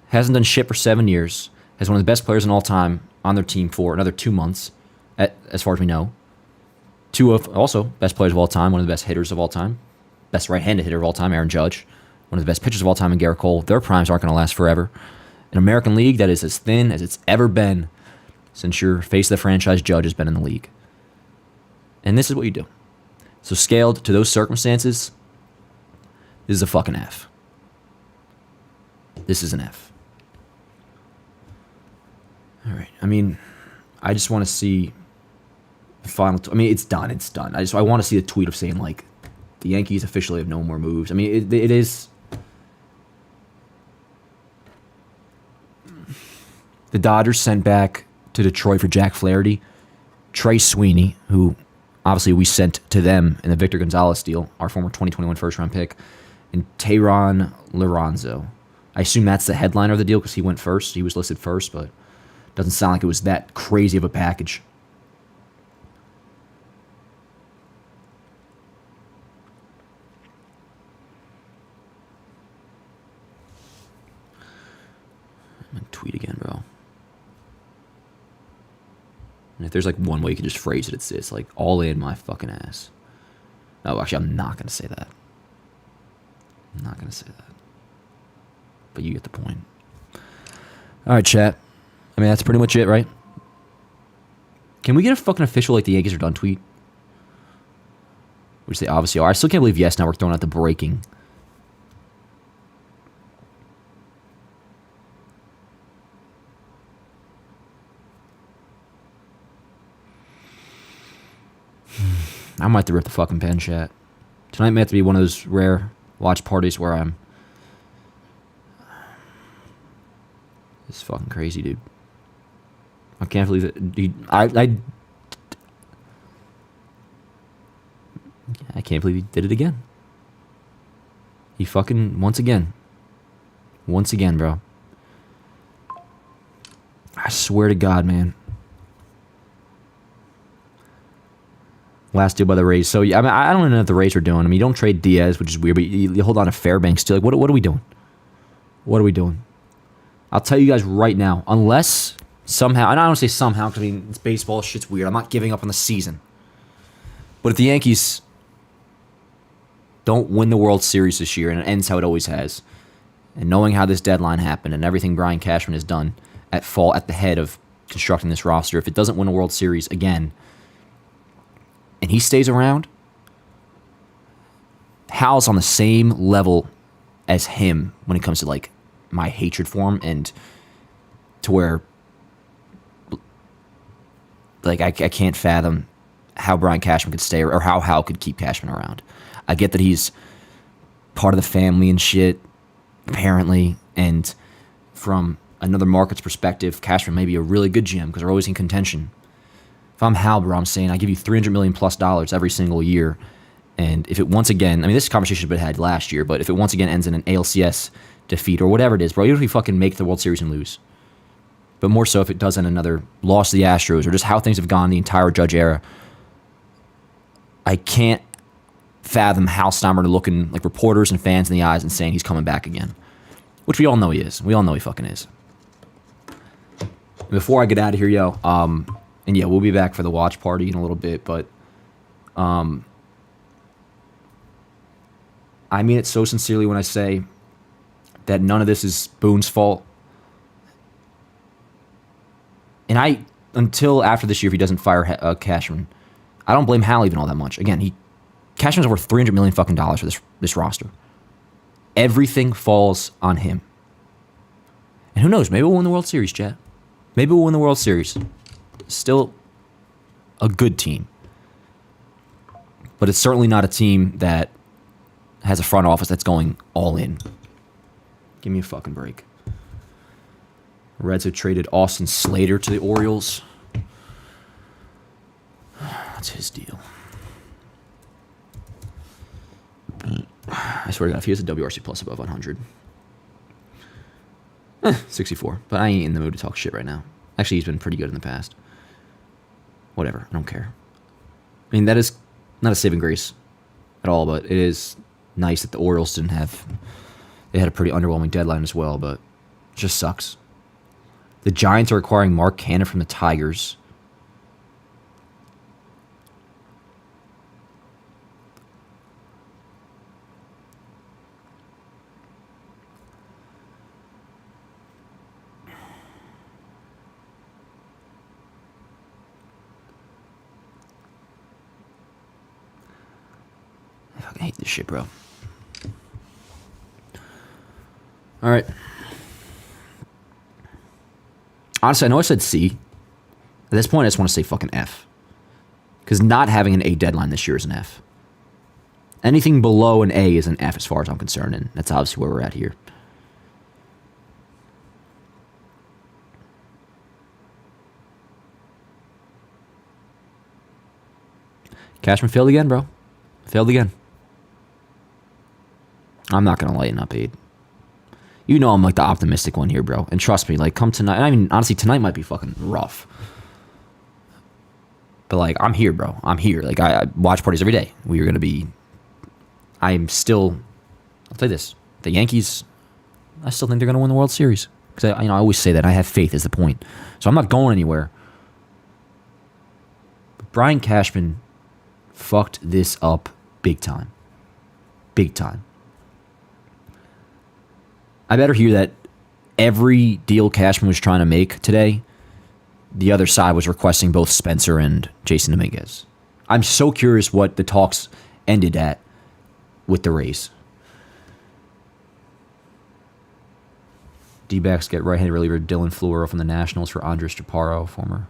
hasn't done shit for 7 years, has one of the best players in all time on their team for another 2 months, as far as we know. Two of also best players of all time, one of the best hitters of all time, best right-handed hitter of all time, Aaron Judge, one of the best pitchers of all time in Gerrit Cole. Their primes aren't going to last forever. An American League that is as thin as it's ever been since your face of the franchise Judge has been in the league. And this is what you do. So scaled to those circumstances, this is a fucking F. This is an F. All right. I mean, I just want to see the final. I mean, it's done. It's done. I want to see the tweet of saying like, the Yankees officially have no more moves. I mean, it is. The Dodgers sent back to Detroit for Jack Flaherty, Trey Sweeney, who obviously we sent to them in the Victor Gonzalez deal, our former 2021 first-round pick, and Tehran Lorenzo. I assume that's the headliner of the deal because he went first. He was listed first, but doesn't sound like it was that crazy of a package. I'm going to tweet again, bro. And if there's like one way you could just phrase it, it's this. Like, all in my fucking ass. Oh, actually, I'm not going to say that. I'm not going to say that. But you get the point. All right, chat. I mean, that's pretty much it, right? Can we get a fucking official like the Yankees are done tweet? Which they obviously are. I still can't believe Yes Network throwing out the breaking. I might have to rip the fucking pen, chat. Tonight may have to be one of those rare watch parties where I'm... It's fucking crazy, dude. I can't believe it. Dude, I can't believe he did it again. He fucking... Once again, bro. I swear to God, man. Last deal by the Rays. So, yeah, I mean, I don't even know what the Rays are doing. I mean, you don't trade Diaz, which is weird, but you hold on to Fairbanks too. Like, what are we doing? What are we doing? I'll tell you guys right now, unless somehow, and I don't say somehow, because I mean, it's baseball, shit's weird. I'm not giving up on the season. But if the Yankees don't win the World Series this year, and it ends how it always has, and knowing how this deadline happened and everything Brian Cashman has done at the head of constructing this roster, if it doesn't win a World Series again, and he stays around, Hal's on the same level as him when it comes to, like, my hatred for him, and to where, like, I can't fathom how Brian Cashman could stay, or how Hal could keep Cashman around. I get that he's part of the family and shit, apparently, and from another market's perspective, Cashman may be a really good GM because they're always in contention. If I'm Hal, bro, I'm saying I give you $300 million plus every single year, and if it once again, I mean, this conversation has been had last year, but if it once again ends in an ALCS defeat or whatever it is, bro, even if we fucking make the World Series and lose, but more so if it does end another loss to the Astros or just how things have gone the entire Judge era, I can't fathom Hal Steinbrenner looking like reporters and fans in the eyes and saying he's coming back again, which we all know he is. We all know he fucking is. And before I get out of here, yo, and yeah, we'll be back for the watch party in a little bit, but I mean it so sincerely when I say that none of this is Boone's fault. And until after this year, if he doesn't fire Cashman, I don't blame Hal even all that much. Again, Cashman's worth $300 million fucking dollars for this roster. Everything falls on him. And who knows? Maybe we'll win the World Series, chat. Maybe we'll win the World Series. Still a good team. But it's certainly not a team that has a front office that's going all in. Give me a fucking break. Reds have traded Austin Slater to the Orioles. That's his deal. I swear to God, if he has a WRC plus above 100. 64. But I ain't in the mood to talk shit right now. Actually, he's been pretty good in the past. Whatever. I don't care. I mean, that is not a saving grace at all, but it is nice that the Orioles didn't have... They had a pretty underwhelming deadline as well, but it just sucks. The Giants are acquiring Mark Canha from the Tigers. I fucking hate this shit, bro. All right. Honestly, I know I said C. At this point, I just want to say fucking F. Because not having an A deadline this year is an F. Anything below an A is an F as far as I'm concerned, and that's obviously where we're at here. Cashman failed again, bro. Failed again. I'm not going to lighten up, Aid. You know I'm like the optimistic one here, bro. And trust me, like, come tonight. I mean, honestly, tonight might be fucking rough. But, like, I'm here, bro. I'm here. Like, I watch parties every day. We are going to be... I'm still... I'll tell you this. The Yankees, I still think they're going to win the World Series. Because, I always say that. I have faith is the point. So I'm not going anywhere. But Brian Cashman fucked this up big time. Big time. I better hear that every deal Cashman was trying to make today, the other side was requesting both Spencer and Jason Dominguez. I'm so curious what the talks ended at with the Rays. D-backs get right-handed reliever Dylan Fleur from the Nationals for Andres Chaparro, former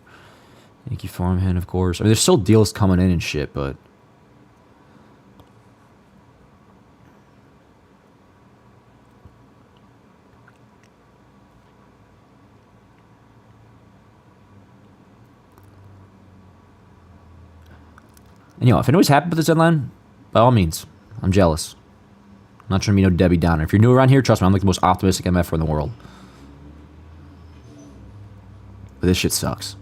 Yankee farmhand, of course. I mean, there's still deals coming in and shit, but And, if anybody's happy with this deadline, by all means, I'm jealous. I'm not trying to be no Debbie Downer. If you're new around here, trust me, I'm like the most optimistic MFer in the world. But this shit sucks.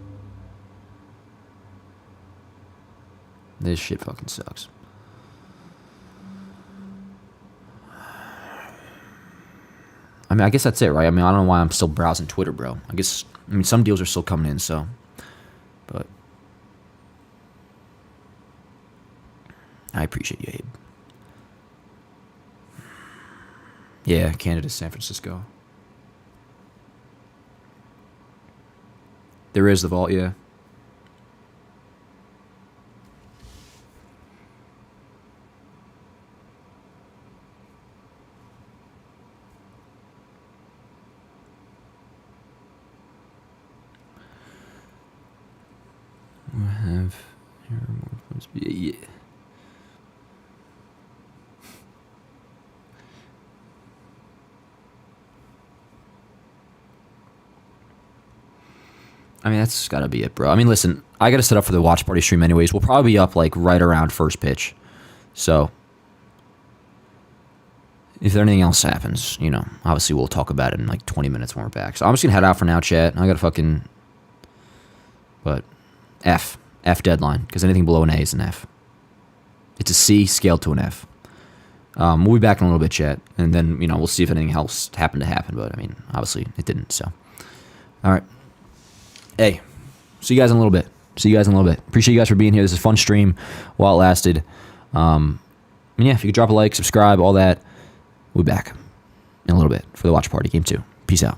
This shit fucking sucks. I mean, I guess that's it, right? I mean, I don't know why I'm still browsing Twitter, bro. Some deals are still coming in, so. But I appreciate you, Abe. Yeah, Canada, San Francisco. There is the vault, yeah. Yeah. I mean, that's got to be it, bro. I mean, listen, I got to set up for the watch party stream anyways. We'll probably be up, like, right around first pitch. So, if anything else happens, obviously we'll talk about it in, like, 20 minutes when we're back. So, I'm just going to head out for now, chat. I got to fucking... But, F deadline, because anything below an A is an F. It's a C scaled to an F. We'll be back in a little bit, chat. And then, we'll see if anything else happened to happen. But, I mean, obviously it didn't, so. All right. Hey, see you guys in a little bit. Appreciate you guys for being here. This is a fun stream while it lasted. Yeah, if you could drop a like, subscribe, all that. We'll be back in a little bit for the watch party game 2. Peace out.